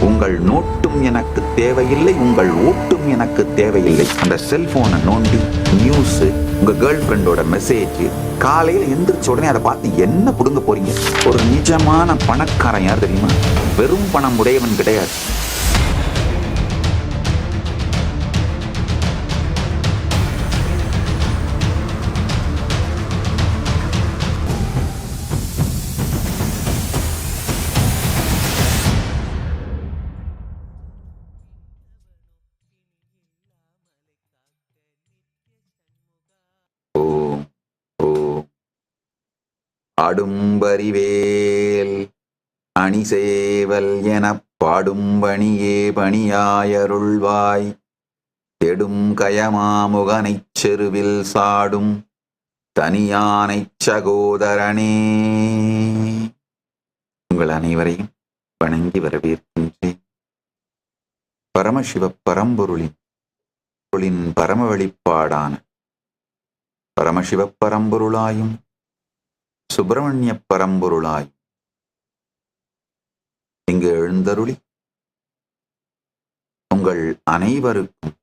உங்கள் நோட்டும் எனக்கு தேவையில்லை, உங்கள் ஓட்டும் எனக்கு தேவையில்லை. அந்த செல்போனை நோண்டி நியூஸ், உங்க கேர்ள் ஃப்ரெண்டோட மெசேஜ், காலையில எந்திரிச்ச உடனே அதை பார்த்து என்ன புடுங்க போறீங்க? ஒரு நிஜமான பணக்காரன் யார் தெரியுமா? வெறும் பணம் உடையவன் கிடையாது. அடும்பரிவேல் அணிசேவல் எனப் பாடும்பணியே பணியாயருள்வாய், தெடும் கயமாமுகனைச் செருவில் சாடும் தனியானைச் சகோதரனே. உங்கள் அனைவரையும் வணங்கி வரவேற்கின்றேன். பரமசிவ பரம்பொருளின் பரம வெளிப்பாடான பரமசிவ பரம்பொருளாயும் சுப்பிரமணிய பரம்பொருளாய் இங்கு எழுந்தருளி உங்கள் அனைவருக்கும்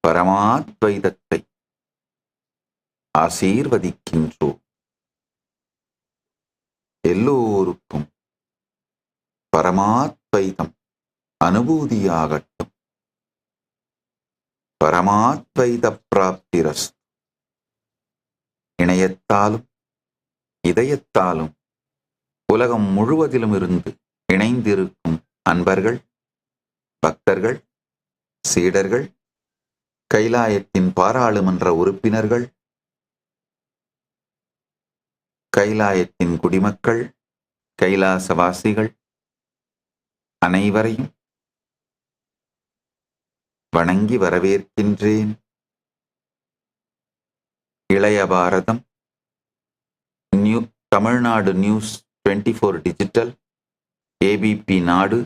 பரமாத்வைதத்தை ஆசீர்வதிக்கின்றோம். எல்லோருக்கும் பரமாத்வைதம் அனுபூதியாகட்டும். பரமாத்வைத பிராப்திரஸ்து. இணையத்தாலும் இதயத்தாலும் உலகம் முழுவதிலும் இருந்து இணைந்திருக்கும் அன்பர்கள், பக்தர்கள், சீடர்கள், கைலாயத்தின் பாராளுமன்ற உறுப்பினர்கள், கைலாயத்தின் குடிமக்கள், கைலாசவாசிகள் அனைவரையும் வணங்கி வரவேற்கின்றேன். இளைய பாரதம், தமிழ்நாடு நியூஸ் 24 டிஜிட்டல், ஏபிபி நாடு,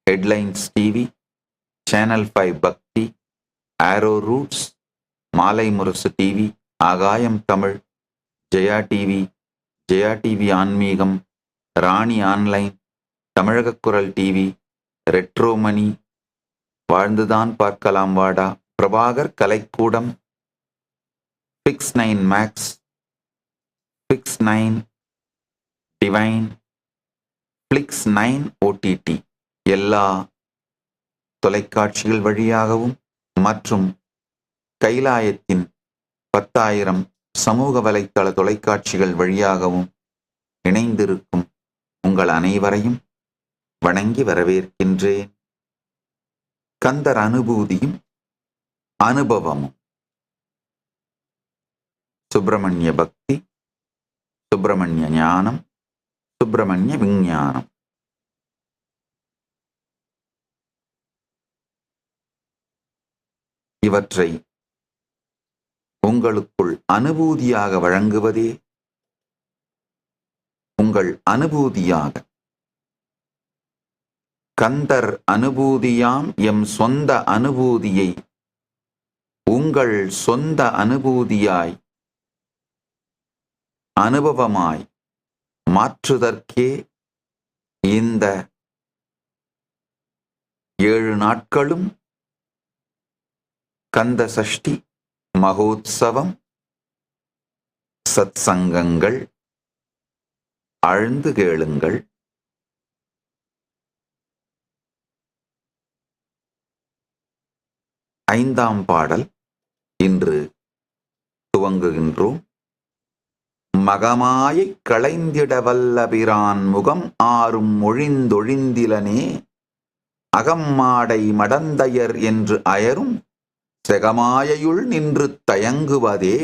ஹெட்லைன்ஸ் டிவி, சேனல் 5 பக்தி, ஆரோ ரூட்ஸ், மாலை முரசு டிவி, ஆகாயம் தமிழ், ஜெயா டிவி ஆன்மீகம், ராணி ஆன்லைன், தமிழக குரல் டிவி, ரெட்ரோமணி, வாழ்ந்துதான் பார்க்கலாம் வாடா, Prabhakar Kalaikoodam, Fix 9 max, Fix 9 divine, Flix 9 OTT எல்லா தொலைக்காட்சிகள் வழியாகவும் மற்றும் கைலாயத்தின் 10,000 சமூக வலைத்தள தொலைக்காட்சிகள் வழியாகவும் இணைந்திருக்கும் உங்கள் அனைவரையும் வணங்கி வரவேற்கின்றேன். கந்தர் அனுபூதியும் அனுபவமும், சுப்பிரமணிய பக்தி, சுப்பிரமணிய ஞானம், சுப்பிரமணிய விஞ்ஞானம். இவற்றை உங்களுக்குள் அனுபூதியாக வழங்குவதே உங்கள் அனுபூதியாக. கந்தர் அனுபூதியாம் எம் சொந்த அனுபூதியை உங்கள் சொந்த அனுபூதியாய் அனுபவமாய் மாற்றுதற்கே இந்த 7 நாட்களும் கந்த சஷ்டி மகோத்சவம், சத்சங்கங்கள், ஆழ்ந்து கேளுங்கள். ஐந்தாம் பாடல் இன்று துவங்குகின்றோம். மகமாயை களைந்திட வல்லபிரான் முகம் ஆறும் ஒழிந்தொழிந்திலனே, அகம்மாடை மடந்தையர் என்று அயரும் செகமாயையுள் நின்று தயங்குவதே.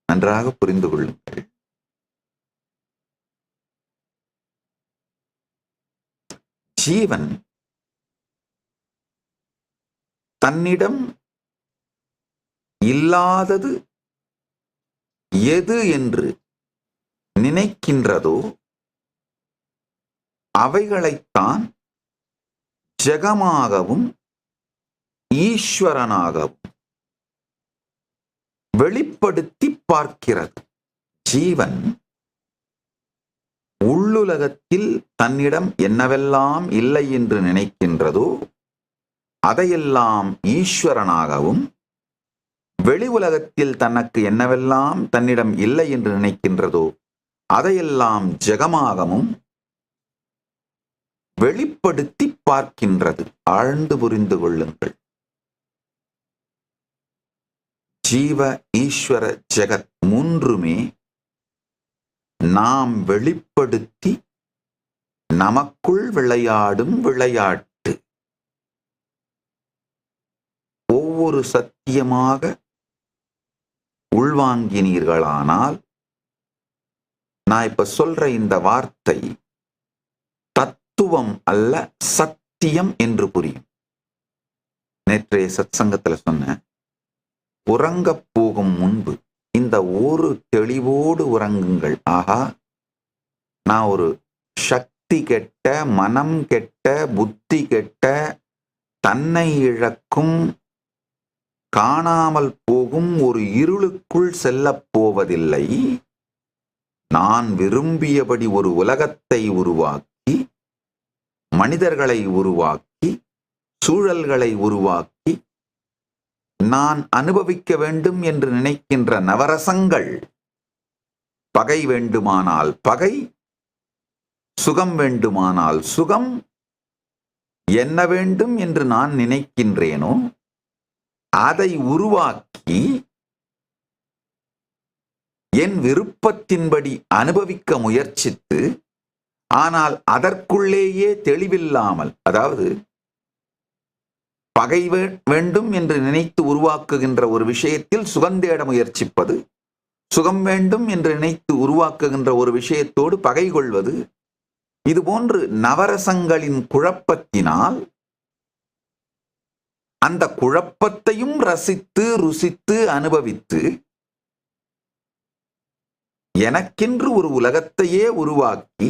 நன்றாக புரிந்து கொள்ளுங்கள். ஜீவன் தன்னிடம் இல்லாதது எது என்று நினைக்கின்றதோ அவைகளைத்தான் ஜெகமாகவும் ஈஸ்வரனாகவும் வெளிப்படுத்தி பார்க்கிறது. ஜீவன் உள்ளுலகத்தில் தன்னிடம் என்னவெல்லாம் இல்லை என்று நினைக்கின்றதோ அதையெல்லாம் ஈஸ்வரனாகவும், வெளி உலகத்தில் தனக்கு என்னவெல்லாம் தன்னிடம் இல்லை என்று நினைக்கின்றதோ அதையெல்லாம் ஜெகமாகவும் வெளிப்படுத்தி பார்க்கின்றது. ஆழ்ந்து புரிந்து கொள்ளுங்கள். ஜீவ, ஈஸ்வர, ஜெகத் மூன்றுமே நாம் வெளிப்படுத்தி நமக்குள் விளையாடும் விளையாட்டு. ஒவ்வொரு சத்தியமாக உள்வாங்கினீர்களானால், நான் இப்ப சொல்ற இந்த வார்த்தை தத்துவம் அல்ல, சத்தியம் என்று புரியும். நேற்றைய சத்சங்கத்துல சொன்ன, உறங்கப் போகும் முன்பு இந்த ஒரு தெளிவோடு உறங்குங்கள். ஆஹா, நான் ஒரு சக்தி கெட்ட, மனம் கெட்ட, புத்தி கெட்ட, தன்னை இழக்கும், காணாமல் போகும் ஒரு இருளுக்குள் செல்லப் போவதில்லை. நான் விரும்பியபடி ஒரு உலகத்தை உருவாக்கி, மனிதர்களை உருவாக்கி, சூழல்களை உருவாக்கி, நான் அனுபவிக்க வேண்டும் என்று நினைக்கின்ற நவரசங்கள், பகை வேண்டுமானால் பகை, சுகம் வேண்டுமானால் சுகம், என்ன வேண்டும் என்று நான் நினைக்கின்றேனோ அதை உருவாக்கி என் விருப்பத்தின்படி அனுபவிக்க முயற்சித்து, ஆனால் அதற்குள்ளேயே தெளிவில்லாமல், அதாவது பகை வேண்டும் என்று நினைத்து உருவாக்குகின்ற ஒரு விஷயத்தில் சுகந்தேட முயற்சிப்பது, சுகம் வேண்டும் என்று நினைத்து உருவாக்குகின்ற ஒரு விஷயத்தோடு பகை கொள்வது, இதுபோன்று நவரசங்களின் குழப்பத்தினால் அந்த குழப்பத்தையும் ரசித்து ருசித்து அனுபவித்து எனக்கென்று ஒரு உலகத்தையே உருவாக்கி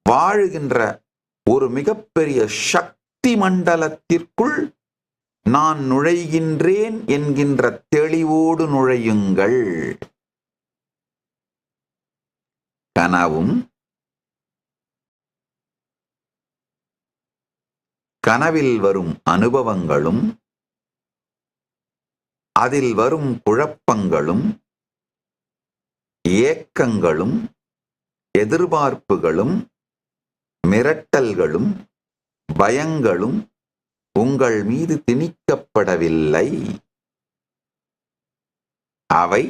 வாழுகின்ற ஒரு மிகப்பெரிய சக்தி மண்டலத்திற்குள் நான் நுழைகின்றேன் என்கின்ற தெளிவோடு நுழையுங்கள். கனவும், கனவில் வரும் அனுபவங்களும், அதில் வரும் குழப்பங்களும், ஏக்கங்களும், எதிர்பார்ப்புகளும், மிரட்டல்களும், பயங்களும் உங்கள் மீது திணிக்கப்படவில்லை. அவை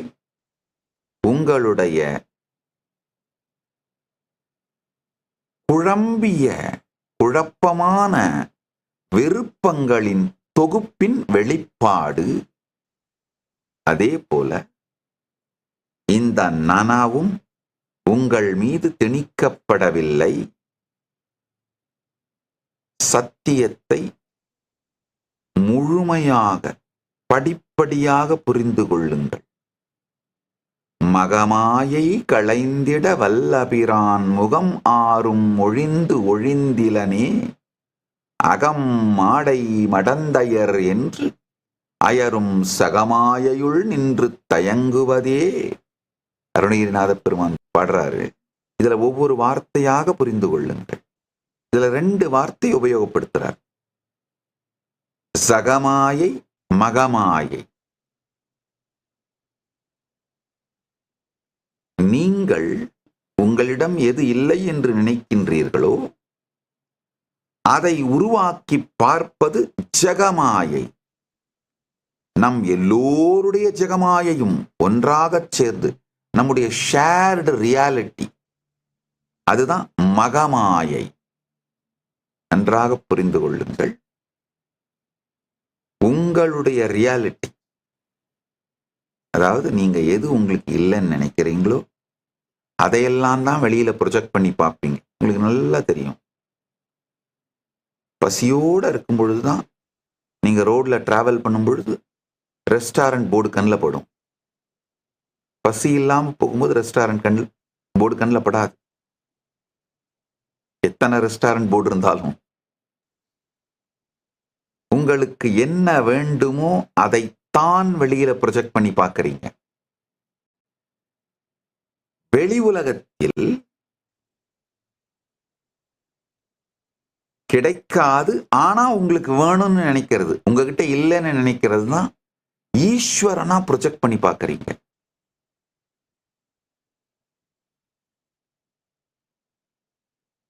உங்களுடைய குழம்பிய, குழப்பமான விருப்பங்களின் தொகுப்பின் வெளிப்பாடு. அதே போல இந்த நனவும் உங்கள் மீது திணிக்கப்படவில்லை. சத்தியத்தை முழுமையாக, படிப்படியாக புரிந்து கொள்ளுங்கள். மகமாயை களைந்திட வல்லபிரான் முகம் ஆறும் ஒழிந்து ஒழிந்திலனே அகம் மாடை மடந்தையர் என்று அயரும் சகமாயையுள் நின்று தயங்குவதே. அருணகிரிநாத பெருமான் பாடுறாரு. இதுல ஒவ்வொரு வார்த்தையாக புரிந்து கொள்ளுங்கள். இதுல 2 வார்த்தை உபயோகப்படுத்துறார். சகமாயை, மகமாயை. நீங்கள் உங்களிடம் எது இல்லை என்று நினைக்கின்றீர்களோ அதை உருவாக்கி பார்ப்பது ஜெகமாயை. நம் எல்லோருடைய ஜெகமாயையும் ஒன்றாகச் சேர்ந்து நம்முடைய ஷேர்டு ரியாலிட்டி, அதுதான் மகமாயை. நன்றாக புரிந்து கொள்ளுங்கள். உங்களுடைய ரியாலிட்டி, அதாவது நீங்க எது உங்களுக்கு இல்லைன்னு நினைக்கிறீங்களோ அதையெல்லாம் தான் வெளியில ப்ரொஜெக்ட் பண்ணி பார்ப்பீங்க. உங்களுக்கு நல்லா தெரியும். பசியோட இருக்கும் பொழுதுதான் நீங்க ரோட்ல டிராவல் பண்ணும் பொழுது ரெஸ்டாரண்ட் போர்டு கண்ணில் படும். பசி இல்லாம போகும்போது ரெஸ்டாரண்ட் போர்டு கண்ணில் படாது. எத்தனை ரெஸ்டாரண்ட் போர்டு இருந்தாலும் உங்களுக்கு என்ன வேண்டுமோ அதைத்தான் வெளியில ப்ரொஜெக்ட் பண்ணி பார்க்கறீங்க. வெளி உலகத்தில் கிடைக்காது. ஆனா உங்களுக்கு வேணும்னு நினைக்கிறது, உங்ககிட்ட இல்லைன்னு நினைக்கிறது தான் ஈஸ்வரனா ப்ரொஜெக்ட் பண்ணி பார்க்கறீங்க.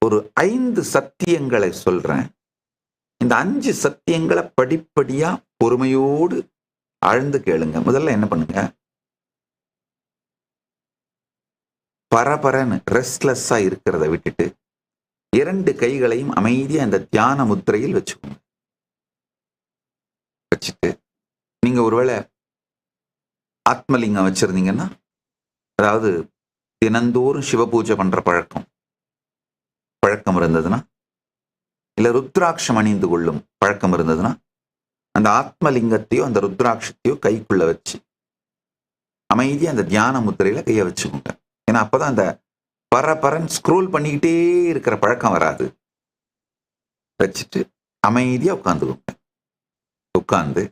ஒரு 5 சத்தியங்களை சொல்றேன். இந்த 5 சத்தியங்களை படிப்படியா பொறுமையோடு ஆழ்ந்து கேளுங்க. முதல்ல என்ன பண்ணுங்க, பரபரன்னு ரெஸ்ட்லெஸ்ஸா இருக்கிறத விட்டுட்டு 2 கைகளையும் அமைதியா இந்த தியான முத்திரையில் வச்சுக்கோங்க. வச்சுட்டு நீங்க ஒருவேளை ஆத்மலிங்கம் வச்சிருந்தீங்கன்னா, அதாவது தினந்தோறும் சிவ பூஜை பண்ற பழக்கம் இருந்ததுன்னா, இல்ல ருத்ராட்சம் அணிந்து கொள்ளும் பழக்கம் இருந்ததுன்னா, அந்த ஆத்மலிங்கத்தையோ அந்த ருத்ராட்சத்தையோ கைக்குள்ள வச்சு அமைதியா அந்த தியான முத்திரையில கையை வச்சுக்கோங்க. ஏன்னா அப்பதான் அந்த பரபரன் ஸ்க்ரோல் பண்ணிக்கிட்டே இருக்கிற பழக்கம் வராது. வச்சுட்டு அமைதியா உட்கார்ந்துக்கோங்க. உட்கார்ந்து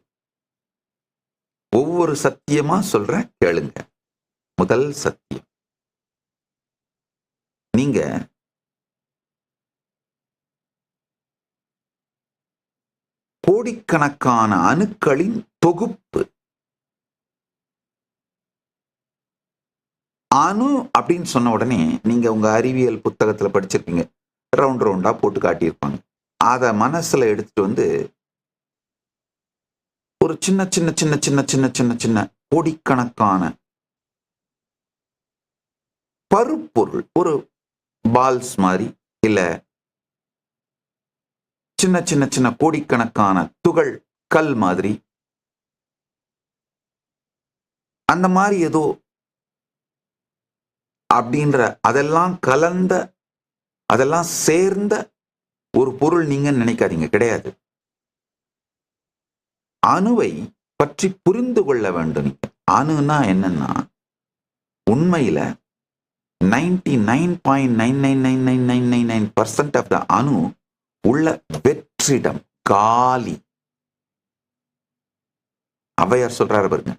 ஒவ்வொரு சத்தியமா சொல்றேன், கேளுங்க. முதல் சத்தியம், நீங்க கோடிக்கணக்கான அணுக்களின் தொகுப்பு. அணு அப்படின்னு சொன்ன உடனே நீங்க உங்க அறிவியல் புத்தகத்துல படிச்சிருப்பீங்க, ரவுண்ட் ரவுண்டா போட்டு காட்டியிருப்பாங்க. அத மனசுல எடுத்துட்டு வந்து ஒரு சின்ன சின்ன சின்ன சின்ன சின்ன சின்ன சின்ன கோடிக்கணக்கான பருப்பொருள், ஒரு பால்ஸ் மாதிரி, இல்ல சின்ன சின்ன சின்ன கோடிக்கணக்கான துகள் கல் மாதிரி, அந்த மாதிரி ஏதோ அப்படின்ற அதெல்லாம் கலந்த, அதெல்லாம் சேர்ந்த ஒரு பொருள் நீங்க நினைக்காதீங்க, கிடையாது. அணுவை பற்றி புரிந்து கொள்ள வேண்டும். அணுனா என்னன்னா, உண்மையில 99.99999% ஆஃப் த அணு உள்ள வெற்றிடம் காலி. ஔவையார் சொல்றாரு பாருங்க,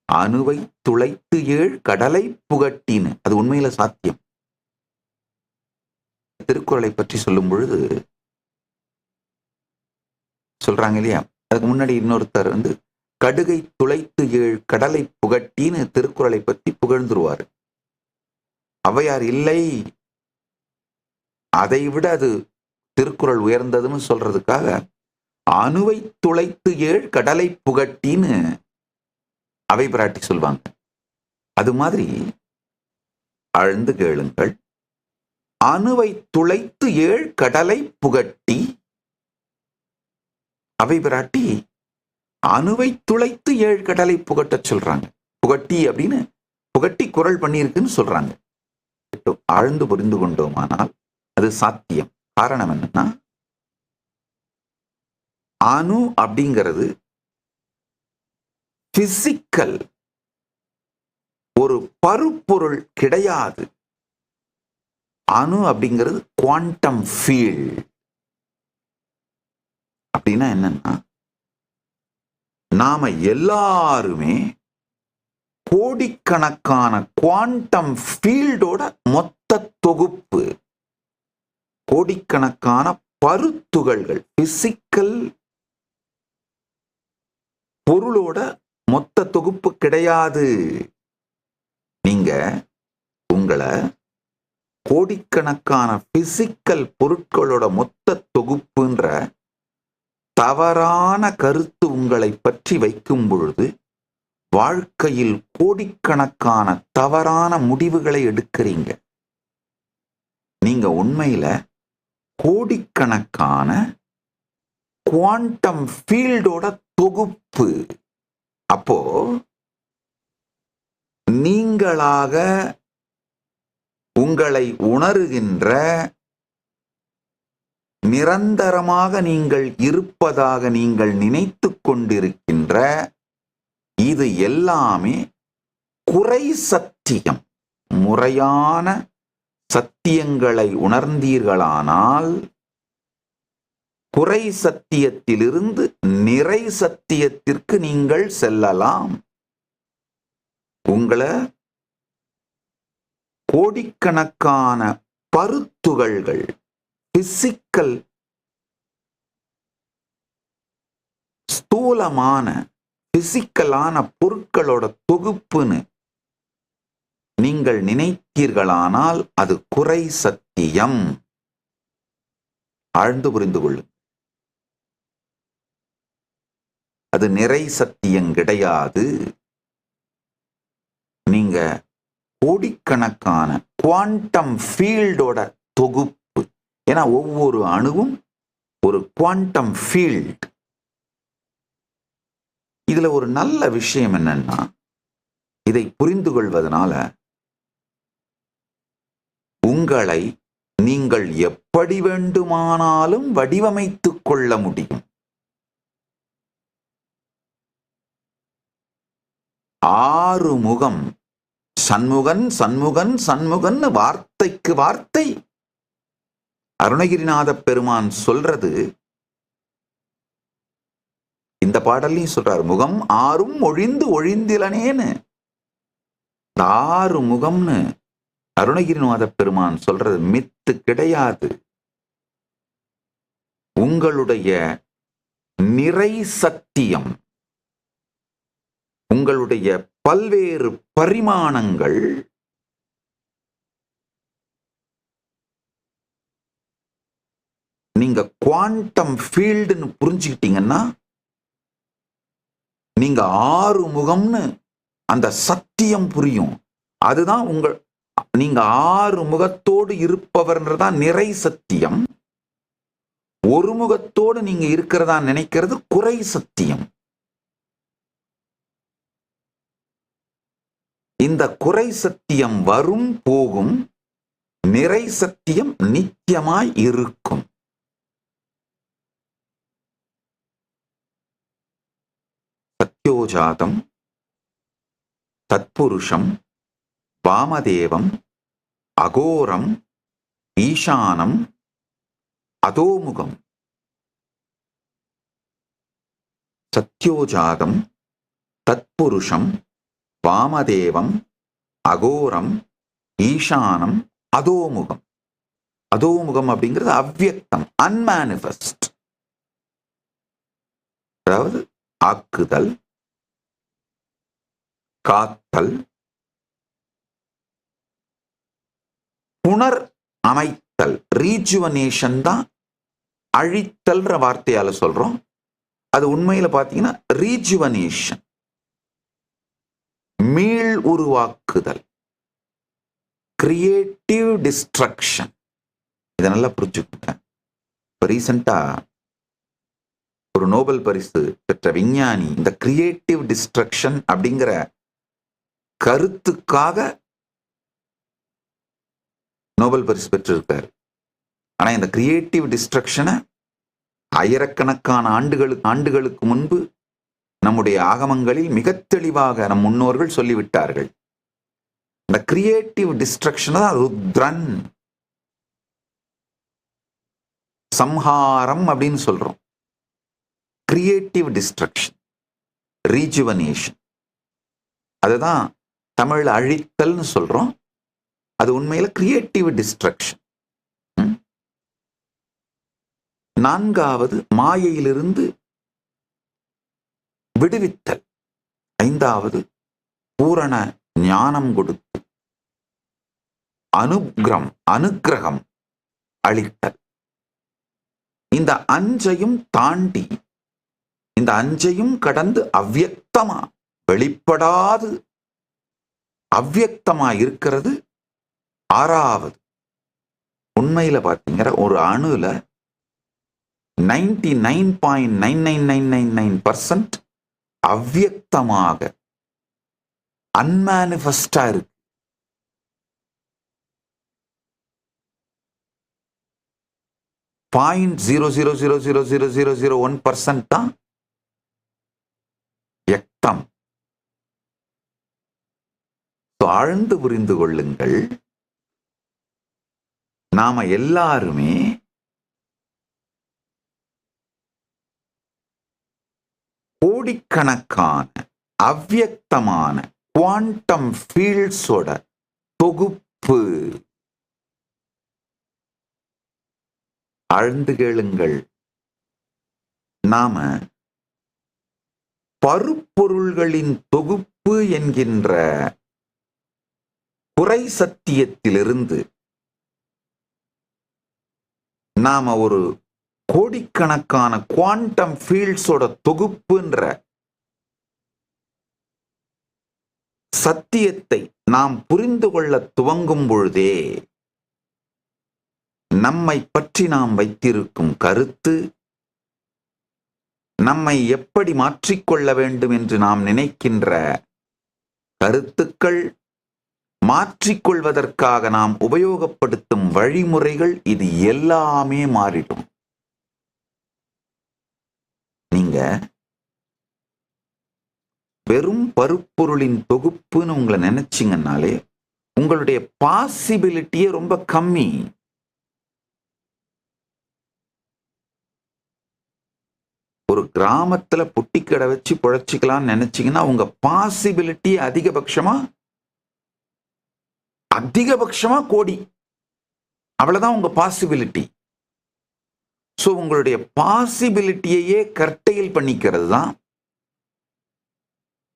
அணுவை துளைத்து 7 கடலை புகட்டின்னு. அது உண்மையில சாத்தியம். திருக்குறளை பற்றி சொல்லும் பொழுது சொல்றாங்க இல்லையா, அதுக்கு முன்னாடி இன்னொருத்தர் வந்து கடுகை துளைத்து 7 கடலை புகட்டின்னு திருக்குறளை பற்றி புகழ்ந்துருவாரு. ஔவையார் இல்லை, அதை விட அது திருக்குறள் உயர்ந்ததுன்னு சொல்றதுக்காக அணுவை துளைத்து 7 கடலை புகட்டின்னு அவை பிராட்டி சொல்வாங்க. அது மாதிரி ஆழ்ந்து கேளுங்கள். அணுவை துளைத்து 7 கடலை புகட்டி, அவை பிராட்டி அணுவை துளைத்து 7 கடலை புகட்ட சொல்றாங்க. புகட்டி அப்படின்னு புகட்டி குரல் பண்ணியிருக்குன்னு சொல்றாங்க. ஆழ்ந்து புரிந்து கொண்டோமானால் அது சாத்தியம். காரணம் என்னன்னா, அணு அப்படிங்கிறது பிசிக்கல், ஒரு பருப்பொருள் கிடையாது. அணு அப்படிங்கிறது குவாண்டம் ஃபீல்ட். அப்படின்னா என்னன்னா, நாம எல்லாருமே கோடிக்கணக்கான குவாண்டம் ஃபீல்டோட மொத்த தொகுப்பு. கோடிக்கணக்கான பருத்துகள்கள், பிசிக்கல் பொருளோட மொத்த தொகுப்பு கிடையாது. நீங்க உங்களை கோடிக்கணக்கான பிசிக்கல் பொருட்களோட மொத்த தொகுப்புன்ற தவறான கருத்து உங்களை பற்றி வைக்கும் பொழுது வாழ்க்கையில் கோடிக்கணக்கான தவறான முடிவுகளை எடுக்கிறீங்க. நீங்க உண்மையில கோடிக்கணக்கான குவாண்டம் ஃபீல்டோட தொகுப்பு. அப்போ நீங்களாக உங்களை உணருகின்ற, நிரந்தரமாக நீங்கள் இருப்பதாக நீங்கள் நினைத்துக் கொண்டிருக்கின்ற இது எல்லாமே குறை சத்தியம். முறையான சத்தியங்களை உணர்ந்தீர்களானால் குறை சத்தியத்திலிருந்து நிறை சத்தியத்திற்கு நீங்கள் செல்லலாம். உங்களை கோடிக்கணக்கான பருத்துகள்கள், பிசிக்கல் ஸ்தூலமான பிசிக்கலான பொருட்களோட தொகுப்புன்னு நீங்கள் நினைத்தீர்களானால் அது குறை சத்தியம். ஆழ்ந்து புரிந்து கொள்ளும். அது நிறை சத்தியம் கிடையாது. நீங்க கோடிக்கணக்கான குவாண்டம் ஃபீல்டோட தொகுப்பு. ஏன்னா ஒவ்வொரு அணுவும் ஒரு குவாண்டம் ஃபீல்ட். இதுல ஒரு நல்ல விஷயம் என்னன்னா, இதை புரிந்து கொள்வதனால உங்களை நீங்கள் எப்படி வேண்டுமானாலும் வடிவமைத்துக் கொள்ள முடியும். ஆறுமுகம், சண்முகன் சண்முகன் சண்முகன், வார்த்தைக்கு வார்த்தை அருணகிரிநாத பெருமான் சொல்றது. இந்த பாடலையும் சொல்றாரு, முகம் ஆறும் ஒழிந்து ஒழிந்திலனேன்னு. ஆறு முகம்னு அருணகிரிநாத பெருமான் சொல்றது மித்து கிடையாது. உங்களுடைய நிறை சத்தியம், உங்களுடைய பல்வேறு பரிமாணங்கள் நீங்க குவாண்டம் ஃபீல்டுன்னு புரிஞ்சுக்கிட்டீங்கன்னா, நீங்க ஆறு முகம்னு அந்த சத்தியம் புரியும். அதுதான் நீங்க ஆறு முகத்தோடு இருப்பவர்ன்றதான் நிறை சத்தியம். ஒரு முகத்தோடு நீங்க இருக்கிறதா நினைக்கிறது குறை சத்தியம். இந்த குறை சத்தியம் வரும் போகும், நிறை சத்தியம் நித்தியமாய் இருக்கும். சத்யோஜாதம், தத்புருஷம், வாமதேவம், அகோரம், ஈசானம், அதோமுகம். சத்யோஜாதம், தத்புருஷம், வாமதேவம், அகோரம், ஈசானம், அதோமுகம். அதோமுகம் அப்படிங்கிறது அவ்வியக்தம், அன்மானிஃபெஸ்ட். அதாவது ஆக்குதல், காத்தல், புனர் அமைத்தல், ரீஜுவனேஷன் தான் அழித்தல்ன்ற வார்த்தையால சொல்றோம். அது உண்மையில பாத்தீங்கன்னா ரீஜுவனேஷன், மீள் உருவாக்குதல், கிரியேட்டிவ் டிஸ்ட்ரக்ஷன். இதை நல்லா புரிஞ்சுக்கோங்க. ரீசெண்டா ஒரு நோபல் பரிசு பெற்ற விஞ்ஞானி இந்த கிரியேட்டிவ் டிஸ்ட்ரக்ஷன் அப்படிங்கிற கருத்துக்காக நோபல் பரிசு பெற்றிருக்காரு. ஆனா இந்த கிரியேட்டிவ் டிஸ்ட்ரக்ஷனை ஆயிரக்கணக்கான ஆண்டுகளுக்கு முன்பு நம்முடைய ஆகமங்களில் மிக தெளிவாக நம் முன்னோர்கள் சொல்லிவிட்டார்கள். இந்த கிரியேட்டிவ் டிஸ்ட்ரக்ஷன் தான் ருத்ரன், சம்ஹாரம் அப்படின்னு சொல்றோம். கிரியேட்டிவ் டிஸ்ட்ரக்ஷன், ரீஜுவனேஷன், அதுதான் தமிழ்ல அழித்தல்னு சொல்றோம். அது உண்மையில கிரியேட்டிவ் டிஸ்ட்ரக்ஷன். நான்காவது மாயையிலிருந்து விடுவித்தல். ஐந்தாவது பூரண ஞானம் கொடுத்து அனுக்கிரகம் அளித்தல். இந்த அஞ்சையும் தாண்டி, இந்த அஞ்சையும் கடந்து அவ்வியக்தமா, வெளிப்படாது அவ்வியக்தமா இருக்கிறது ஆறாவது. உண்மையில பாத்தீங்கன்னா ஒரு அணுல 99.99999% அவ்வியக்தமாக அன்மானிஃபெஸ்டா இருக்கு. .0000001% தான் யக்தம். ஆழ்ந்து புரிந்து கொள்ளுங்கள். நாம எல்லாருமே கோடிக்கணக்கான அவ்வியக்தமான குவாண்டம் ஃபீல்ட்ஸோட தொகுப்பு. ஆழ்ந்து கேளுங்கள். நாம பருப்பொருள்களின் தொகுப்பு என்கின்ற குறை சத்தியத்திலிருந்து நாம ஒரு கோடிக்கணக்கான குவாண்டம் ஃபீல்ட்ஸோட தொகுப்புன்ற சத்தியத்தை நாம் புரிந்து கொள்ள துவங்கும் பொழுதே நம்மை பற்றி நாம் வைத்திருக்கும் கருத்து, நம்மை எப்படி மாற்றிக்கொள்ள வேண்டும் என்று நாம் நினைக்கின்ற கருத்துக்கள், மாற்றிக்கொள்வதற்காக நாம் உபயோகப்படுத்தும் வழிமுறைகள், இது எல்லாமே மாறிடும். நீங்க வெறும் பருப்பொருளின் தொகுப்புன்னு உங்களை நினைச்சிங்கன்னாலே உங்களுடைய பாசிபிலிட்டியே ரொம்ப கம்மி. ஒரு கிராமத்துல புட்டிக்கடை வச்சு பிழைச்சிக்கலாம்னு நினைச்சீங்கன்னா உங்க பாசிபிலிட்டி அதிகபட்சமா கோடி. அவ்வளவுதான் உங்க பாசிபிலிட்டி. சோ உங்களுடைய பாசிபிலிட்டியையே கர்டைல் பண்ணிக்கிறது தான்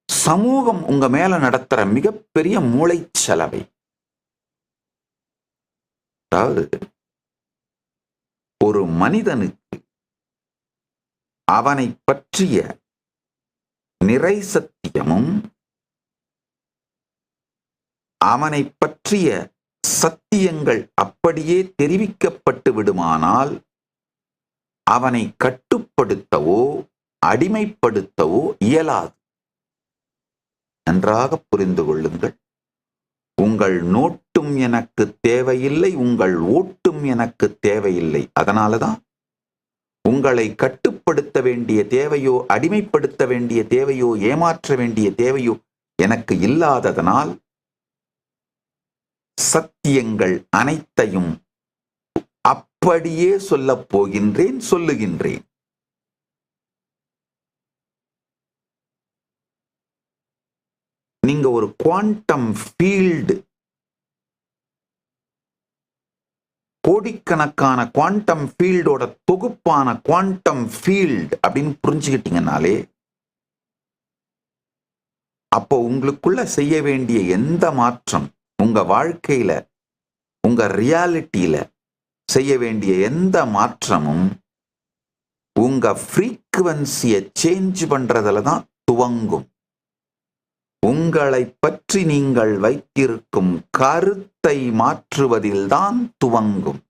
சமூகம் உங்க மேல நடத்துற மிகப்பெரிய மூளைச்சலவை. அதாவது ஒரு மனிதனுக்கு அவனை பற்றிய நிறை சத்தியமும் அவனை பற்றிய சத்தியங்கள் அப்படியே தெரிவிக்கப்பட்டு விடுமானால் அவனை கட்டுப்படுத்தவோ அடிமைப்படுத்தவோ இயலாது. நன்றாக புரிந்து கொள்ளுங்கள். உங்கள் நோட்டும் எனக்கு தேவையில்லை, உங்கள் ஓட்டும் எனக்கு தேவையில்லை. அதனாலதான் உங்களை கட்டுப்படுத்த வேண்டிய தேவையோ அடிமைப்படுத்த வேண்டிய தேவையோ ஏமாற்ற வேண்டிய தேவையோ எனக்கு இல்லாததனால் சத்தியங்கள் அனைத்தையும் அப்படியே சொல்லப் போகின்றேன், சொல்லுகின்றேன். நீங்க ஒரு குவாண்டம் ஃபீல்டு, கோடிக்கணக்கான குவாண்டம் ஃபீல்டோட தொகுப்பான குவாண்டம் ஃபீல்டு அப்படின்னு புரிஞ்சுக்கிட்டீங்கன்னாலே அப்போ உங்களுக்குள்ள செய்ய வேண்டிய எந்த மாற்றம், உங்க வாழ்க்கையில உங்க ரியாலிட்டியில செய்ய வேண்டிய எந்த மாற்றமும் உங்க ஃப்ரீக்குவன்சியை சேஞ்ச் பண்றதுல தான் துவங்கும். உங்களை பற்றி நீங்கள் வைத்திருக்கும் கருத்தை மாற்றுவதில்தான் துவங்கும்.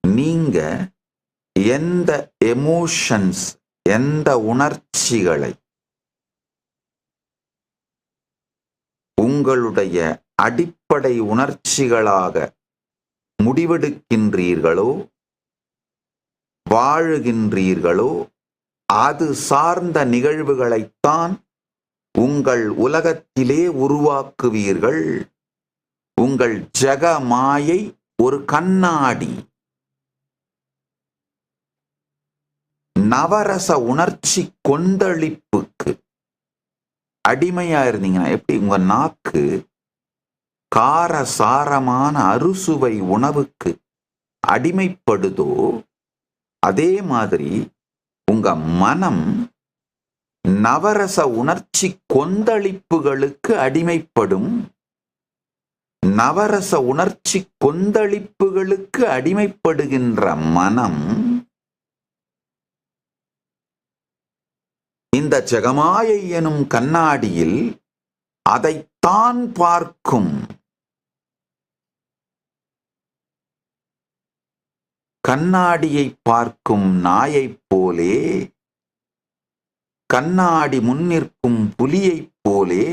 நீங்க எந்த எமோஷன்ஸ், எந்த உணர்ச்சிகளை உங்களுடைய அடிப்படை உணர்ச்சிகளாக முடிவெடுக்கின்றீர்களோ வாழுகின்றீர்களோ அது சார்ந்த நிகழ்வுகளைத்தான் உங்கள் உலகத்திலே உருவாக்குவீர்கள். உங்கள் ஜக மாயை ஒரு கண்ணாடி. நவரச உணர்ச்சி கொந்தளிப்புக்கு அடிமையா இருந்தீங்கன்னா எப்படி உங்க நாக்கு காரசாரமான அறுசுவை உணவுக்கு அடிமைப்படுதோ அதே மாதிரி உங்க மனம் நவரச உணர்ச்சி கொந்தளிப்புகளுக்கு அடிமைப்படும். நவரச உணர்ச்சி கொந்தளிப்புகளுக்கு அடிமைப்படுகின்ற மனம் இந்த ஜெகமாயை எனும் கண்ணாடியில் அதைத்தான் பார்க்கும். கண்ணாடியை பார்க்கும் நாயைப் போலே, கண்ணாடி முன்னிற்கும் புலியைப் போலே.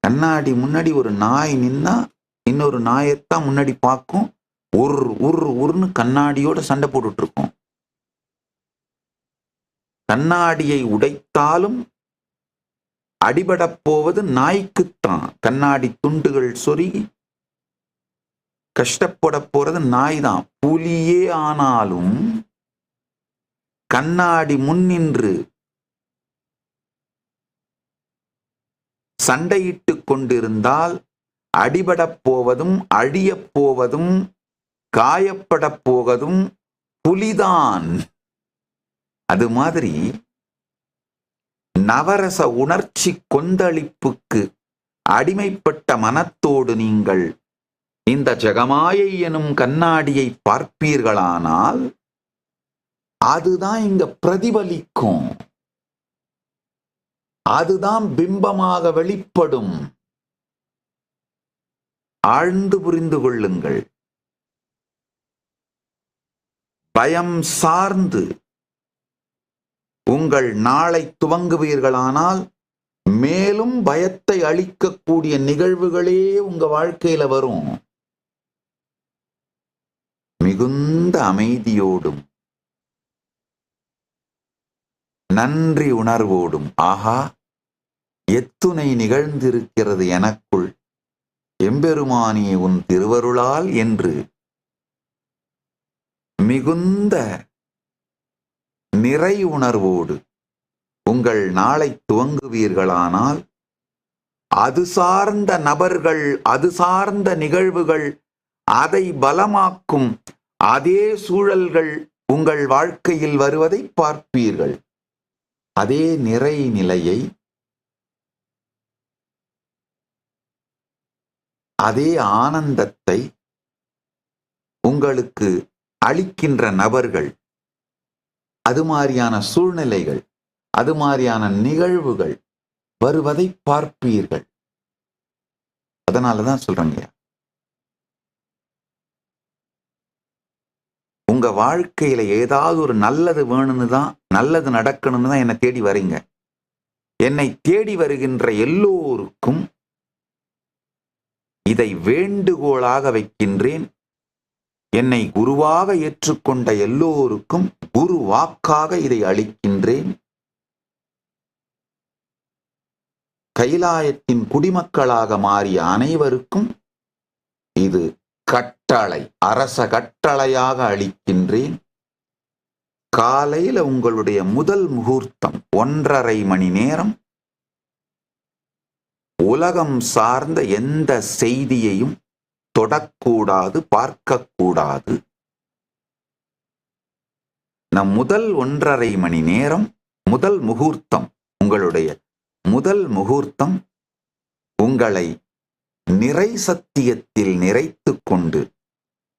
கண்ணாடி முன்னாடி ஒரு நாய் நின்னா இன்னொரு நாயைத்தான் முன்னாடி பார்க்கும். உருன்னு கண்ணாடியோட சண்டை போட்டுட்டு இருக்கும். கண்ணாடியை உடைத்தாலும் அடிபடப் போவது நாய்க்குத்தான். கண்ணாடி துண்டுகள் சொருகி கஷ்டப்பட போறது நாய் தான். புலியே ஆனாலும் கண்ணாடி முன்னின்று சண்டையிட்டு கொண்டிருந்தால் அடிபடப் போவதும் அழியப் போவதும் காயப்பட போவதும் புலிதான். அது மாதிரி நவரச உணர்ச்சி கொந்தளிப்புக்கு அடிமைப்பட்ட மனத்தோடு நீங்கள் இந்த ஜெகமாயை எனும் கண்ணாடியை பார்ப்பீர்களானால் அதுதான் இங்க பிரதிபலிக்கும், அதுதான் பிம்பமாக வெளிப்படும். ஆழ்ந்து புரிந்து கொள்ளுங்கள். பயம் சார்ந்து உங்கள் நாளை துவங்குவீர்களானால் மேலும் பயத்தை அளிக்கக்கூடிய நிகழ்வுகளே உங்க வாழ்க்கையில வரும். மிகுந்த அமைதியோடும் நன்றி உணர்வோடும், ஆஹா எத்துணை நிகழ்ந்திருக்கிறது எனக்குள், எம்பெருமானே உன் திருவருளால் என்று மிகுந்த நிறை உணர்வோடு உங்கள் நாளை துவங்குவீர்களானால் அது சார்ந்த நபர்கள், அது சார்ந்த நிகழ்வுகள், அதை பலமாக்கும் அதே சூழல்கள் உங்கள் வாழ்க்கையில் வருவதை பார்ப்பீர்கள். அதே நிறை நிலையை, அதே ஆனந்தத்தை உங்களுக்கு அளிக்கின்ற நபர்கள், அது மாதிரியான சூழ்நிலைகள், அது மாதிரியான நிகழ்வுகள் வருவதை பார்ப்பீர்கள். அதனாலதான் சொல்றேங்க, உங்க வாழ்க்கையில ஏதாவது ஒரு நல்லது வேணும்னு தான், நல்லது நடக்கணும்னு தான் என்னை தேடி வரீங்க. என்னை தேடி வருகின்ற எல்லோருக்கும் இதை வேண்டுகோளாக வைக்கின்றேன். என்னை குருவாக ஏற்றுக்கொண்ட எல்லோருக்கும் குரு வாக்காக இதை அளிக்கின்றேன். கைலாயத்தின் குடிமக்களாக மாறிய அனைவருக்கும் இது கட்டளை, அரச கட்டளையாக அளிக்கின்றேன். காலையில உங்களுடைய முதல் முகூர்த்தம் 1.5 மணி நேரம் உலகம் சார்ந்த எந்த செய்தியையும் தொடக்கூடாது, பார்க்கக்கூடாது. நம் முதல் 1.5 மணி நேரம், முதல் முகூர்த்தம், உங்களுடைய முதல் முகூர்த்தம் உங்களை நிறை சத்தியத்தில் நிறைத்து கொண்டு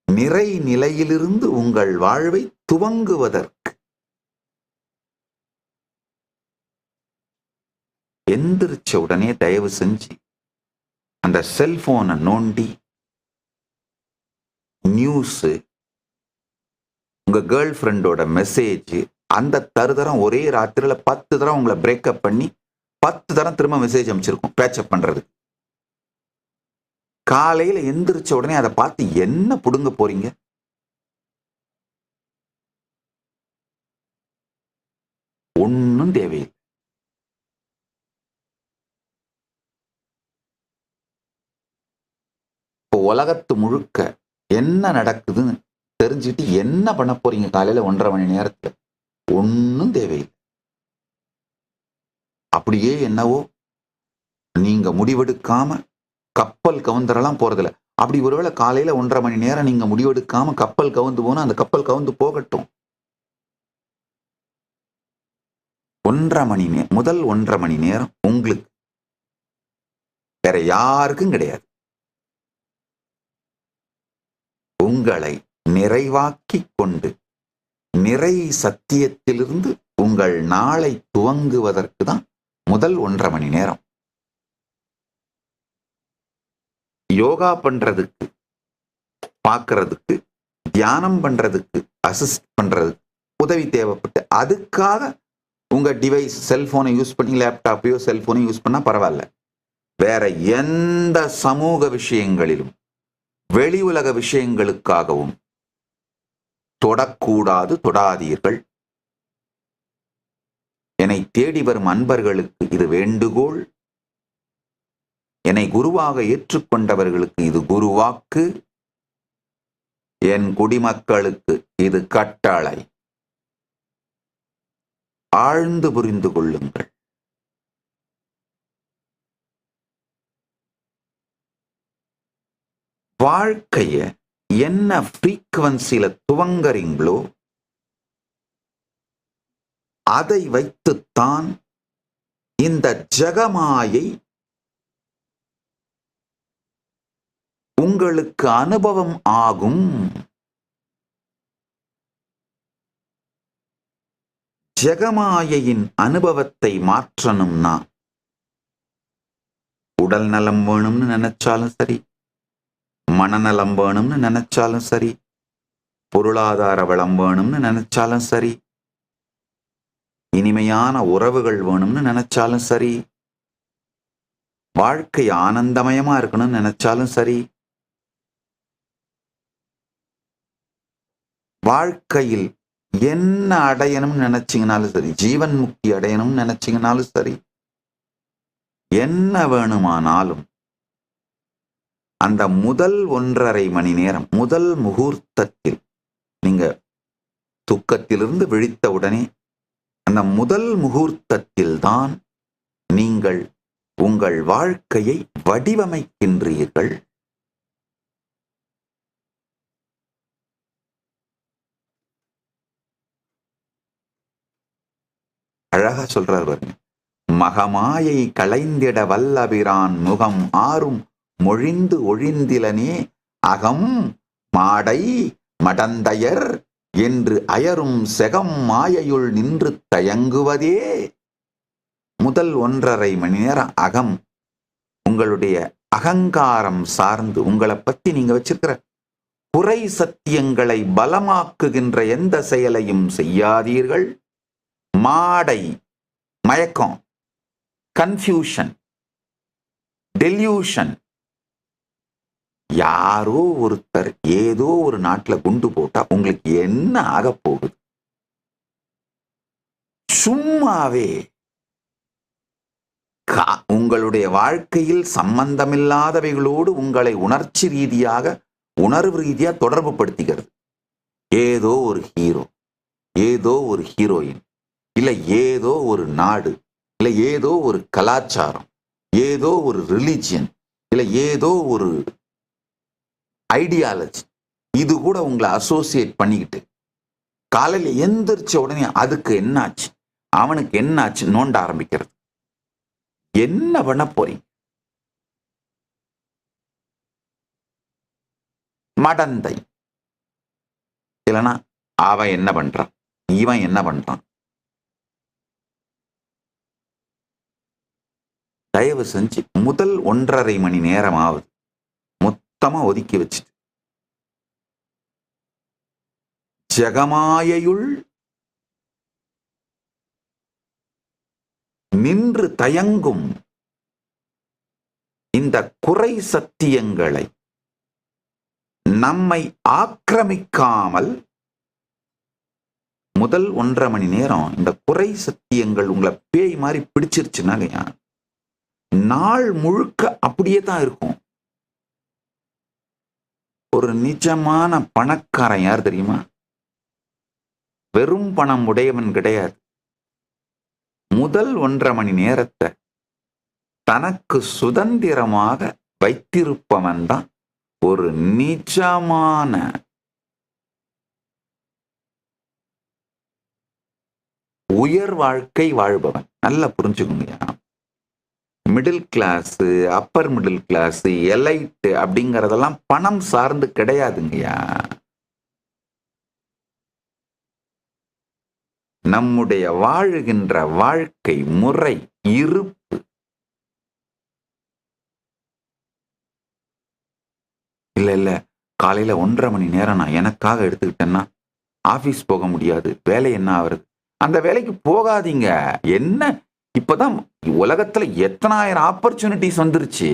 நிறை நிலையிலிருந்து உங்கள் வாழ்வை துவங்குவதற்கு. எந்திரிச்ச உடனே தயவு செஞ்சு அந்த செல்போனை நோண்டி நியூஸ், உங்க கேர்ள் ஃப்ரெண்டோட மெசேஜ், அந்த தருதரம் ஒரே ராத்திரில 10 தரம் உங்களை பிரேக்கப் பண்ணி 10 தரம் திரும்ப மெசேஜ் அமைச்சிருக்கும் பேச்சப் பண்றது. காலையில எந்திரிச்ச உடனே அதை பார்த்து என்ன புடுங்க போறீங்க? ஒன்னும் தேவையில்லை. இப்போ உலகத்து முழுக்க என்ன நடக்குதுன்னு தெரிஞ்சுட்டு என்ன பண்ண போறீங்க காலையில 1.5 மணி நேரத்துல? ஒன்னும் தேவையில்லை. அப்படியே என்னவோ நீங்க முடிவெடுக்காம கப்பல் கவுந்தரெல்லாம் போறதில்ல. அப்படி ஒருவேளை காலையில 1.5 மணி நேரம் நீங்க முடிவெடுக்காம கப்பல் கவுந்து போனா அந்த கப்பல் கவுந்து போகட்டும். 1.5 மணி நேரம், முதல் 1.5 மணி நேரம் உங்களுக்கு, வேற யாருக்கும் கிடையாது. உங்களை நிறைவாக்கி கொண்டு நிறை சத்தியத்திலிருந்து உங்கள் நாளை துவங்குவதற்கு தான் முதல் 1.5 மணி நேரம். யோகா பண்றதுக்கு, பார்க்கறதுக்கு, தியானம் பண்றதுக்கு, அசிஸ்ட் பண்றதுக்கு உதவி தேவைப்பட்டு அதுக்காக உங்க டிவைஸ் செல்போனை யூஸ் பண்ணி, லேப்டாப்பையோ செல்போனையோ யூஸ் பண்ணா பரவாயில்ல. வேற எந்த சமூக விஷயங்களிலும் வெளி உலக விஷயங்களுக்காகவும் தொடக்கூடாது, தொடாதீர்கள். என்னை தேடி வரும் அன்பர்களுக்கு இது வேண்டுகோள். என்னை குருவாக ஏற்றுக்கொண்டவர்களுக்கு இது குருவாக்கு. என் குடிமக்களுக்கு இது கட்டளை. ஆழ்ந்து புரிந்து கொள்ளுங்கள். வாழ்க்கைய என்ன ஃப்ரீக்வன்சியில துவங்கறீங்களோ அதை வைத்துத்தான் இந்த ஜெகமாயை உங்களுக்கு அனுபவம் ஆகும். ஜெகமாயையின் அனுபவத்தை மாற்றணும்னா உடல் நலம் வேணும்னு நினைச்சாலும் சரி, மனநலம் வேணும்னு நினைச்சாலும் சரி, பொருளாதார வளம் வேணும்னு நினைச்சாலும் சரி, இனிமையான உறவுகள் வேணும்னு நினைச்சாலும் சரி, வாழ்க்கை ஆனந்தமயமா இருக்கணும்னு நினைச்சாலும் சரி, வாழ்க்கையில் என்ன அடையணும்னு நினைச்சீங்கனாலும் சரி, ஜீவன் முக்தி அடையணும்னு நினைச்சீங்கனாலும் சரி, என்ன வேணுமானாலும் அந்த முதல் 1.5 மணி நேரம், முதல் முகூர்த்தத்தில், நீங்க தூக்கத்திலிருந்து விழித்த உடனே அந்த முதல் முகூர்த்தத்தில் தான் நீங்கள் உங்கள் வாழ்க்கையை வடிவமைக்கின்றீர்கள். அழகா சொல்றார் பாருங்க. மகமாயை களைந்திட வல்லபிரான் முகம் ஆறும் மொழிந்து ஒழிந்திலனே அகம் மாடை மடந்தையர் என்று அயரும் செகம் மாயையுள் நின்று தயங்குவதே. முதல் 1.5 மணி நேரம் அகம், உங்களுடைய அகங்காரம் சார்ந்து உங்களை பத்தி நீங்க வச்சிருக்கிற குறை சத்தியங்களை பலமாக்குகின்ற எந்த செயலையும் செய்யாதீர்கள். மாடை, மயக்கம், கன்ஃபியூஷன், டெல்யூஷன், யாரோ ஒருத்தர் ஏதோ ஒரு நாட்டுல குண்டு போட்டா உங்களுக்கு என்ன ஆக போகுது? சும்மாவே உங்களுடைய வாழ்க்கையில் சம்பந்தமில்லாதவைகளோடு உங்களை உணர்ச்சி ரீதியாக, உணர்வு ரீதியா தொடர்பு படுத்திக்கிறது. ஏதோ ஒரு ஹீரோ, ஏதோ ஒரு ஹீரோயின், இல்ல ஏதோ ஒரு நாடு, இல்ல ஏதோ ஒரு கலாச்சாரம், ஏதோ ஒரு ரிலிஜியன், இல்ல ஏதோ ஒரு ஐடியாலஜி, இது கூட உங்களை அசோசியேட் பண்ணிக்கிட்டு காலையில எந்திரிச்ச உடனே அதுக்கு என்னாச்சு, அவனுக்கு என்னாச்சு நோண்ட ஆரம்பிக்கிறது. என்ன பண்ண போறீங்க? மடந்தை, இல்லைன்னா அவன் என்ன பண்றான், இவன் என்ன பண்றான். தயவு செஞ்சு முதல் 1.5 மணி நேரமாவது மொத்தமா ஒதுக்கி வச்சுட்டு ஜெகமாயையுள் நின்று தயங்கும் இந்த குறை சத்தியங்களை நம்மை ஆக்கிரமிக்காமல் முதல் 1.5 மணி நேரம் இந்த குறை சத்தியங்கள் உங்களை பேய் மாதிரி பிடிச்சிருச்சுன்னா நாள் முழுக்க அப்படியே தான் இருக்கும். ஒரு நிஜமான பணக்காரன் யார் தெரியுமா? வெறும் பணம் உடையவன் கிடையாது. முதல் 1.5 மணி நேரத்தை தனக்கு சுதந்திரமாக வைத்திருப்பவன் தான் ஒரு நிஜமான உயர் வாழ்க்கை வாழ்பவன். நல்லா புரிஞ்சுக்கோங்க. Middle class, upper middle class, elite அப்படிங்கறதெல்லாம் பணம் சார்ந்து கிடையாதுங்கய்யா. நம்முடைய வாழுகின்ற வாழ்க்கை முறை, இருப்பு, இல்ல காலையில 1.5 மணி நேரம் நான் எனக்காக எடுத்துக்கிட்டேன்னா ஆபீஸ் போக முடியாது, வேலை என்ன ஆகுறது? அந்த வேலைக்கு போகாதீங்க. என்ன இப்பதான் உலகத்துல எத்தனாயிரம் ஆப்பர்ச்சுனிட்டிஸ் வந்துருச்சு.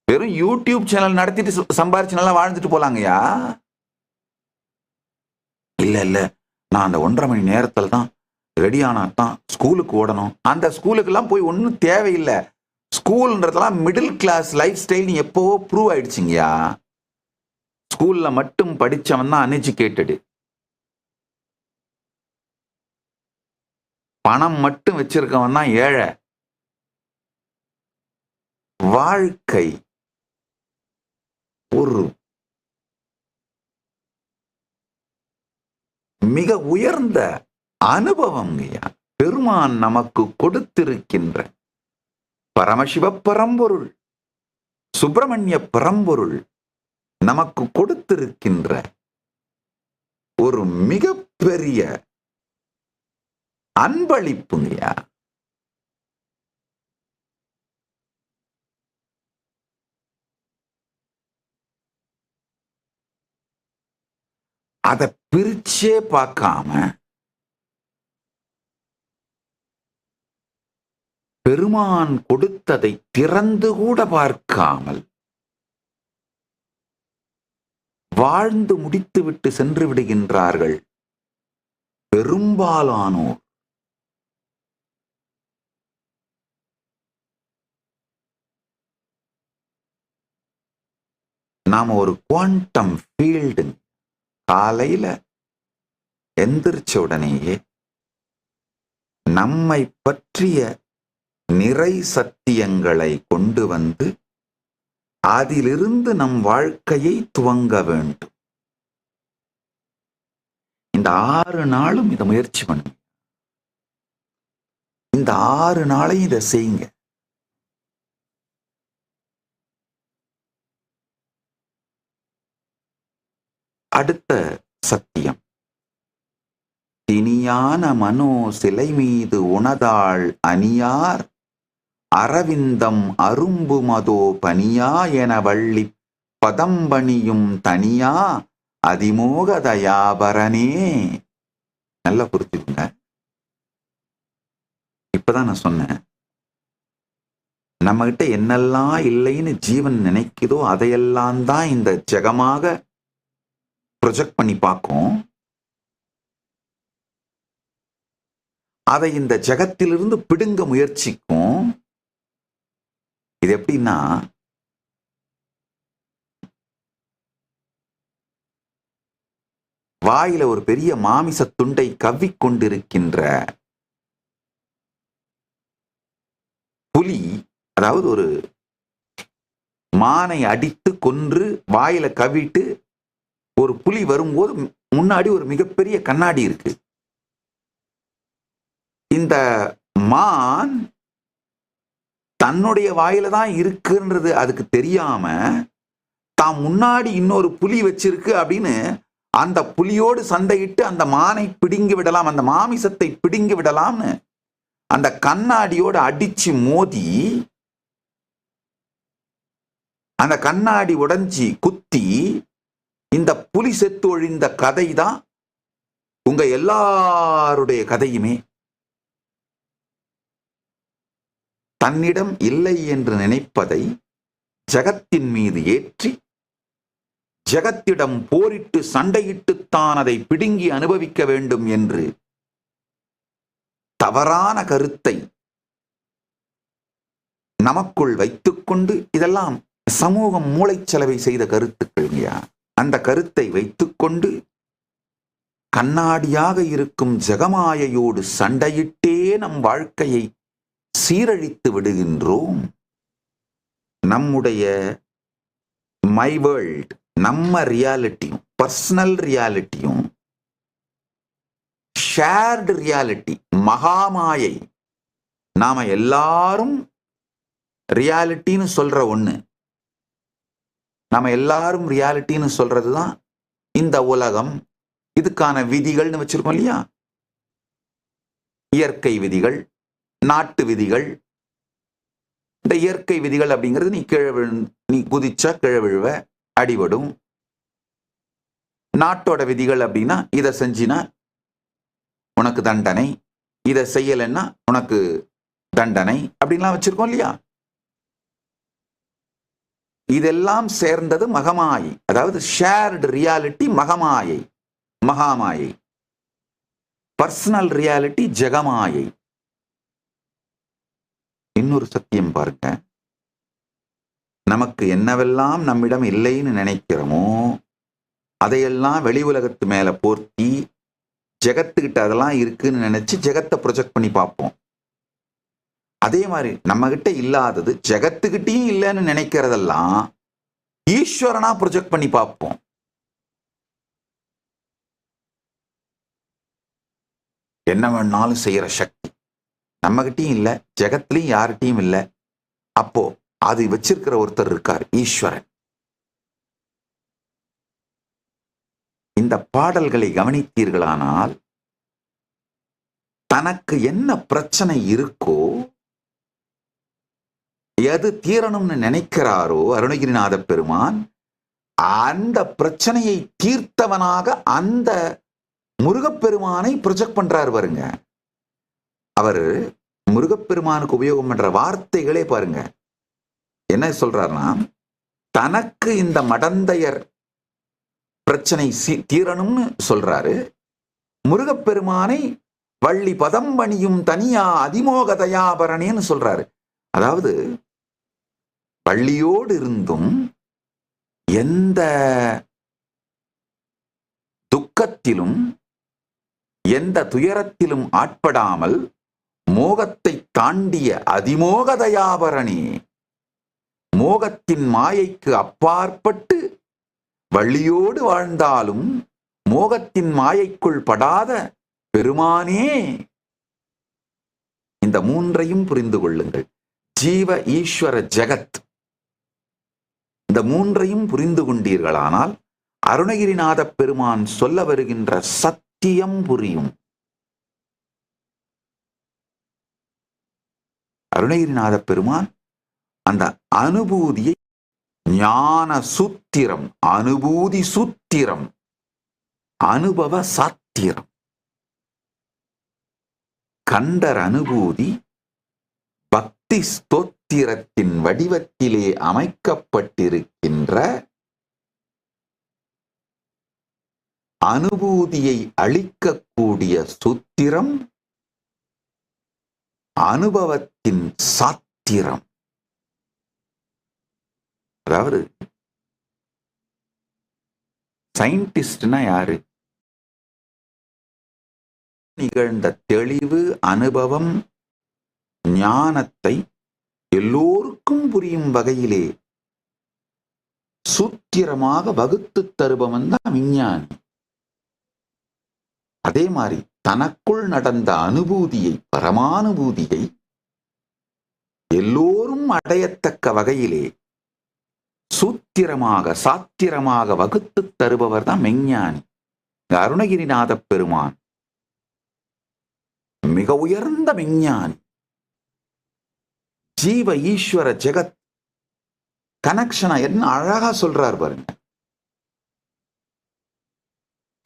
வெறும் யூடியூப் சேனல் நடத்திட்டு சம்பாரிச்சு நல்லா வாழ்ந்துட்டு போலாங்கய்யா. இல்ல நான் அந்த 1.5 மணி நேரத்துல தான் ரெடி ஆனாதான் ஸ்கூலுக்கு ஓடணும். அந்த ஸ்கூலுக்கெல்லாம் போய் ஒன்றும் தேவையில்லை. ஸ்கூல்ன்றதெல்லாம் மிடில் கிளாஸ் லைஃப் ஸ்டைல் எப்பவோ ப்ரூவ் ஆயிடுச்சுங்கய்யா. ஸ்கூல்ல மட்டும் படிச்சவன் தான் அன்எஜுகேட்டடு. பணம் மட்டும் வச்சிருக்கவன் தான் ஏழை. வாழ்க்கை ஒரு மிக உயர்ந்த அனுபவம். பெருமான் நமக்கு கொடுத்திருக்கின்ற பரமசிவ பரம்பொருள், சுப்பிரமணிய பரம்பொருள் நமக்கு கொடுத்திருக்கின்ற ஒரு மிகப்பெரிய அன்பளிப்புங்கய்யா. அதை பிரிச்சே பார்க்காம, பெருமான் கொடுத்ததை திறந்து கூட பார்க்காமல் வாழ்ந்து முடித்துவிட்டு சென்று விடுகின்றார்கள் பெரும்பாலானோர். நாம ஒரு குவாண்டம் ஃபீல்டு காலையில எந்திரிச்ச உடனேயே நம்மை பற்றிய நிறை சத்தியங்களை கொண்டு வந்து அதிலிருந்து நம் வாழ்க்கையை துவங்க வேண்டும். இந்த 6 நாளும் இதை முயற்சி பண்ணுங்க. இந்த 6 நாளையும் இதை செய்யுங்க. அடுத்த சத்தியம், தினியான மனோ சிலை மீது உணதாள் அணியார் அரவிந்தம் அரும்பு மதோ பனியா என வள்ளி பதம்பணியும் தனியா அதிமோக தயாபரனே. நல்லா புரிஞ்சுக்குங்க. இப்பதான் நான் சொன்னேன், நம்ம கிட்ட என்னெல்லாம் இல்லைன்னு ஜீவன் நினைக்குதோ அதையெல்லாம் தான் இந்த ஜெகமாக ப்ரொஜெக்ட் பண்ணி பார்க்கும். அதை இந்த ஜெகத்திலிருந்து பிடுங்க முயற்சிக்கும். இது எப்படின்னா, வாயில ஒரு பெரிய மாமிச துண்டை கவ்விக்கொண்டிருக்கின்ற புலி, அதாவது ஒரு மானை அடித்து கொன்று வாயில கவ்விட்டு ஒரு புலி வரும்போது முன்னாடி ஒரு மிகப்பெரிய கண்ணாடி இருக்கு. இந்த மான் தன்னுடைய வாயில தான் இருக்குன்றது அதுக்கு தெரியாம தான் முன்னாடி இன்னொரு புலி வச்சிருக்கு அப்படின்னு அந்த புலியோடு சண்டையிட்டு அந்த மானை பிடுங்கி விடலாம், அந்த மாமிசத்தை பிடுங்கி விடலாம்னு அந்த கண்ணாடியோடு அடிச்சு மோதி அந்த கண்ணாடி உடைஞ்சி குத்தி இந்த புலி செத்து ஒழிந்த கதை தான் உங்க எல்லாருடைய கதையுமே. தன்னிடம் இல்லை என்று நினைப்பதை ஜகத்தின் மீது ஏற்றி ஜகத்திடம் போரிட்டு சண்டையிட்டுத்தான் அதை பிடுங்கி அனுபவிக்க வேண்டும் என்று தவறான கருத்தை நமக்குள் வைத்துக்கொண்டு, இதெல்லாம் சமூகம் மூளைச்சலவை செய்த கருத்துக்கள்யா. அந்த கருத்தை வைத்துக்கொண்டு கண்ணாடியாக இருக்கும் ஜெகமாயையோடு சண்டையிட்டே நம் வாழ்க்கையை சீரழித்து விடுகின்றோம். நம்முடைய மை வேர்ல்ட், நம்ம ரியாலிட்டியும் பர்சனல் ரியாலிட்டியும் ஷேர்டு ரியாலிட்டி, மகாமாயை, நாம எல்லாரும் ரியாலிட்டின்னு சொல்ற ஒண்ணு, நாம எல்லாரும் ரியாலிட்டின்னு சொல்றதுதான் இந்த உலகம். இதுக்கான விதிகள்னு வச்சிருக்கோம் இல்லையா, இயற்கை விதிகள், நாட்டு விதிகள். இந்த இயற்கை விதிகள் அப்படிங்கிறது நீ குதிச்சா கீழே விழுவ, அடிபடும். நாட்டோட விதிகள் அப்படின்னா இதை செஞ்சினா உனக்கு தண்டனை, இதை செய்யலைன்னா உனக்கு தண்டனை அப்படின்லாம் வச்சிருக்கோம் இல்லையா. இதெல்லாம் சேர்ந்தது மகமாயை, அதாவது ஷேர்டு ரியாலிட்டி மகமாயை, மகாமாயை. பர்சனல் ரியாலிட்டி ஜெகமாயை. இன்னொரு சத்தியம் பாருங்க, நமக்கு என்னவெல்லாம் நம்மிடம் இல்லைன்னு நினைக்கிறோமோ அதையெல்லாம் வெளி உலகத்து மேல போர்த்தி ஜெகத்துக்கிட்ட அதெல்லாம் இருக்குன்னு நினைச்சு ஜெகத்தை ப்ரொஜெக்ட் பண்ணி பார்ப்போம். அதே மாதிரி நம்ம கிட்ட இல்லாதது ஜெகத்துக்கிட்டையும் இல்லைன்னு நினைக்கிறதெல்லாம் ஈஸ்வரனா ப்ரொஜெக்ட் பண்ணி பார்ப்போம். என்ன வேணாலும் செய்யற சக்தி நம்மகிட்டயும் இல்ல, ஜெகத்திலையும் யார்கிட்டையும் இல்ல. அப்போ அது வச்சிருக்கிற ஒருத்தர் இருக்கார், ஈஸ்வரன். இந்த பாடல்களை கவனித்தீர்களானால் தனக்கு என்ன பிரச்சனை இருக்கோ, எது தீரணும்னு நினைக்கிறாரோ அருணகிரிநாத பெருமான், அந்த பிரச்சனையை தீர்த்தவனாக அந்த முருகப்பெருமானை ப்ரொஜெக்ட் பண்றாரு பாருங்க. அவர் முருகப்பெருமானுக்கு உபயோகம் பண்ற வார்த்தைகளே பாருங்க. என்ன சொல்றாருன்னா, தனக்கு இந்த மடந்தையர் பிரச்சனை தீரணும்னு சொல்றாரு. முருகப்பெருமானை வள்ளி பதம் பணியும் தனியா அதிமோக தயாபரணேன்னு சொல்றாரு. அதாவது வள்ளியோடு இருந்தும் எந்த துக்கத்திலும் எந்த துயரத்திலும் ஆட்படாமல் மோகத்தை தாண்டிய அதிமோக தயாபரணி, மோகத்தின் மாயைக்கு அப்பாற்பட்டு வள்ளியோடு வாழ்ந்தாலும் மோகத்தின் மாயைக்குள் படாத பெருமானே. இந்த மூன்றையும் புரிந்து கொள்ளுங்கள். ஜீவ ஈஸ்வர ஜெகத், இந்த மூன்றையும் புரிந்து கொண்டீர்களானால் அருணகிரிநாத பெருமான் சொல்ல வருகின்ற சத்தியம் புரியும். அருணகிரிநாத பெருமான் அந்த அனுபூதியை ஞான சூத்திரம், அனுபூதி சூத்திரம், அனுபவ சாத்திரம், கண்டர் அனுபூதி பக்தி ஸ்தோத்திரத்தின் வடிவத்திலே அமைக்கப்பட்டிருக்கின்ற அனுபூதியை அளிக்கக்கூடிய சூத்திரம், அனுபவத்தின் சாத்திரம். அதாவது சயின்டிஸ்ட்னா யாரு? நிகழ்ந்த தெளிவு, அனுபவம், ஞானத்தை எல்லோருக்கும் புரியும் வகையிலே சூத்திரமாக வகுத்து தருபவன் தான் விஞ்ஞானி. அதே மாதிரி தனக்குள் நடந்த அனுபூதியை, பரமானுபூதியை எல்லோரும் அடையத்தக்க வகையிலே சூத்திரமாக சாத்திரமாக வகுத்து தருபவர் தான் மெஞ்ஞானி. அருணகிரிநாத பெருமான் மிக உயர்ந்த விஞ்ஞானி. ஜீவ ஈஸ்வர ஜெகத் கனெக்ஷனா என்ன அழகா சொல்றார் பாருங்க.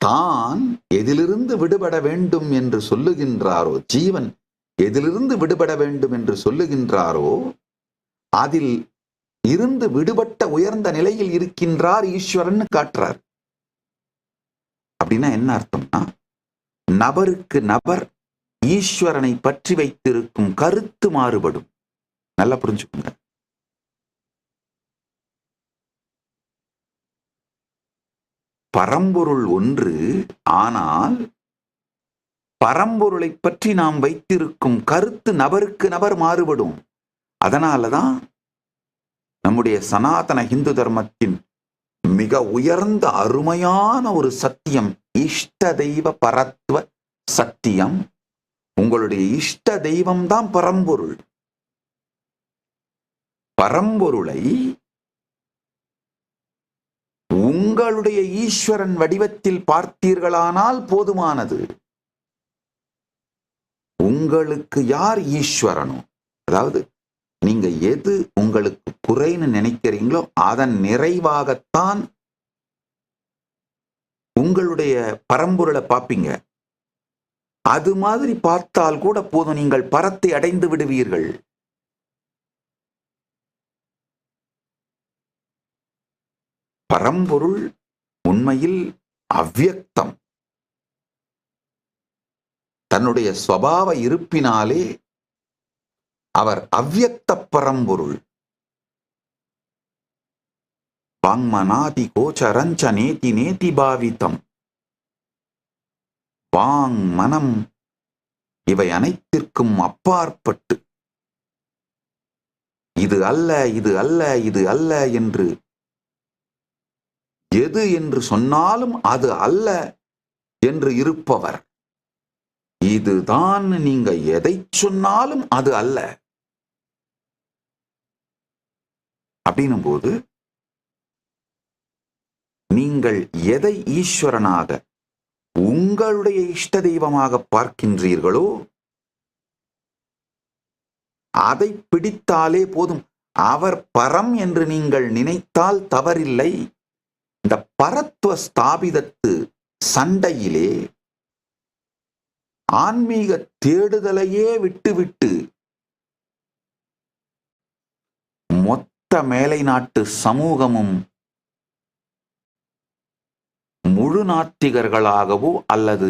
தான் எதிலிருந்து விடுபட வேண்டும் என்று சொல்லுகின்றாரோ, ஜீவன் எதிலிருந்து விடுபட வேண்டும் என்று சொல்லுகின்றாரோ அதில் இருந்து விடுபட்ட உயர்ந்த நிலையில் இருக்கின்றார் ஈஸ்வரன் காட்டுறார். அப்படின்னா என்ன அர்த்தம்னா, நபருக்கு நபர் ஈஸ்வரனை பற்றி வைத்திருக்கும் கருத்து மாறுபடும். நல்லா புரிஞ்சுக்கோங்க. பரம்பொருள் ஒன்று, ஆனால் பரம்பொருளை பற்றி நாம் வைத்திருக்கும் கருத்து நபருக்கு நபர் மாறுபடும். அதனாலதான் நம்முடைய சனாதன இந்து தர்மத்தின் மிக உயர்ந்த அருமையான ஒரு சத்தியம் இஷ்ட தெய்வ பரத்வ சத்தியம். உங்களுடைய இஷ்ட தெய்வம் தான் பரம்பொருள். பரம்பொருளை உங்களுடைய ஈஸ்வரன் வடிவத்தில் பார்த்தீர்களானால் போதுமானது. உங்களுக்கு யார் ஈஸ்வரனோ, அதாவது நீங்க எது உங்களுக்கு குறைன்னு நினைக்கிறீங்களோ அதன் நிறைவாகத்தான் உங்களுடைய பரம்பொருளை பார்ப்பீங்க. அது மாதிரி பார்த்தால் கூட போதும், நீங்கள் பரத்தை அடைந்து விடுவீர்கள். பரம்பொருள் உண்மையில் அவ்யக்தம். தன்னுடைய ஸ்வபாவ இருப்பினாலே அவர் அவ்யக்த பரம்பொருள். வாங்மனாதி கோச்சரஞ்ச நேதி நேதி பாவிதம். வாங் மனம் இவை அனைத்திற்கும் அப்பாற்பட்டு இது அல்ல, இது அல்ல, இது அல்ல என்று எது என்று சொன்னாலும் அது அல்ல என்று இருப்பவர். இதுதான் நீங்க எதை சொன்னாலும் அது அல்ல அப்படின்னும் போது நீங்கள் எதை ஈஸ்வரனாக உங்களுடைய இஷ்ட தெய்வமாக பார்க்கின்றீர்களோ அதை பிடித்தாலே போதும். அவர் பரம் என்று நீங்கள் நினைத்தால் தவறில்லை. இந்த பரத்துவ ஸ்தாபிதத்து சண்டையிலே ஆன்மீக தேடுதலையே விட்டுவிட்டு மொத்த மேலை நாட்டு சமூகமும் முழு நாத்திகர்களாகவோ அல்லது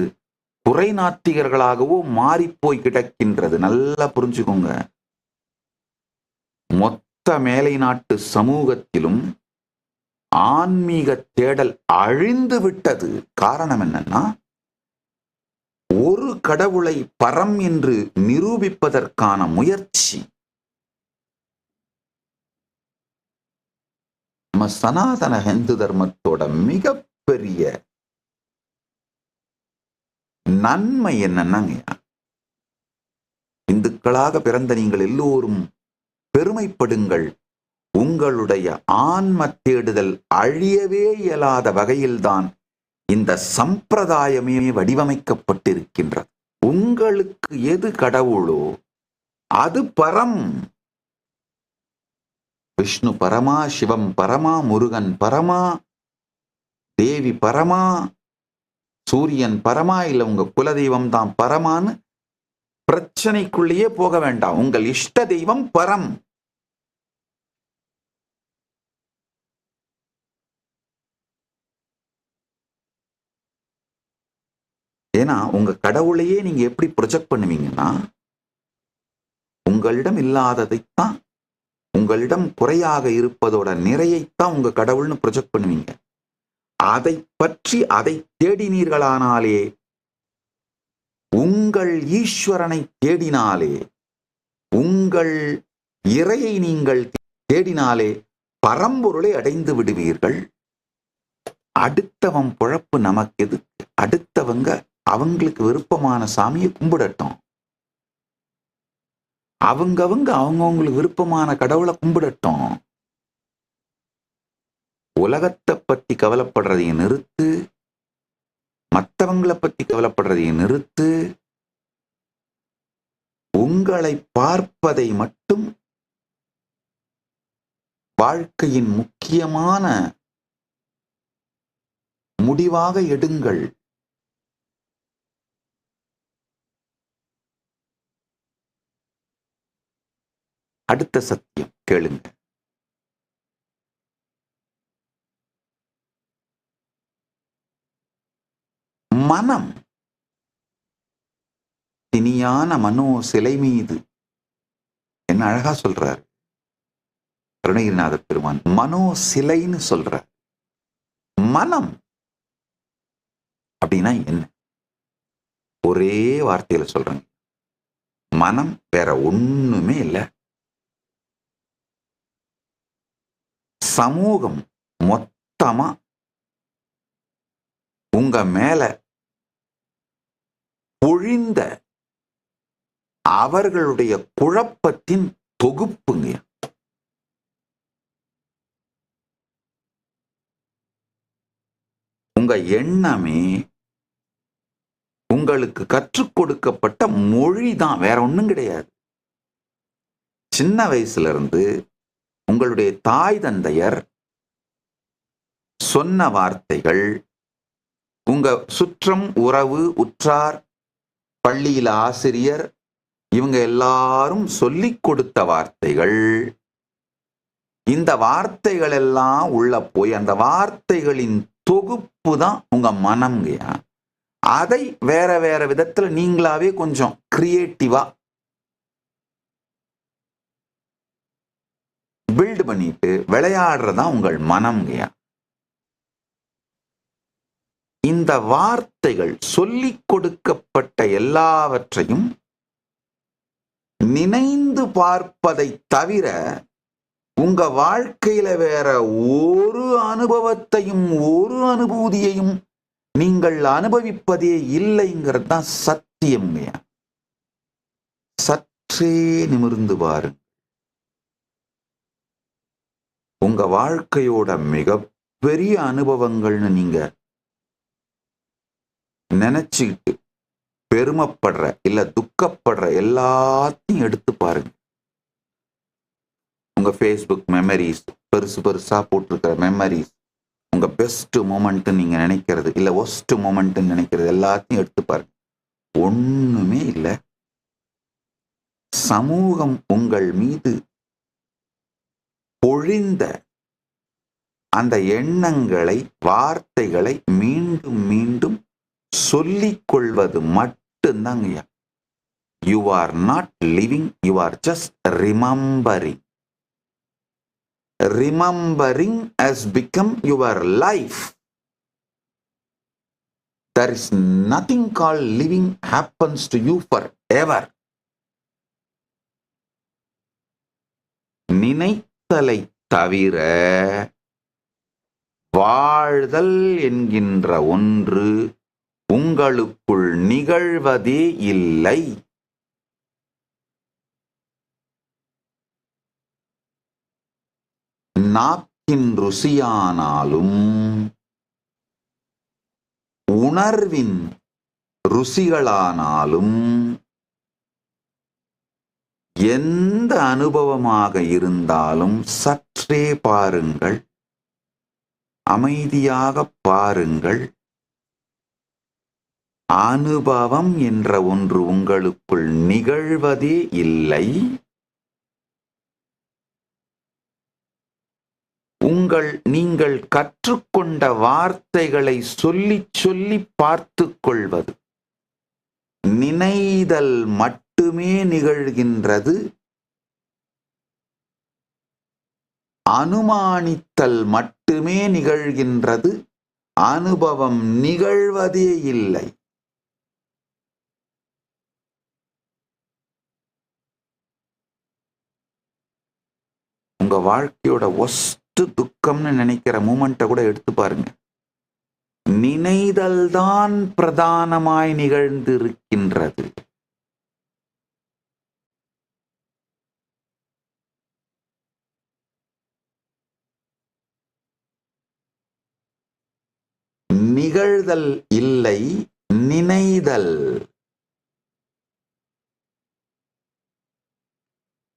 குறை நாத்திகர்களாகவோ மாறிப்போய் கிடக்கின்றது. நல்லா புரிஞ்சுக்கோங்க. மொத்த மேலை நாட்டு சமூகத்திலும் ஆன்மீக தேடல் அழிந்து விட்டது. காரணம் என்னன்னா, ஒரு கடவுளை பரம் என்று நிரூபிப்பதற்கான முயற்சி நம்ம சனாதன ஹிந்து தர்மத்தோட மிகப்பெரிய நன்மை என்னன்னாங்க, இந்துக்களாக பிறந்த நீங்கள் எல்லோரும் பெருமைப்படுங்கள். உங்களுடைய ஆன்ம தேடுதல் அழியவே இயலாத வகையில்தான் இந்த சம்பிரதாயமே வடிவமைக்கப்பட்டிருக்கின்றது. உங்களுக்கு எது கடவுளோ அது பரம். விஷ்ணு பரமா, சிவம் பரமா, முருகன் பரமா, தேவி பரமா, சூரியன் பரமா, இல்ல உங்க குலதெய்வம் தான் பரமான்னு பிரச்சனைக்குள்ளேயே போக வேண்டாம். உங்கள் இஷ்ட தெய்வம் பரம். ஏன்னா உங்க கடவுளையே நீங்க எப்படி ப்ரொஜெக்ட் பண்ணுவீங்கன்னா, உங்களிடம் இல்லாததைத்தான், உங்களிடம் குறையாக இருப்பதோட நிறையைத்தான் உங்க கடவுள்னு ப்ரொஜெக்ட் பண்ணுவீங்க. அதை பற்றி அதை தேடினீர்களானாலே, உங்கள் ஈஸ்வரனை தேடினாலே, உங்கள் இறையை நீங்கள் தேடினாலே பரம்பொருளை அடைந்து விடுவீர்கள். அடுத்தவன் பொழப்பு நமக்கு எதுக்கு? அடுத்தவங்க அவங்களுக்கு விருப்பமான சாமியை கும்பிடட்டும். அவங்கவுங்களுக்கு விருப்பமான கடவுளை கும்பிடட்டும். உலகத்தை பத்தி கவலைப்படுறதையும் நிறுத்து, மற்றவங்களை பத்தி கவலைப்படுறதையும் நிறுத்து. உங்களை பார்ப்பதை மட்டும் வாழ்க்கையின் முக்கியமான முடிவாக எடுங்கள். அடுத்த சத்தியம் கேளுங்க. மனம் திணியான மனோ சிலை மீது, என்ன அழகா சொல்றார் அருணகிரிநாத பெருமான். மனோ சிலைன்னு சொல்றார். மனம் அப்படின்னா என்ன? ஒரே வார்த்தையில சொல்றேங்க, மனம் வேற ஒண்ணுமே இல்லை. சமூகம் மொத்தமா உங்க மேல பொழிந்த அவர்களுடைய குழப்பத்தின் தொகுப்புங்க. உங்க எண்ணமே உங்களுக்கு கற்றுக் கொடுக்கப்பட்ட மொழி தான், வேற ஒண்ணும் கிடையாது. சின்ன வயசுல இருந்து உங்களுடைய தாய் தந்தையர் சொன்ன வார்த்தைகள், உங்க சுற்றம் உறவு உற்றார், பள்ளியில ஆசிரியர், இவங்க எல்லாரும் சொல்லிக் கொடுத்த வார்த்தைகள், இந்த வார்த்தைகள் எல்லாம் உள்ள போய் அந்த வார்த்தைகளின் தொகுப்பு தான் உங்க மனம்ங்கயா. அதை வேற வேற விதத்துல நீங்களாவே கொஞ்சம் கிரியேட்டிவா பில்ட் பண்ணிட்டு விளையாடுறதா உங்கள் மனம்ங்கயா. இந்த வார்த்தைகள் சொல்லிக் கொடுக்கப்பட்ட எல்லாவற்றையும் நினைந்து பார்ப்பதை தவிர உங்க வாழ்க்கையில வேற ஒரு அனுபவத்தையும் ஒரு அனுபூதியையும் நீங்கள் அனுபவிப்பதே இல்லைங்கிறது தான் சத்தியம். சத்தியம்ங்கய்யா. சற்றே நிமிர்ந்து பாருங்க. உங்க வாழ்க்கையோட மிகப்பெரிய அனுபவங்கள்னு நீங்க நினைச்சுக்கிட்டு பெருமைப்படுற இல்ல துக்கப்படுற எல்லாத்தையும் எடுத்து பாருங்க. உங்க ஃபேஸ்புக் மெமரிஸ், பெருசு பெருசா போட்டிருக்கிற மெமரிஸ், உங்க பெஸ்ட் மூமெண்ட் நீங்க நினைக்கிறது இல்ல ஒஸ்ட் மூமெண்ட் நினைக்கிறது எல்லாத்தையும் எடுத்து பாருங்க. ஒண்ணுமே இல்லை. சமூகம் உங்கள் மீது பொழிந்த அந்த எண்ணங்களை, வார்த்தைகளை மீண்டும் மீண்டும் சொல்லிக் கொள்வது மட்டும்தாங்கய்யா. You are not living, you are just remembering. Remembering has become your life. There is nothing called living happens to you forever. நினைத்தலை தவிர வாழ்தல் என்கின்ற ஒன்று உங்களுக்குள் நிகழ்வதே இல்லை. நாக்கின் ருசியானாலும் உணர்வின் ருசிகளானாலும் எந்த அனுபவமாக இருந்தாலும் சற்றே பாருங்கள், அமைதியாக பாருங்கள். அனுபவம் என்ற ஒன்று உங்களுக்குள் நிகழ்வதே இல்லை. நீங்கள் கற்றுக்கொண்ட வார்த்தைகளை சொல்லி சொல்லி பார்த்து கொள்வது, நினைதல் மட்டுமே நிகழ்கின்றது. அனுமானித்தல் மட்டுமே நிகழ்கின்றது. அனுபவம் நிகழ்வதே இல்லை. உங்க வாழ்க்கையோட துக்கம்னு நினைக்கிற மூமெண்ட்டை கூட எடுத்து பாருங்க. நினைதல் தான் பிரதானமாய் நிகழ்ந்திருக்கின்றது. நிகழ்தல் இல்லை, நினைதல்.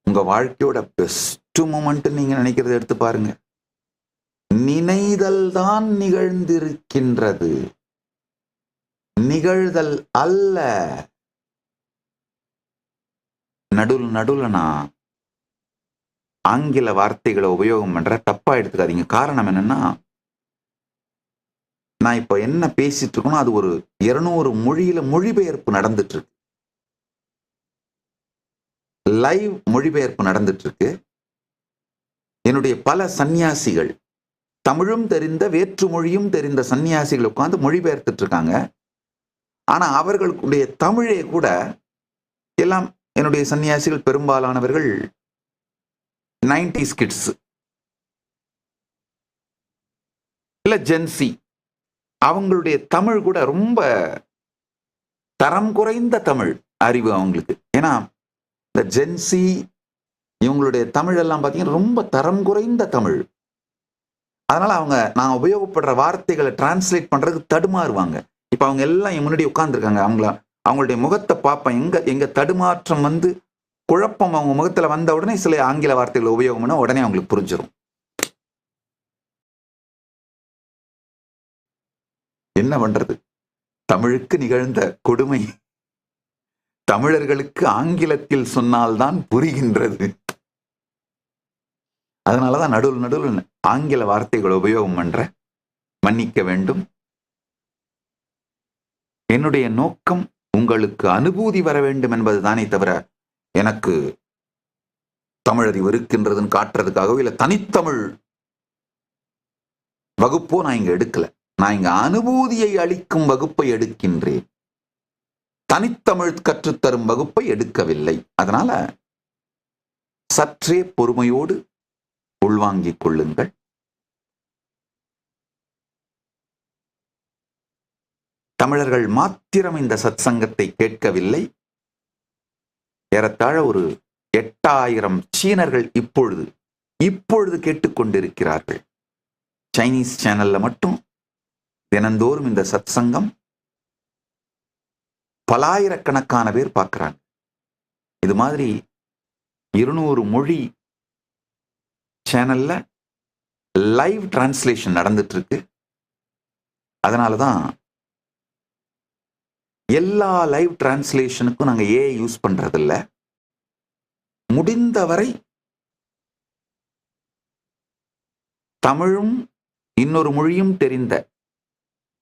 உங்க வாழ்க்கையோட பெஸ்ட் மூமெண்ட் நீங்க நினைக்கிறத எடுத்து பாருங்க. நினைதல் தான் நிகழ்ந்திருக்கின்றது, நிகழ்தல் அல்ல. நடுவுல நான் ஆங்கில வார்த்தைகளை உபயோகம் பண்ற, தப்பா எடுத்துக்காதீங்க. காரணம் என்னன்னா, நான் இப்ப என்ன பேசிட்டு இருக்கணும் அது ஒரு 200 மொழியில மொழிபெயர்ப்பு நடந்துட்டு இருக்கு. லைவ் மொழிபெயர்ப்பு நடந்துட்டு இருக்கு. என்னுடைய பல சன்னியாசிகள், தமிழும் தெரிந்த வேற்று மொழியும் தெரிந்த சன்னியாசிகள் உட்கார்ந்து மொழிபெயர்த்துட்டு இருக்காங்க. ஆனா அவர்களுடைய தமிழே கூட எல்லாம் என்னுடைய சன்னியாசிகள் பெரும்பாலானவர்கள் 90s கிட்ஸ் இல்ல ஜென்சி. அவங்களுடைய தமிழ் கூட ரொம்ப தரம் குறைந்த தமிழ் அறிவு அவங்களுக்கு. ஏன்னா இந்த ஜென்சி இவங்களுடைய தமிழ் எல்லாம் பார்த்தீங்கன்னா ரொம்ப தரம் குறைந்த தமிழ். அதனால நான் உபயோகப்படுற வார்த்தைகளை டிரான்ஸ்லேட் பண்றதுக்கு தடுமாறுவாங்க. இப்ப அவங்க எல்லாம் என் முன்னாடி உட்கார்ந்துருக்காங்க. அவங்களுடைய முகத்தை பார்ப்பேன். எங்க தடுமாற்றம் குழப்பம் அவங்க முகத்துல வந்த உடனே சில ஆங்கில வார்த்தைகளை உபயோகம் பண்ண உடனே அவங்களுக்கு புரிஞ்சிடும். என்ன பண்றது? தமிழுக்கு நிகழ்ந்த கொடுமை தமிழர்களுக்கு ஆங்கிலத்தில் சொன்னால்தான் புரிகின்றது. அதனாலதான் நடுவில் ஆங்கில வார்த்தைகளை உபயோகம் பண்ற. மன்னிக்க வேண்டும். என்னுடைய நோக்கம் உங்களுக்கு அனுபூதி வர வேண்டும் என்பது தானே தவிர எனக்கு தமிழறிவு இருக்கின்றதுன்னு காட்டுறதுக்காகவோ இல்ல தனித்தமிழ் வகுப்போ நான் இங்க எடுக்கல. நான் இங்க அனுபூதியை அளிக்கும் வகுப்பை எடுக்கின்றேன். தனித்தமிழ் கற்றுத்தரும் வகுப்பை எடுக்கவில்லை. அதனால சற்றே பொறுமையோடு உள்வாங்கிக் கொள்ளுங்கள். தமிழர்கள் மாத்திரம் இந்த சத்சங்கத்தை கேட்கவில்லை. ஏறத்தாழ ஒரு 8000 சீனர்கள் இப்பொழுது கேட்டுக்கொண்டிருக்கிறார்கள். சைனீஸ் சேனல்ல மட்டும் தினந்தோறும் இந்த சத்சங்கம் பலாயிரக்கணக்கான பேர் பார்க்கிறாங்க. இது மாதிரி 200 மொழி சேனல்ல லைவ் டிரான்ஸ்லேஷன் நடந்துட்டு இருக்கு. அதனாலதான் எல்லா லைவ் டிரான்ஸ்லேஷனுக்கும் நாங்க ஏஐ யூஸ் பண்றதில்ல. முடிந்தவரை தமிழும் இன்னொரு மொழியும் தெரிந்த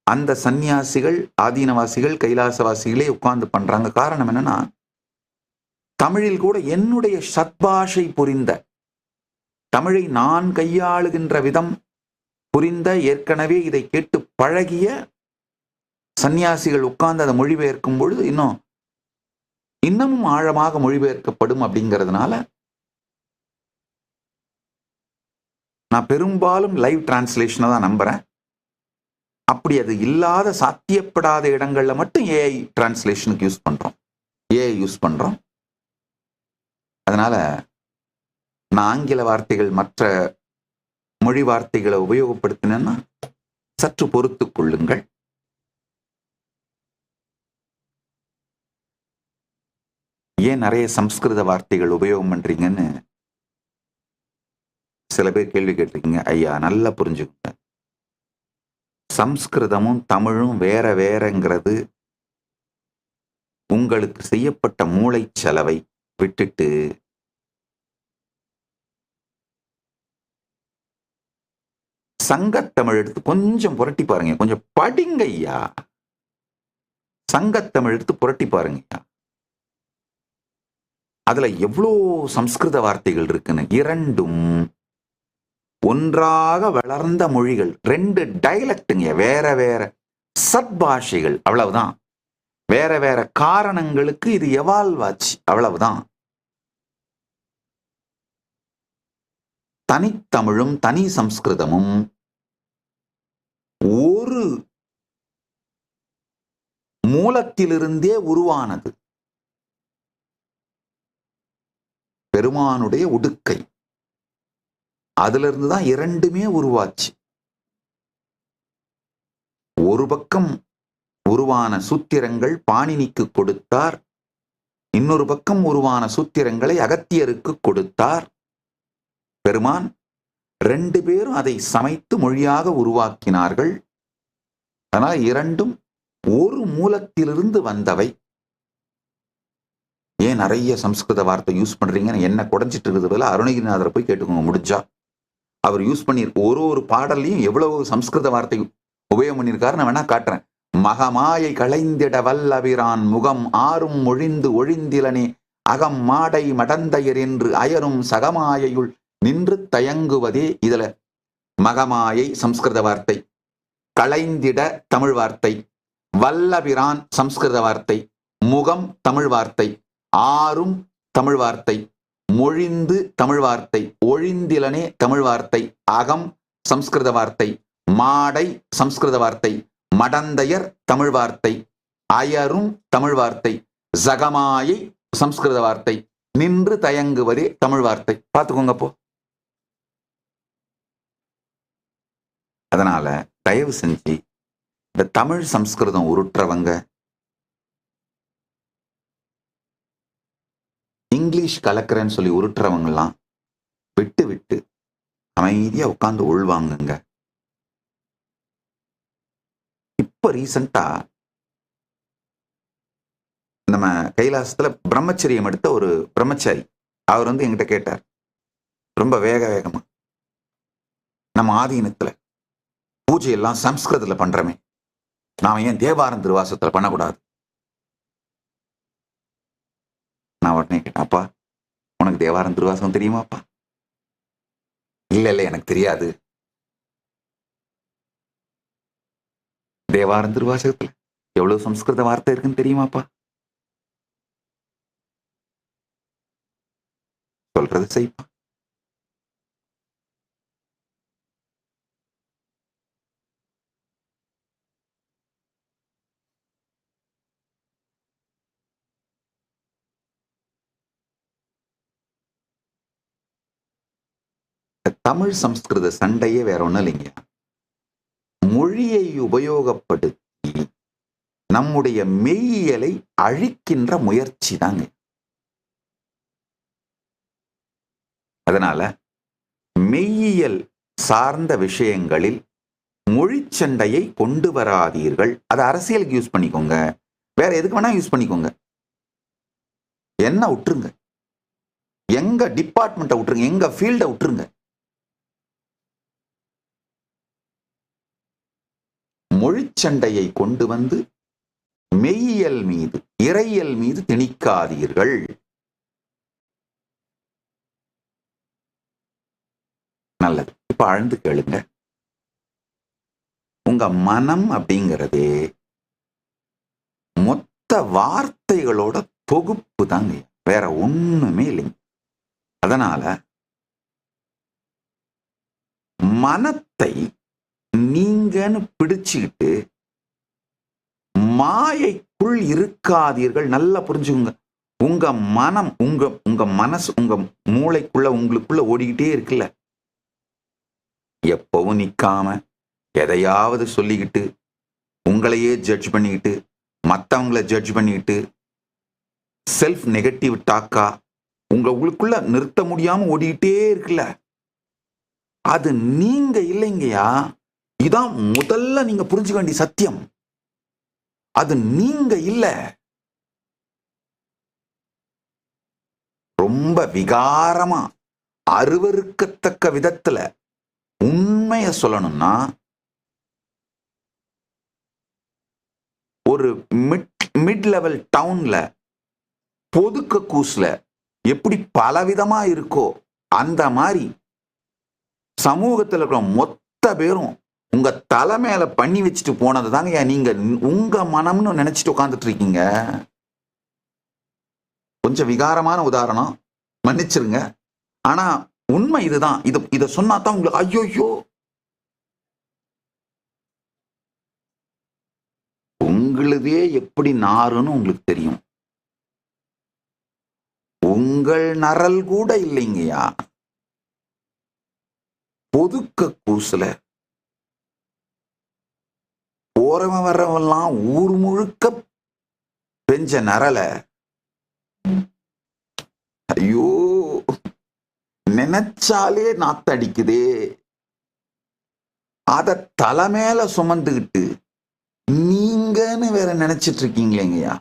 அந்த சந்நியாசிகள், ஆதீனவாசிகள், கைலாசவாசிகளே உட்கார்ந்து பண்றாங்க. காரணம் என்னன்னா, தமிழில் கூட என்னுடைய சத்பாஷை புரிந்த, தமிழை நான் கையாளுகின்ற விதம் புரிந்த, ஏற்கனவே இதை கேட்டு பழகிய சந்நியாசிகள் உட்கார்ந்து அதை மொழிபெயர்க்கும் பொழுது இன்னமும் ஆழமாக மொழிபெயர்க்கப்படும். அப்படிங்கிறதுனால நான் பெரும்பாலும் லைவ் டிரான்ஸ்லேஷனை தான் நம்புறேன். அப்படி அது இல்லாத, சாத்தியப்படாத இடங்கள்ல மட்டும் ஏஐ டிரான்ஸ்லேஷனுக்கு யூஸ் பண்றோம். அதனால நான் ஆங்கில வார்த்தைகள், மற்ற மொழி வார்த்தைகளை உபயோகப்படுத்தினேன்னா சற்று பொறுத்துக் கொள்ளுங்கள். ஏன் நிறைய சம்ஸ்கிருத வார்த்தைகள் உபயோகம் பண்றீங்கன்னு சில பேர் கேள்வி கேட்டிருக்கீங்க. ஐயா, நல்லா புரிஞ்சுக்கோங்க. சம்ஸ்கிருதமும் தமிழும் வேறங்கிறது உங்களுக்கு செய்யப்பட்ட மூளை செலவை விட்டுட்டு சங்கத்தமிழ் எடுத்து கொஞ்சம் புரட்டி பாருங்க. கொஞ்சம் படிங்க ஐயா. சங்கத்தமிழ் எடுத்து புரட்டி பாருங்க. அதுல எவ்வளோ சம்ஸ்கிருத வார்த்தைகள் இருக்குன்னு. இரண்டும் ஒன்றாக வளர்ந்த மொழிகள், 2 டைலக்டுங்க, வேற சத்பாஷைகள், அவ்வளவுதான். வேற காரணங்களுக்கு இது எவால்வ் ஆச்சு, அவ்வளவுதான். தனித்தமிழும் தனி சம்ஸ்கிருதமும் ஒரு மூலத்திலிருந்தே உருவானது. பெருமானுடைய உடுக்கை, அதுல இருந்துதான் இரண்டுமே உருவாச்சு. ஒரு பக்கம் உருவான சூத்திரங்கள் பாணினிக்கு கொடுத்தார், இன்னொரு பக்கம் உருவான சூத்திரங்களை அகத்தியருக்கு கொடுத்தார். பெருமான் 2 பேரும் அதை சமைத்து மொழியாக உருவாக்கினார்கள். ஆனால் இரண்டும் ஒரு மூலத்திலிருந்து வந்தவை. ஏன் நிறைய சம்ஸ்கிருத வார்த்தை யூஸ் பண்றீங்கன்னு என்ன குறைஞ்சிட்டு இருக்கிறதுல அருணகிரிநாதரை போய் கேட்டுக்கோங்க முடிஞ்சா. அவர் யூஸ் பண்ணி ஒரு பாடல்லையும் எவ்வளவு சம்ஸ்கிருத வார்த்தை உபயோகம் பண்ணியிருக்காரு நான் வேணா காட்டுறேன். மகமாயை களைந்திட வல்லபிரான் முகம் ஆறும் ஒழிந்து ஒழிந்திலனே அகம் மாடை மடந்தையர் என்று அயரும் சகமாயையுள் நின்று தயங்குவதே. இதுல மகமாயை சம்ஸ்கிருத வார்த்தை, களைந்திட தமிழ் வார்த்தை, வல்லபிரான் சம்ஸ்கிருத வார்த்தை, முகம் தமிழ் வார்த்தை, ஆறும் தமிழ் வார்த்தை, மொழிந்து தமிழ் வார்த்தை, ஒழிந்திலனே தமிழ் வார்த்தை, அகம் சம்ஸ்கிருத வார்த்தை, மாடை சம்ஸ்கிருத வார்த்தை, மடந்தையர் தமிழ் வார்த்தை, அயரும் தமிழ் வார்த்தை, ஜகமாயை சம்ஸ்கிருத வார்த்தை, நின்று தயங்குவதே தமிழ் வார்த்தை. பார்த்துக்கோங்க போ. அதனால தயவு செஞ்சு இந்த தமிழ் சம்ஸ்கிருதம் உருட்டுறவங்க, இங்கிலீஷ் கலக்கிறேன்னு சொல்லி உருட்டுறவங்கலாம் விட்டு அமைதியா உட்கார்ந்து உள்வாங்குங்க. இப்ப ரீசெண்டா நம்ம கைலாசத்துல பிரம்மச்சரியம் எடுத்த ஒரு பிரம்மச்சாரி, அவர் என்கிட்ட கேட்டார், ரொம்ப வேகமா, நம்ம ஆதீனத்துல பூஜையெல்லாம் சம்ஸ்கிருதத்துல பண்றமே, நாம ஏன் தேவாரம் திருவாசத்துல பண்ணக்கூடாது? நான் உடனே கேட்டேன், அப்பா உனக்கு தேவாரம் திருவாசகம் தெரியுமாப்பா? இல்ல எனக்கு தெரியாது. தேவாரம் திருவாசகத்துல எவ்வளவு சம்ஸ்கிருத வார்த்தை இருக்குன்னு தெரியுமாப்பா? சொல்றது செய்ப்பா. தமிழ் சம்ஸ்கிருத சண்டையே வேற ஒண்ணும் இல்லைங்க. மொழியை உபயோகப்படுத்தி நம்முடைய மெய்யியலை அழிக்கின்ற முயற்சி தாங்க. அதனால மெய்யியல் சார்ந்த விஷயங்களில் மொழி சண்டையை கொண்டு வராதீர்கள். அதை அரசியலுக்கு யூஸ் பண்ணிக்கோங்க, வேற எதுக்கு வேணா யூஸ் பண்ணிக்கோங்க. என்ன விட்டுருங்க, எங்க டிபார்ட்மெண்ட்டை விட்டுருங்க, எங்க ஃபீல்டை விட்டுருங்க. மொழி சண்டையை கொண்டு வந்து மெய்யியல் மீது, இறையியல் மீது திணிக்காதீர்கள். நல்லது. இப்ப ஆழ்ந்து கேளுங்க. உங்க மனம் அப்படிங்கிறதே மொத்த வார்த்தைகளோட தொகுப்பு தாங்க, வேற ஒண்ணுமே இல்லைங்க. அதனால மனத்தை நீங்கன்னு பிடிச்சுக்கிட்டு மாயைக்குள் இருக்காதீர்கள். நல்லா புரிஞ்சுக்கோங்க. உங்க மனம், உங்க மனசு, உங்க மூளைக்குள்ள, உங்களுக்குள்ள ஓடிக்கிட்டே இருக்குல்ல, எப்பவும் நிக்காம எதையாவது சொல்லிக்கிட்டு, உங்களையே ஜட்ஜ் பண்ணிக்கிட்டு, மற்றவங்களை ஜட்ஜ் பண்ணிக்கிட்டு, செல்ஃப் நெகட்டிவ் டாக்கா உங்களுக்குள்ள நிறுத்த முடியாம ஓடிக்கிட்டே இருக்குல்ல, அது நீங்க இல்லைங்கயா. இதான் முதல்ல நீங்க புரிஞ்சுக்க வேண்டிய சத்தியம். அது நீங்க இல்ல. ரொம்ப விகாரமா, அருவருக்கத்தக்க விதத்துல உண்மைய சொல்லணும்னா, ஒரு மிட் லெவல் டவுன்ல பொதுக்க கூஸ்ல எப்படி பலவிதமா இருக்கோ அந்த மாதிரி சமூகத்தில் இருக்கிற மொத்த பேரும் உங்க தலை மேல பண்ணி வச்சுட்டு போனது தாங்க நீங்க உங்க மனம்னு நினைச்சிட்டு உட்கார்ந்துட்டு இருக்கீங்க. கொஞ்சம் விகாரமான உதாரணம், மன்னிச்சிருங்க. ஆனா உண்மை இதுதான். இத சொன்னா தான் உங்களுக்கு ஐயோ, உங்களுதே எப்படி நாருன்னு உங்களுக்கு தெரியும். உங்கள் நரல் கூட இல்லைங்கயா. பொதுக்க கூசுல போறவன் வர்றவெல்லாம் ஊர் முழுக்க பெஞ்ச நரல, ஐயோ நினைச்சாலே நாத்தடிக்குதே. அத தலை மேல சுமந்துகிட்டு நீங்கன்னு வேற நினைச்சிட்டு இருக்கீங்களேங்கய்யா.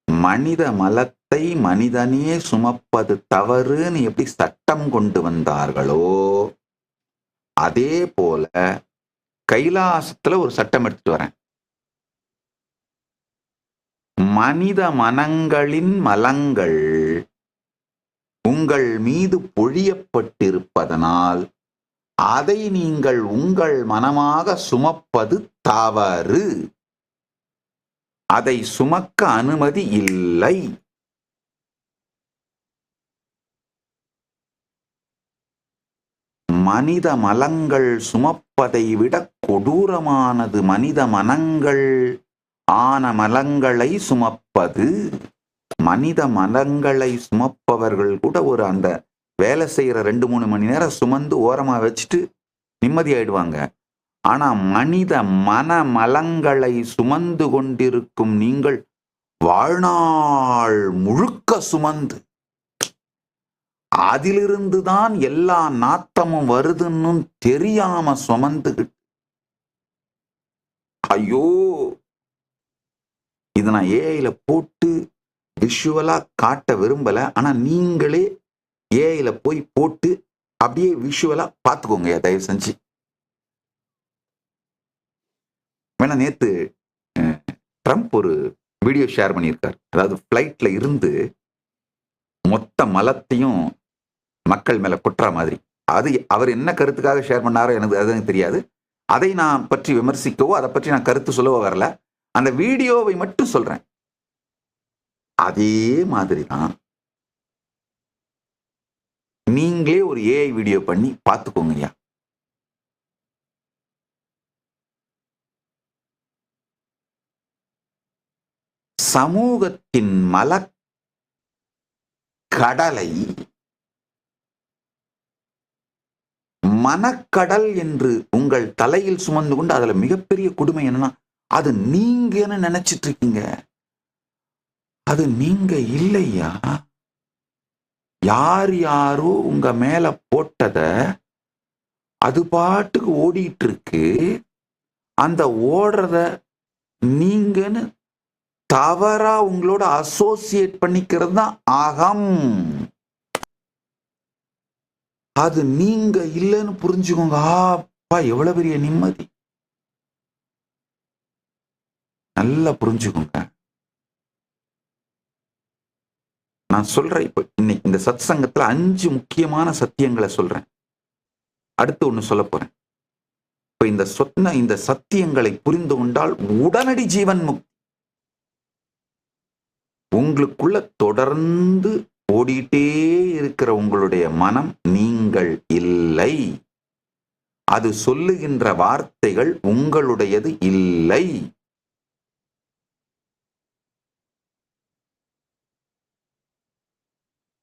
மனித மலத்தை மனிதனே சுமப்பது தவறுன்னு எப்படி சட்டம் கொண்டு வந்தார்களோ, அதே போல கைலாசத்துல ஒரு சட்டம் எடுத்துட்டு வரேன். மனித மனங்களின் மலங்கள் உங்கள் மீது பொழியப்பட்டிருப்பதனால் அதை நீங்கள் உங்கள் மனமாக சுமப்பது தவறு. அதை சுமக்க அனுமதி இல்லை. மனித மலங்கள் சுமப்பதை விட கொடூரமானது மனித மனங்கள் ஆன மலங்களை சுமப்பது. மனித மனங்களை சுமப்பவர்கள் கூட ஒரு அந்த வேலை செய்யற 2-3 மணி நேரம் சுமந்து ஓரமா வச்சுட்டு நிம்மதியாயிடுவாங்க. ஆனா மனித மன மலங்களை சுமந்து கொண்டிருக்கும் நீங்கள் வாழ்நாள் முழுக்க சுமந்து அதிலிருந்துதான் எல்லா நாத்தமும் வருதுன்னு தெரியாம சுமந்துகிட்டு, ஐயோ இதை நான் ஏஐல போட்டு விஷுவலா காட்ட விரும்பல. ஆனா நீங்களே ஏஐல போய் போட்டு அப்படியே விஷுவலா பார்த்துக்கோங்க தயவு செஞ்சு. வேணா நேத்து ட்ரம்ப் ஒரு வீடியோ ஷேர் பண்ணியிருக்கார். அதாவது பிளைட்ல இருந்து மொத்த மலத்தையும் மக்கள் மேல கொட்டுற மாதிரி. அது அவர் என்ன கருத்துக்காக ஷேர் பண்ணாரோ எனக்கு தெரியாது. அதை நான் பற்றி விமர்சிக்கவோ அதை பற்றி நான் கருத்து சொல்லவோ வரல. அந்த வீடியோவை மட்டும் சொல்றேன். அதே மாதிரி தான் நீங்களே ஒரு ஏஐ வீடியோ பண்ணி பார்த்துக்கோங்கய்யா. சமூகத்தின் கடலை மனக்கடல் என்று உங்கள் தலையில் சுமந்து கொண்டு அதுல மிகப்பெரிய கொடுமை என்னன்னா, அது நீங்கன்னு நினைச்சிட்டு இருக்கீங்க. அது நீங்க இல்லையா. யார் யாரோ உங்க மேல போட்டத அது பாட்டுக்கு ஓடிட்டு இருக்கு. அந்த ஓடுறத நீங்கன்னு தவறா உங்களோட அசோசியேட் பண்ணிக்கிறது தான் அகம். அது நீங்க இல்லைன்னு புரிஞ்சுக்கோங்க. அப்பா எவ்வளவு பெரிய நிம்மதி. நல்லா புரிஞ்சுக்கோங்க. நான் சொல்றேன் இப்ப இன்னைக்கு இந்த சத் சங்கத்துல 5 முக்கியமான சத்தியங்களை சொல்றேன். அடுத்து ஒண்ணு சொல்ல போறேன். இப்ப இந்த சத்தியங்களை புரிந்து கொண்டால் உடனடி ஜீவன் முக்தி. உங்களுக்குள்ள தொடர்ந்து ஓடிட்டே இருக்கிற உங்களுடைய மனம் நீங்கள் இல்லை. அது சொல்லுகின்ற வார்த்தைகள் உங்களுடையது இல்லை.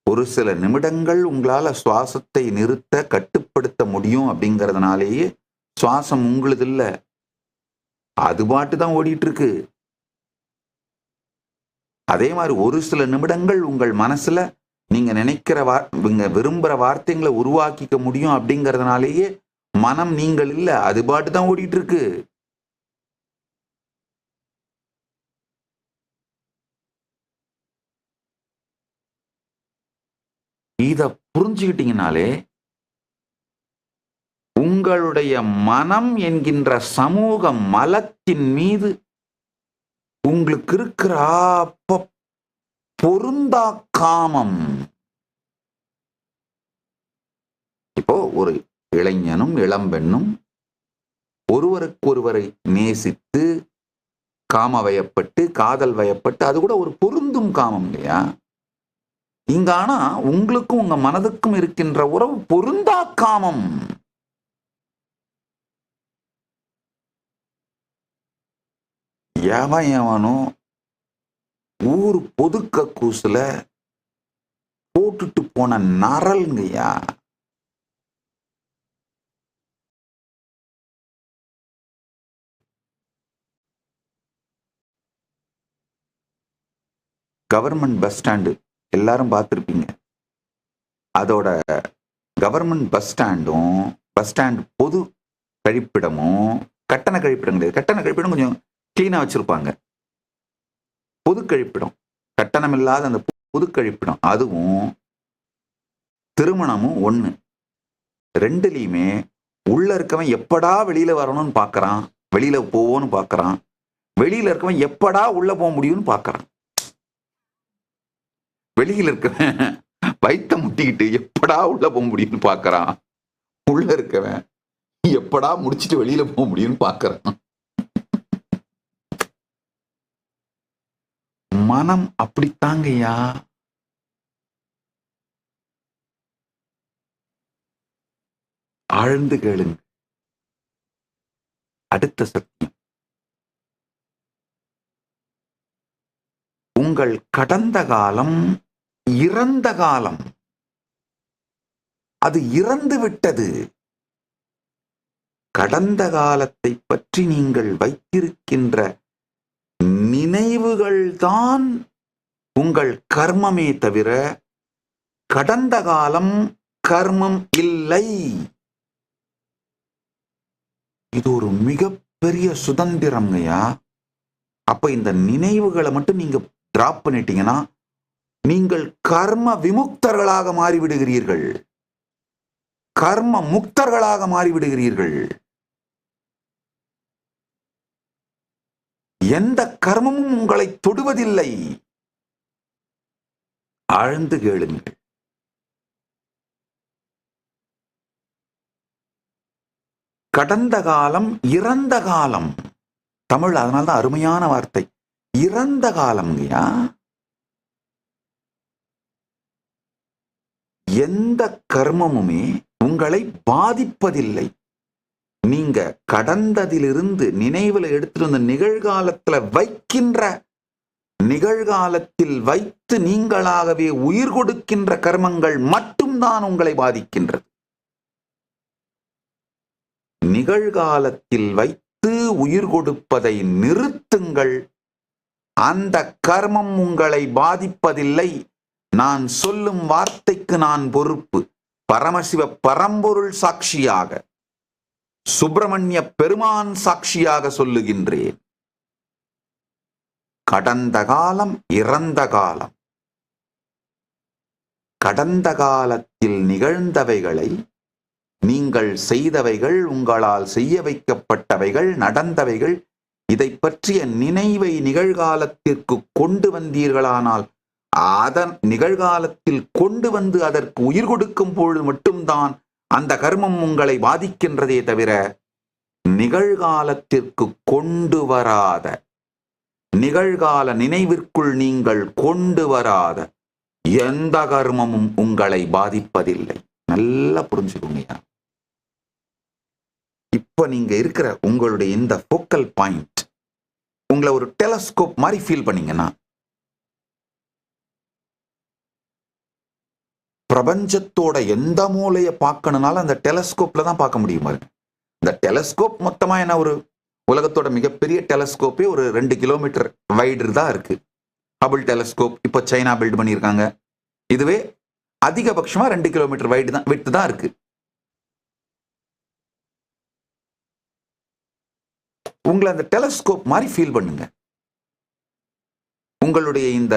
ஒரு சில நிமிடங்கள் உங்களால சுவாசத்தை நிறுத்த கட்டுப்படுத்த முடியும் அப்படிங்கறதுனாலேயே சுவாசம் உங்களுது இல்ல, அது பாட்டு தான் ஓடிட்டு இருக்கு. அதே மாதிரி ஒரு சில நிமிடங்கள் உங்கள் மனசுல நீங்க நினைக்கிற விரும்புற வார்த்தைகளை உருவாக்கிக்க முடியும் அப்படிங்கறதுனாலேயே மனம் நீங்கள் இல்ல, அது பாட்டு தான் ஓடிட்டு இருக்கு. இத புரிஞ்சுக்கிட்டீங்கனாலே உங்களுடைய மனம் என்கின்ற சமூக மலத்தின் மீது உங்களுக்கு இருக்கிற பொருந்தா காமம். இப்போ ஒரு இளைஞனும் இளம்பெண்ணும் ஒருவருக்கு ஒருவரை நேசித்து காம வயப்பட்டு காதல் வயப்பட்டு அது கூட ஒரு பொருந்தும் காமம் இல்லையா. இங்க ஆனா உங்களுக்கும் உங்க மனதுக்கும் இருக்கின்ற உறவு பொருந்தா காமம். எவனோ ஊர் பொதுக்க கூசுல போட்டுட்டு போன நரல்ங்கய்யா. கவர்மெண்ட் பஸ் ஸ்டாண்டு எல்லாரும் பார்த்துருப்பீங்க. அதோட கவர்மெண்ட் பஸ் ஸ்டாண்டும் பஸ் ஸ்டாண்டு பொது கழிப்பிடமும் கட்டண கழிப்பிடம் கிடையாது. கட்டண கழிப்பிடம் கொஞ்சம் கிளீனா வச்சிருப்பாங்க. பொது கழிப்பிடம் கட்டணம் இல்லாத அந்த பொது கழிப்பிடம் அதுவும் திருமணமும் ஒண்ணு. ரெண்டுலயுமே உள்ள இருக்கவன் எப்படா வெளியில வரணும்னு பாக்குறான், வெளியில போவோன்னு பாக்குறான். வெளியில இருக்கவன் எப்படா உள்ள போக முடியும்னு பாக்குறான். வெளியில இருக்கவன் வயித்த முட்டிக்கிட்டு எப்படா உள்ள போக முடியும்னு பாக்குறான். உள்ள இருக்கவன் எப்படா முடிச்சிட்டு வெளியில போக முடியும்னு பாக்குறான். மனம் அப்படித்தாங்கய்யா. ஆழ்ந்து கேளுங்க. அடுத்த சத்தியம், உங்கள் கடந்த காலம் இறந்த காலம். அது இறந்து விட்டது. கடந்த காலத்தை பற்றி நீங்கள் வைத்திருக்கின்ற நினைவுகள் தான் உங்கள் கர்மமே தவிர கடந்த காலம் கர்மம் இல்லை. இது ஒரு மிகப்பெரிய சுதந்திரம்ங்கய்யா. அப்ப இந்த நினைவுகளை மட்டும் நீங்க டிராப் பண்ணிட்டீங்கன்னா நீங்கள் கர்ம விமுக்தர்களாக மாறிவிடுகிறீர்கள், கர்ம முக்தர்களாக மாறிவிடுகிறீர்கள். எந்த கர்மமும் உங்களை தொடுவதில்லை. ஆழ்ந்து கேளுங்கள். கடந்த காலம் இறந்த காலம். தமிழ் அதனால்தான் அருமையான வார்த்தை இறந்த காலம்யா. எந்த கர்மமுமே உங்களை பாதிப்பதில்லை. நீங்க கடந்ததிலிருந்து நினைவுல எடுத்துட்டு வந்த நிகழ்காலத்துல வைக்கின்ற நிகழ்காலத்தில் வைத்து நீங்களாகவே உயிர் கொடுக்கின்ற கர்மங்கள் மட்டும்தான் உங்களை பாதிக்கின்றது. நிகழ்காலத்தில் வைத்து உயிர் கொடுப்பதை நிறுத்துங்கள். அந்த கர்மம் உங்களை பாதிப்பதில்லை. நான் சொல்லும் வார்த்தைக்கு நான் பொறுப்பு. பரமசிவ பரம்பொருள் சாட்சியாக, சுப்பிரமணிய பெருமான் சாட்சியாக சொல்லுகின்றேன். கடந்த காலம், இறந்த காலம், கடந்த காலத்தில் நிகழ்ந்தவைகளை, நீங்கள் செய்தவைகள், உங்களால் செய்ய வைக்கப்பட்டவைகள், நடந்தவைகள், இதை பற்றிய நினைவை நிகழ்காலத்திற்கு கொண்டு வந்தீர்களானால், அதன் நிகழ்காலத்தில் கொண்டு வந்து அதற்கு உயிர் கொடுக்கும் பொழுது மட்டும்தான் அந்த கர்மம் உங்களை பாதிக்கின்றதே தவிர, நிகழ்காலத்திற்கு கொண்டு வராத, நிகழ்கால நினைவிற்குள் நீங்கள் கொண்டு வராத எந்த கர்மமும் உங்களை பாதிப்பதில்லை. நல்லா புரிஞ்சுக்கோங்க. இப்ப நீங்க இருக்கிற உங்களுடைய இந்த ஃபோக்கல் பாயிண்ட் உங்களை ஒரு டெலஸ்கோப் மாதிரி ஃபீல் பண்ணீங்கன்னா, பிரபஞ்சத்தோட எந்த மூலையை பார்க்கணும்னாலும் அந்த டெலஸ்கோப்ல தான் பார்க்க முடியும். இந்த டெலஸ்கோப் மொத்தமா என்ன, ஒரு உலகத்தோட மிகப்பெரிய டெலஸ்கோப்பே ஒரு 2 கிலோமீட்டர் வைடு தான் இருக்கு. ஹபிள் டெலஸ்கோப் இப்போ சைனா பில்ட் பண்ணியிருக்காங்க. இதுவே அதிகபட்சமா 2 கிலோமீட்டர் வைடு தான், விட்டு தான் இருக்கு. உங்களை அந்த டெலஸ்கோப் மாதிரி ஃபீல் பண்ணுங்க. உங்களுடைய இந்த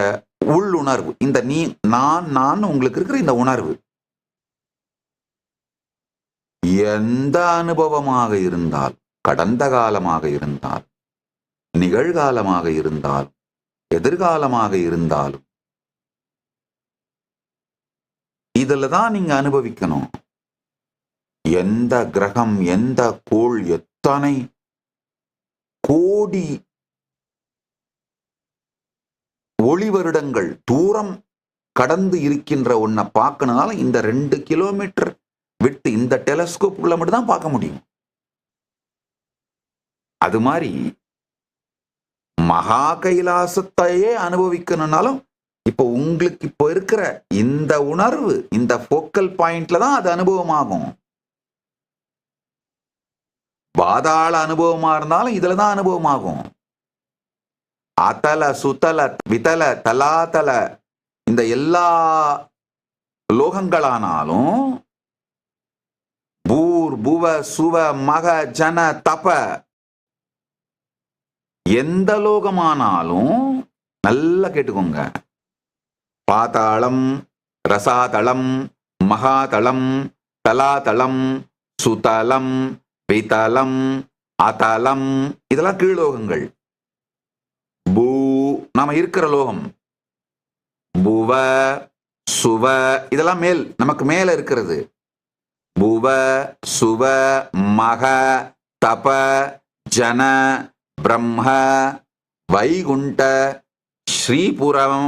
உள்ளுணர்வு, இந்த நான் உங்களுக்கு இருக்கிற இந்த உணர்வு எந்த அனுபவமாக இருந்தால், கடந்த காலமாக இருந்தால், நிகழ்காலமாக இருந்தால், எதிர்காலமாக இருந்தாலும், இதுல தான் நீங்க அனுபவிக்கணும். எந்த கிரகம், எந்த கோள், எத்தனை கோடி ஒளி வருடங்கள் தூரம் கடந்து இருக்கின்ற ஒன்ன பார்க்கணும்னால இந்த 2 கிலோமீட்டர் விட்டு இந்த டெலஸ்கோப் உள்ள மட்டும் தான் பார்க்க முடியும். அது மாதிரி மகா கைலாசத்தையே அனுபவிக்கணும்னாலும் இப்போ உங்களுக்கு இப்போ இருக்கிற இந்த உணர்வு, இந்த ஃபோக்கல் பாயிண்ட்ல தான் அது அனுபவமாகும். பாதாள அனுபவமா இருந்தாலும் இதுல தான் அனுபவமாகும். அத்தல, சுத்தல, வித்தல, தலாத்தல, இந்த எல்லா லோகங்களானாலும், பூர், புவ, சுவ, மக, ஜன, தப, எந்த லோகமானாலும் நல்லா கேட்டுக்கோங்க. பாதாளம், ரசாதளம், மகாதளம், தலாதளம், சுதலம், விதலம், அதலம், இதெல்லாம் கீழ்லோகங்கள். பூ, நாம இருக்கிற லோகம். புவ, சுவ, இதெல்லாம் மேல், நமக்கு மேல இருக்கிறது. புவ, சுவ, மக, தப, ஜன, பிரம்ம, வைகுண்ட, ஸ்ரீபுரம்,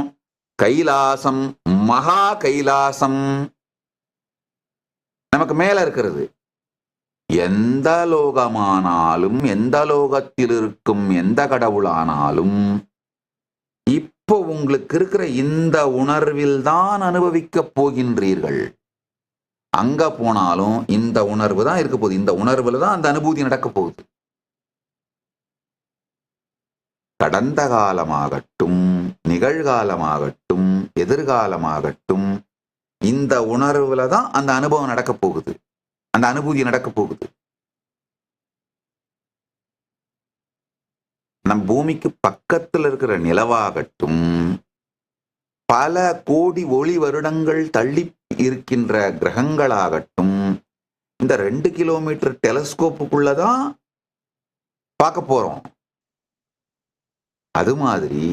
கைலாசம், மகா கைலாசம், நமக்கு மேல இருக்கிறது. எந்த லோகமானாலும், எந்த லோகத்தில் இருக்கும் எந்த கடவுளானாலும், இப்போ உங்களுக்கு இருக்கிற இந்த உணர்வில் தான் அனுபவிக்க போகின்றீர்கள். அங்க போனாலும் இந்த உணர்வு தான் இருக்க போகுது. இந்த உணர்வுல தான் அந்த அனுபூதி நடக்க போகுது. கடந்த காலமாகட்டும், நிகழ்காலமாகட்டும், எதிர்காலமாகட்டும், இந்த உணர்வுல தான் அந்த அனுபவம் நடக்க போகுது, அந்த அனுபூதி நடக்க போகுது. நம் பூமிக்கு பக்கத்தில் இருக்கிற நிலவாகட்டும், பல கோடி ஒளி வருடங்கள் தள்ளி இருக்கின்ற கிரகங்களாகட்டும், இந்த 2 கிலோமீட்டர் டெலஸ்கோப்புக்குள்ளதான் பார்க்க போறோம். அது மாதிரி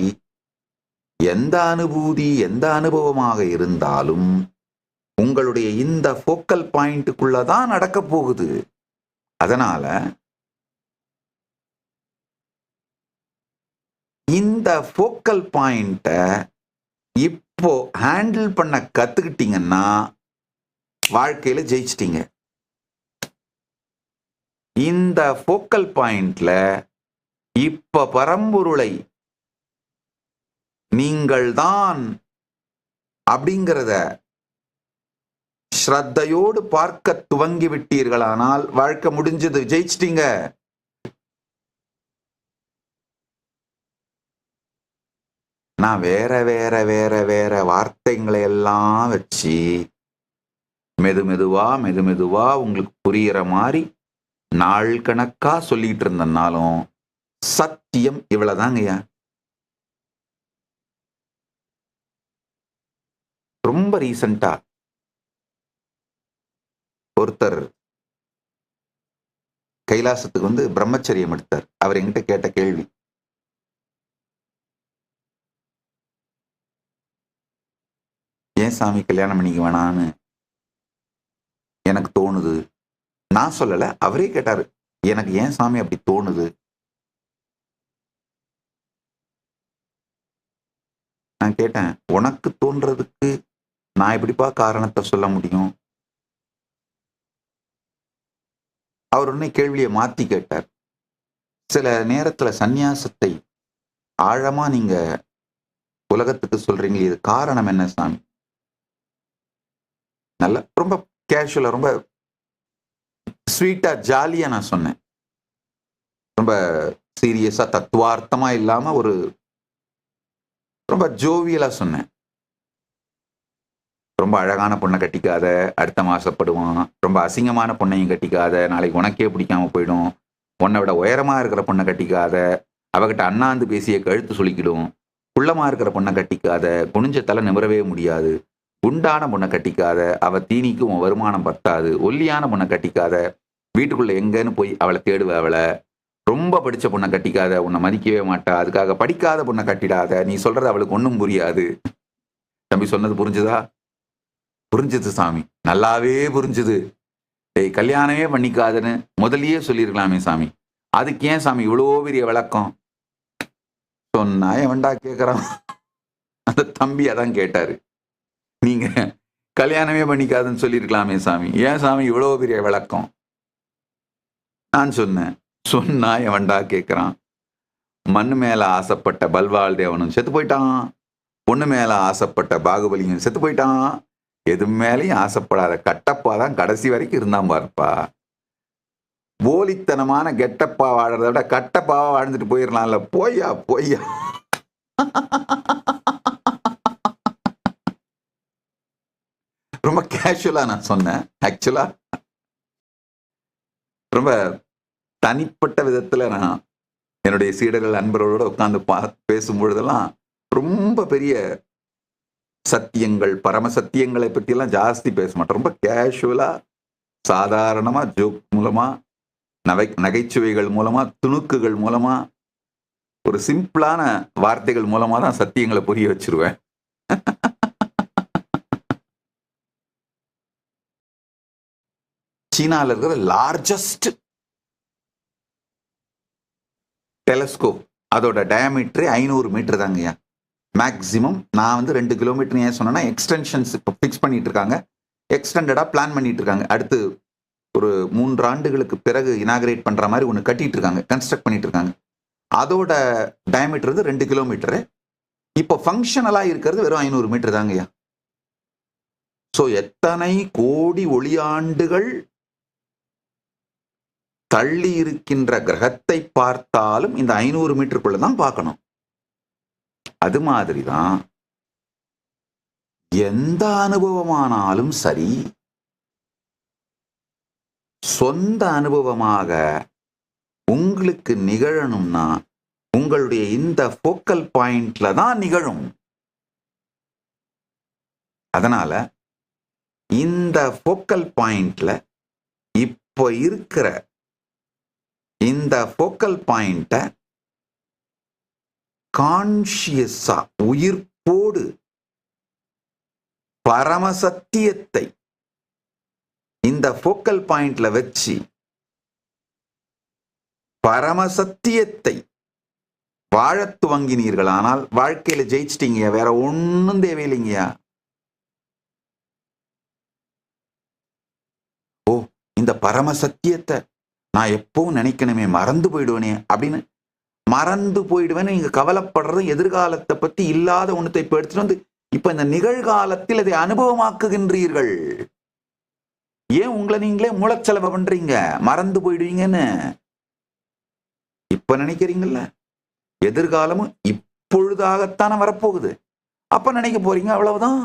எந்த அனுபூதி, எந்த அனுபவமாக இருந்தாலும் உங்களுடைய இந்த ஃபோக்கல் பாயிண்ட்டுக்குள்ளதான் நடக்க போகுது. அதனால இந்த ஃபோக்கல் பாயிண்ட இப்போ ஹேண்டில் பண்ண கத்துக்கிட்டீங்கன்னா வாழ்க்கையில ஜெயிச்சிட்டீங்க. இந்த ஃபோக்கல் பாயிண்ட்ல இப்ப பரம்பொருளை நீங்கள்தான் அப்படிங்கிறத ஸ்ரத்தையோடு பார்க்க துவங்கி விட்டீர்களானால் வாழ்க்கை முடிஞ்சது, ஜெயிச்சிட்டீங்க. நான் வேற வேற வேற வேற வார்த்தைகளை எல்லாம் வச்சு மெதுவா உங்களுக்கு புரியிற மாதிரி நாள் கணக்கா சொல்லிட்டு இருந்தனாலும் சத்தியம் இவ்வளவுதாங்கய்யா. ரொம்ப ரீசெண்டா ஒருத்தர் கைலாசத்துக்கு வந்து பிரம்மச்சரியம் எடுத்தார். அவர் என்கிட்ட கேட்ட கேள்வி, ஏன் சாமி கல்யாணம் பண்ணிக்க வேணான்னு எனக்கு தோணுது. நான் சொல்லல, அவரே கேட்டாரு, எனக்கு ஏன் சாமி அப்படி தோணுது. நான் கேட்டேன், உனக்கு தோன்றதுக்கு நான் எப்படிப்பா காரணத்தை சொல்ல முடியும்? அவர் உடனே கேள்வியை மாத்தி கேட்டார். சில நேரத்துல சந்நியாசத்தை ஆழமா நீங்க உலகத்துக்கு சொல்றீங்க, இது காரணம் என்ன சாமி? நல்ல ரொம்ப கேஷுவலா, ரொம்ப ஸ்வீட்டா, ஜாலியா நான் சொன்னேன். ரொம்ப சீரியஸா, தத்துவார்த்தமா இல்லாம ஒரு ரொம்ப ஜோவியலா சொன்னேன். ரொம்ப அழகான பொண்ணை கட்டிக்காத, அடுத்த மாசப்படுவான். ரொம்ப அசிங்கமான பொண்ணையும் கட்டிக்காத, நாளைக்கு உனக்கே பிடிக்காம போயிடும். உன்னை விட உயரமா இருக்கிற பொண்ணை கட்டிக்காத, அவகிட்ட அண்ணாந்து பேசிய கழுத்து சுளிக்கிடும். குள்ளமா இருக்கிற பொண்ணை கட்டிக்காத, குனிஞ்ச தலை நிமிரவே முடியாது. குண்டான பொண்ணை கட்டிக்காத, அவ தீனிக்கும் உன் வருமானம் பத்தாது. ஒல்லியான பொண்ணை கட்டிக்காத, வீட்டுக்குள்ள எங்கன்னு போய் அவளை தேடுவ. அவளை ரொம்ப படிச்ச பொண்ணை கட்டிக்காத, உன்னை மதிக்கவே மாட்டா. அதுக்காக படிக்காத பொண்ணை கட்டிடாத, நீ சொல்றது அவளுக்கு ஒன்றும் புரியாது. தம்பி சொன்னது புரிஞ்சுதா? புரிஞ்சுது சாமி, நல்லாவே புரிஞ்சுது. டேய், கல்யாணமே பண்ணிக்காதுன்னு முதலியே சொல்லியிருக்கலாமே சாமி, அதுக்கு ஏன் சாமி இவ்வளோ பெரிய விளக்கம் சொன்னா? எவன்டா கேட்கறான்? அந்த தம்பி அதான் கேட்டாரு, நீங்க கல்யாணமே பண்ணிக்காதுன்னு சொல்லியிருக்கலாமே சாமி, ஏன் சாமி இவ்வளோ பெரிய விளக்கம்? நான் சொன்னேன், சொன்னா எவன்டா கேட்கறான்? மண்ணு மேல ஆசைப்பட்ட பல்வாள் தேவனும் செத்து போயிட்டான், பொண்ணு மேல ஆசைப்பட்ட பாகுபலியும் செத்து போயிட்டான், எது மேலையும் ஆசைப்படாத கட்டப்பா தான் கடைசி வரைக்கும் இருந்தான் பாருப்பா. போலித்தனமான கெட்டப்பா வாழறத விட கட்டப்பாவா வாழ்ந்துட்டு போயிடலாம்ல. போய்யா போய்யா. ரொம்ப கேஷுவலா நான் சொன்னேன். ஆக்சுவலா ரொம்ப தனிப்பட்ட விதத்துல நான் என்னுடைய சீடர்கள் அன்பர்களோட உட்கார்ந்து பேசும் பொழுதெல்லாம் ரொம்ப பெரிய சத்தியங்கள், பரம சத்தியங்களை பத்தி எல்லாம் ஜாஸ்தி பேச மாட்டேன். ரொம்ப கேஷுவலா, சாதாரணமா, ஜோக் மூலமா, நகைச்சுவைகள் மூலமா, துணுக்குகள் மூலமா, ஒரு சிம்பிளான வார்த்தைகள் மூலமா தான் சத்தியங்களை புரிய வச்சிருவேன். சீனால இருக்கிற லார்ஜஸ்ட் டெலஸ்கோப், அதோட டயாமீட்டர் 500 மீட்டர் தாங்கய்யா. மேக்சிமம் நான் வந்து 2 கிலோமீட்டர் ஏன் சொன்னா, எக்ஸ்டென்ஷன்ஸ் இப்போ ஃபிக்ஸ் பண்ணிட்டு இருக்காங்க, எக்ஸ்டெண்டடா பிளான் பண்ணிட்டு இருக்காங்க. அடுத்து ஒரு 3 ஆண்டுகளுக்கு பிறகு இனாகிரேட் பண்ற மாதிரி ஒன்று கட்டிட்டு இருக்காங்க, கன்ஸ்ட்ரக்ட் பண்ணிட்டு இருக்காங்க. அதோட டயாமீட்டர் வந்து 2 கிலோமீட்டரு. இப்போ ஃபங்க்ஷனலா இருக்கிறது வெறும் 500 மீட்டர் தாங்கய்யா. ஸோ எத்தனை கோடி ஒளியாண்டுகள் தள்ளி இருக்கின்ற கிரகத்தை பார்த்தாலும் இந்த 500 மீட்டருக்குள்ள தான் பார்க்கணும். அது மாதிரிதான் எந்த அனுபவமானாலும் சரி, சொந்த அனுபவமாக உங்களுக்கு நிகழணும்னா உங்களுடைய இந்த ஃபோக்கல் பாயிண்ட்ல தான் நிகழும். அதனால இந்த ஃபோக்கல் பாயிண்ட்ல இப்போ இருக்கிற இந்த ஃபோக்கல் பாயிண்ட கான்ஷியஸா, உயிர்ப்போடு பரமசத்தியத்தை இந்த ஃபோக்கல் பாயிண்ட்ல வச்சு பரமசத்தியத்தை வாழத் துவங்கினீர்களானால் வாழ்க்கையில ஜெயிச்சிட்டீங்க. வேற ஒன்னும் தேவையில்லைங்கயா. ஓ, இந்த பரமசத்தியத்தை நான் எப்பவும் நினைக்கணுமே, மறந்து போயிடுவேனே அப்படின்னு மறந்து போயிடுவேன்னு நீங்க கவலைப்படுறது எதிர்காலத்தை பத்தி இல்லாத ஒன்றத்தை இப்ப எடுத்துட்டு வந்து இப்ப இந்த நிகழ்காலத்தில் அதை அனுபவமாக்குகின்றீர்கள். ஏன் உங்களை நீங்களே மூலச்செலவு பண்றீங்க? மறந்து போயிடுவீங்கன்னு இப்ப நினைக்கிறீங்கல்ல, எதிர்காலமும் இப்பொழுதாகத்தானே வரப்போகுது. அப்ப நினைக்க போறீங்க, அவ்வளவுதான்.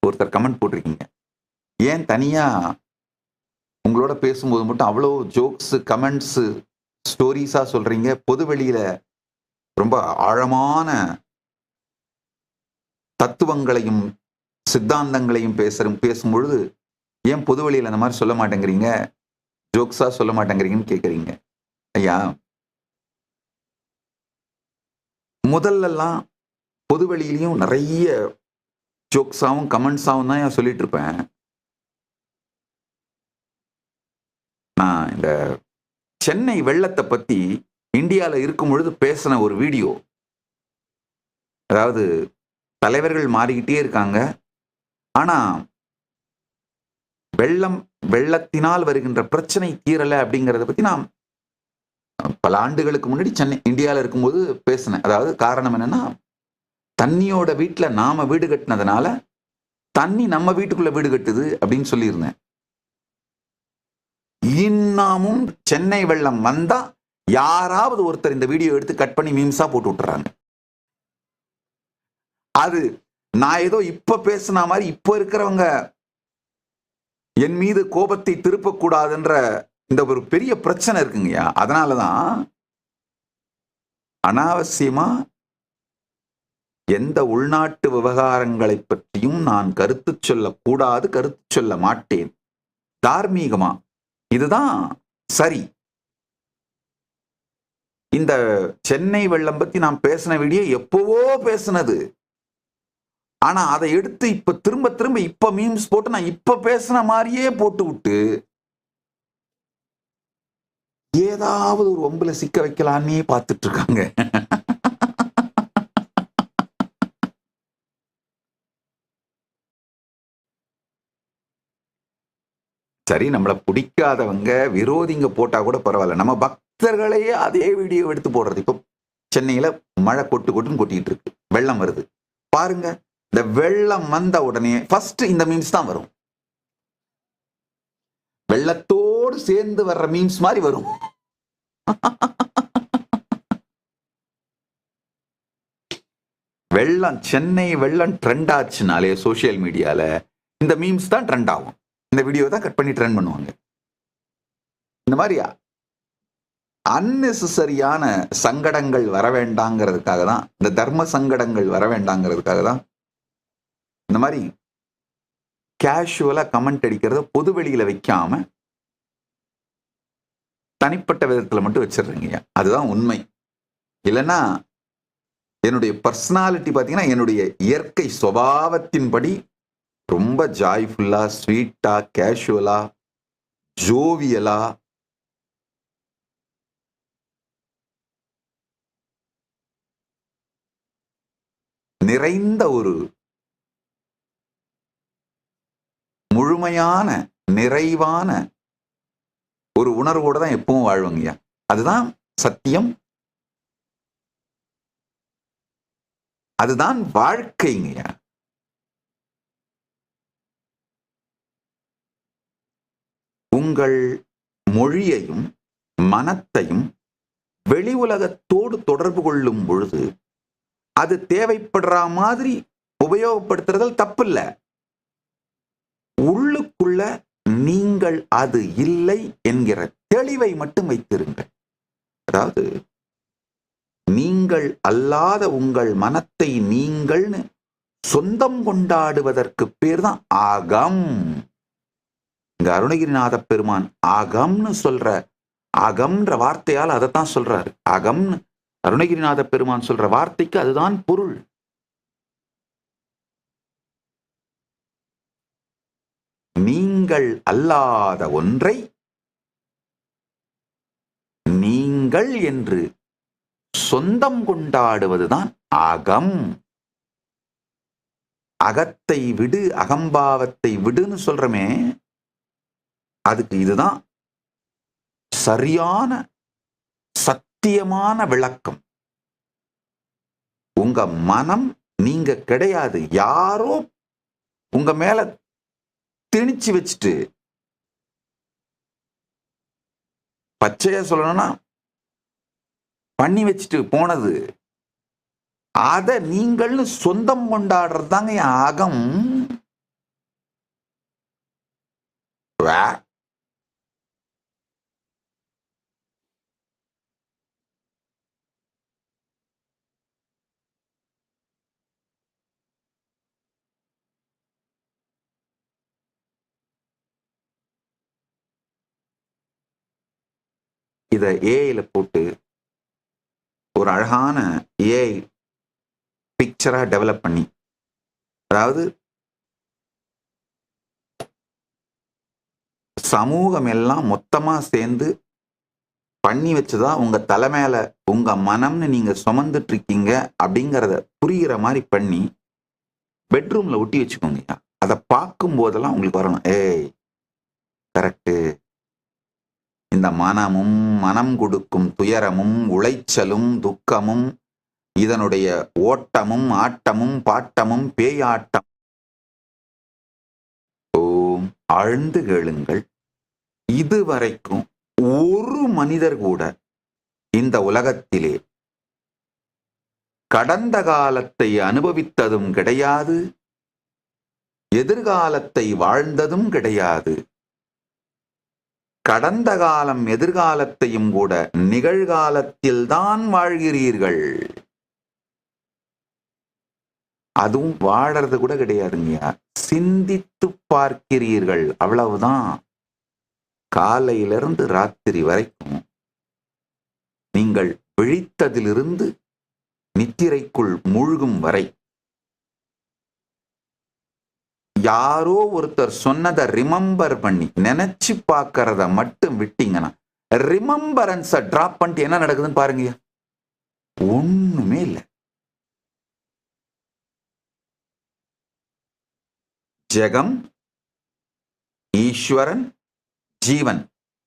ஒருத்தர் கமெண்ட் போட்டிருக்கீங்க, ஏன் தனியா உங்களோட பேசும்போது மட்டும் அவ்வளோ ஜோக்ஸ், கமெண்ட்ஸ், ஸ்டோரிஸா சொல்றீங்க? பொது வெளியில ரொம்ப ஆழமான தத்துவங்களையும் சித்தாந்தங்களையும் பேசும்பொழுது ஏன் பொது வெளியில அந்த மாதிரி சொல்ல மாட்டேங்கிறீங்க, ஜோக்ஸா சொல்ல மாட்டேங்கிறீங்கன்னு கேட்குறீங்க. ஐயா, முதல்லலாம் பொது வெளியிலையும் நிறைய ஜோக்ஸாவும் கமெண்ட்ஸாவும் தான் சொல்லிட்டு இருப்பேன். நான் இந்த சென்னை வெள்ளத்தை பத்தி இந்தியாவில் இருக்கும் பொழுது பேசின ஒரு வீடியோ, அதாவது தலைவர்கள் மாறிக்கிட்டே இருக்காங்க, ஆனா வெள்ளத்தினால் வருகின்ற பிரச்சனை தீரலை அப்படிங்கிறத பத்தி நான் பல ஆண்டுகளுக்கு முன்னாடி இந்தியாவில் இருக்கும்போது பேசினேன். அதாவது காரணம் என்னன்னா, தண்ணியோட வீட்டுல நாம வீடு கட்டினதுனால தண்ணி நம்ம வீட்டுக்குள்ள வீடு கட்டுது அப்படின்னு சொல்லியிருந்தேன். இன்னமும் சென்னை வெள்ளம் வந்தா யாராவது ஒருத்தர் இந்த வீடியோ எடுத்து கட் பண்ணி மீம்ஸா போட்டு விட்டுறாங்க. அது நான் ஏதோ இப்ப பேசின மாதிரி இப்ப இருக்கிறவங்க என் மீது கோபத்தை திருப்பக்கூடாதுன்ற இந்த ஒரு பெரிய பிரச்சனை இருக்குங்கய்யா. அதனாலதான் அனாவசியமா எந்த உள்நாட்டு விவகாரங்களை பற்றியும் நான் கருத்து சொல்லக்கூடாது, கருத்து சொல்ல மாட்டேன். தார்மீகமா இதுதான் சரி. இந்த சென்னை வெள்ளம் பத்தி நான் பேசின வீடியோ எப்பவோ பேசினது. ஆனா அதை எடுத்து இப்ப திரும்ப திரும்ப இப்ப மீம்ஸ் போட்டு நான் இப்ப பேசின மாதிரியே போட்டு விட்டு ஏதாவது ஒரு ஒம்புல சிக்க வைக்கலான்னே பார்த்துட்டு இருக்காங்க. சரி, நம்மளை பிடிக்காதவங்க விரோதிங்க போட்டா கூட பரவாயில்ல, நம்ம பக்தர்களையே அதே வீடியோ எடுத்து போடுறது. இப்போ சென்னையில மழை கொட்டுன்னு கொட்டிட்டு இருக்கு, வெள்ளம் வருது பாருங்க. இந்த வெள்ளம் வந்த உடனே ஃபர்ஸ்ட் இந்த மீம்ஸ் தான் வரும். வெள்ளத்தோடு சேர்ந்து வர்ற மீம்ஸ் மாதிரி வரும். வெள்ளம், சென்னை வெள்ளம் ட்ரெண்ட் ஆச்சுனாலே சோசியல் மீடியால இந்த மீம்ஸ் தான் ட்ரெண்ட் ஆகும். இந்த வீடியோ தான் கட் பண்ணி ட்ரெண்ட் பண்ணுவாங்க. இந்த மாதிரி அன்னெசரியான சங்கடங்கள் வர வேண்டாங்கிறதுக்காக தான், இந்த தர்ம சங்கடங்கள் வர வேண்டாங்கிறதுக்காக தான் இந்த மாதிரி கேஷுவலா கமெண்ட் அடிக்கிறத பொது வெளியில வைக்காம தனிப்பட்ட விதத்துல மட்டும் வச்சிடுறீங்க. அதுதான் உண்மை. இல்லைன்னா என்னுடைய பர்சனாலிட்டி பார்த்தீங்கன்னா, என்னுடைய இயற்கை சுபாவத்தின்படி ரொம்ப ஜாய்ஃபுல்லா, ஸ்வீட்டா, கேஷுவலா, ஜோவியலா, நிறைந்த ஒரு முழுமையான நிறைவான ஒரு உணர்வோடு தான் எப்பவும் வாழ்வங்கய்யா. அதுதான் சத்தியம், அதுதான் வாழ்க்கைங்கய்யா. உங்கள் மொழியையும் மனத்தையும் வெளி உலகத்தோடு தொடர்பு கொள்ளும் பொழுது அது தேவைப்படுற மாதிரி உபயோகப்படுத்துறதில் தப்பில்லை. உள்ளுக்குள்ள நீங்கள் அது இல்லை என்கிற தெளிவை மட்டும் வைத்திருங்கள். அதாவது நீங்கள் அல்லாத உங்கள் மனத்தை நீங்கள்னு சொந்தம் கொண்டாடுவதற்கு பேர் தான் ஆகம். இங்க அருணகிரிநாத பெருமான் ஆகம்னு சொல்ற, அகம்ன்ற வார்த்தையால் அதைத்தான் சொல்றாரு. அகம்னு அருணகிரிநாத பெருமான் சொல்ற வார்த்தைக்கு அதுதான் பொருள். நீங்கள் அல்லாத ஒன்றை நீங்கள் என்று சொந்தம் கொண்டாடுவதுதான் அகம். அகத்தை விடு, அகம்பாவத்தை விடுன்னு சொல்றமே, அதுக்கு இதுதான் சரியான சத்தியமான விளக்கம். உங்க மனம் நீங்க கிடையாது, யாரோ உங்க மேல திணிச்சு வச்சுட்டு, பச்சையா சொல்லணும்னா பண்ணி வச்சுட்டு போனது. அத நீங்கள்னு சொந்தம் கொண்டாடுறது தாங்க என் அகம். இத ஏஐல போட்டு ஒரு அழகான ஏஐ பிக்சரா டெவலப் பண்ணி, அதாவது சமூகம் எல்லாம் மொத்தமா சேர்ந்து பண்ணி வச்சுதான் உங்க தலை மேல உங்க மனம்னு நீங்க சுமந்துட்டு இருக்கீங்க அப்படிங்கறத புரிகிற மாதிரி பண்ணி பெட்ரூம்ல ஒட்டி வச்சுக்கோங்க. அதை பார்க்கும் போதெல்லாம் உங்களுக்கு வரணும், ஏய் கரெக்டு, இந்த மனமும் மனம் கொடுக்கும் துயரமும் உளைச்சலும் துக்கமும் இதனுடைய ஓட்டமும் ஆட்டமும் பாட்டமும் பேயாட்டம். ஓம் ஆழ்ந்து கேளுங்கள். இதுவரைக்கும் ஒரு மனிதர் கூட இந்த உலகத்திலே கடந்த காலத்தை அனுபவித்ததும் கிடையாது, எதிர்காலத்தை வாழ்ந்ததும் கிடையாது. கடந்த காலம் எதிர்காலத்தையும் கூட நிகழ்காலத்தில் தான் வாழ்கிறீர்கள். அதுவும் வாழறது கூட கிடையாதுங்க, சிந்தித்து பார்க்கிறீர்கள், அவ்வளவுதான். காலையிலிருந்து ராத்திரி வரைக்கும் நீங்கள் விழித்ததிலிருந்து நித்திரைக்குள் மூழ்கும் வரை யாரோ ஒருத்தர் சொன்னதை ரிமெம்பர் பண்ணி நினைச்சு பார்க்கறத மட்டும் விட்டீங்கன்னா, ரிமெம்பரன்ஸை டிராப் பண்ணிட்டு என்ன நடக்குதுன்னு பாருங்க, ஒண்ணுமே இல்லை. ஜெகம், ஈஸ்வரன், ஜீவன்,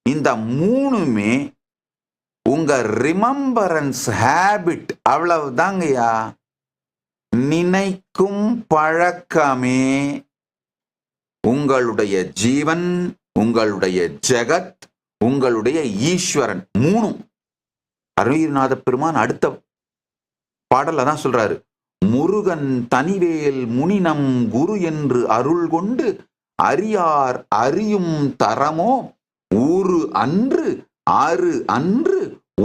இந்த மூணுமே உங்க ரிமெம்பரன்ஸ் ஹேபிட், அவ்வளவுதாங்கய்யா. நினைக்கும் பழக்கமே உங்களுடைய ஜீவன், உங்களுடைய ஜெகத், உங்களுடைய ஈஸ்வரன் மூணும். அருணகிரிநாத பெருமான் அடுத்த பாடல்ல தான் சொல்றாரு, முருகன் தனிவேல் முனினம் குரு என்று அருள் கொண்டு அறியார் அறியும் தரமோ ஊறு அன்று ஆறு அன்று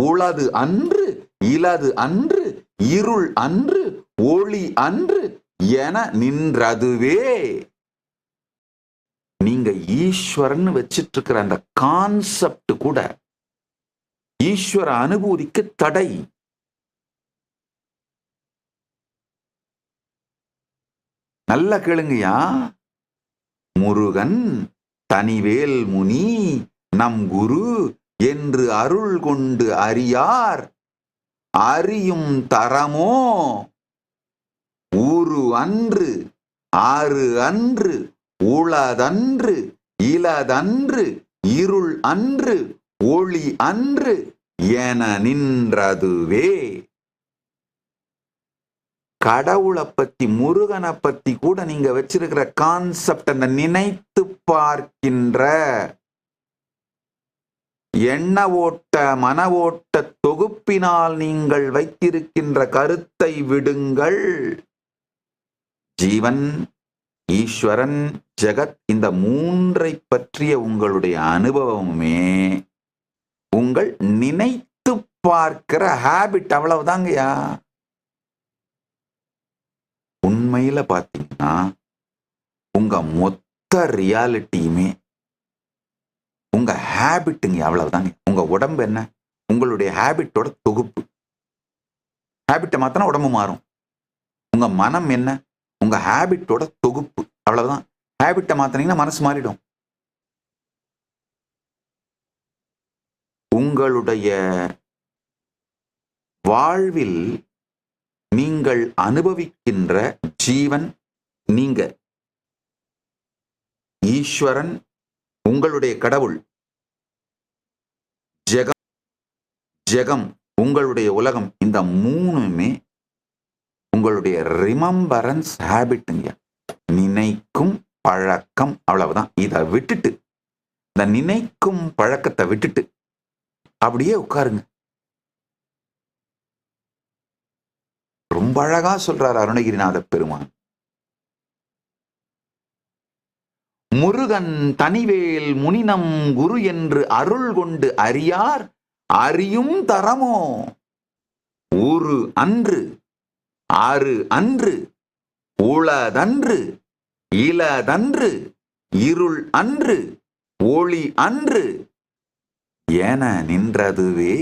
உளது அன்று இலது அன்று இருள் அன்று ஒளி அன்று என நின்றதுவே. நீங்க ஈஸ்வரன் வச்சிட்டு இருக்கிற அந்த கான்செப்ட் கூட ஈஸ்வர அனுபூதிக்கு தடை. நல்ல கேளுங்கயா. முருகன் தனிவேல் முனி நம் குரு என்று அருள் கொண்டு அறியார் அறியும் தரமோ ஊறு அன்று ஆறு அன்று உளதன்று இலதன்று இருள் அன்று ஒளி அன்று என நின்றதுவே. கடவுளை பத்தி, முருகனை பத்தி கூட நீங்க வச்சிருக்கிற கான்செப்ட், அந்த நினைத்து பார்க்கின்ற எண்ண ஓட்ட மன ஓட்ட தொகுப்பினால் நீங்கள் வைத்திருக்கின்ற கருத்தை விடுங்கள். ஜீவன், ஈஸ்வரன், ஜெகத், இந்த மூன்றை பற்றிய உங்களுடைய அனுபவமே உங்கள் நினைத்து பார்க்கிற ஹேபிட், அவ்வளவுதாங்கய்யா. உண்மையில பாத்தீங்கன்னா உங்க மொத்த ரியாலிட்டியுமே உங்க ஹேபிட்டுங்க, அவ்வளவுதாங்க. உங்க உடம்பு என்ன, உங்களுடைய ஹேபிட்டோட தொகுப்பு. ஹேபிட்டை மாத்தினா உடம்பு மாறும். உங்க மனம் என்ன, உங்க ஹேபிட்டோட தொகுப்பு, அவ்வளவுதான். ஹேபிட்டை மாத்தினீங்கன்னா மனசு மாறிடும். உங்களுடைய வாழ்வில் நீங்கள் அனுபவிக்கின்ற ஜீவன், நீங்க ஈஸ்வரன், உங்களுடைய கடவுள், ஜெகம், ஜெகம் உங்களுடைய உலகம், இந்த மூணுமே உங்களுடைய ரிமம்பரன்ஸ் ஹேபிட்டுங்க. நினைக்கும் பழக்கம், அவ்வளவுதான். இதை விட்டுட்டு, இந்த நினைக்கும் பழக்கத்தை விட்டுட்டு அப்படியே உட்காருங்க. ரொம்ப அழகா சொல்றார் அருணகிரிநாத பெருமான். முருகன் தனிவேல் முனினம் குரு என்று அருள் கொண்டு அறியார் அறியும் தரமோ ஊரு அன்று ஆறு அன்று உளதன்று இளதன்று இருள் அன்று ஒளி அன்று என நின்றதுவே.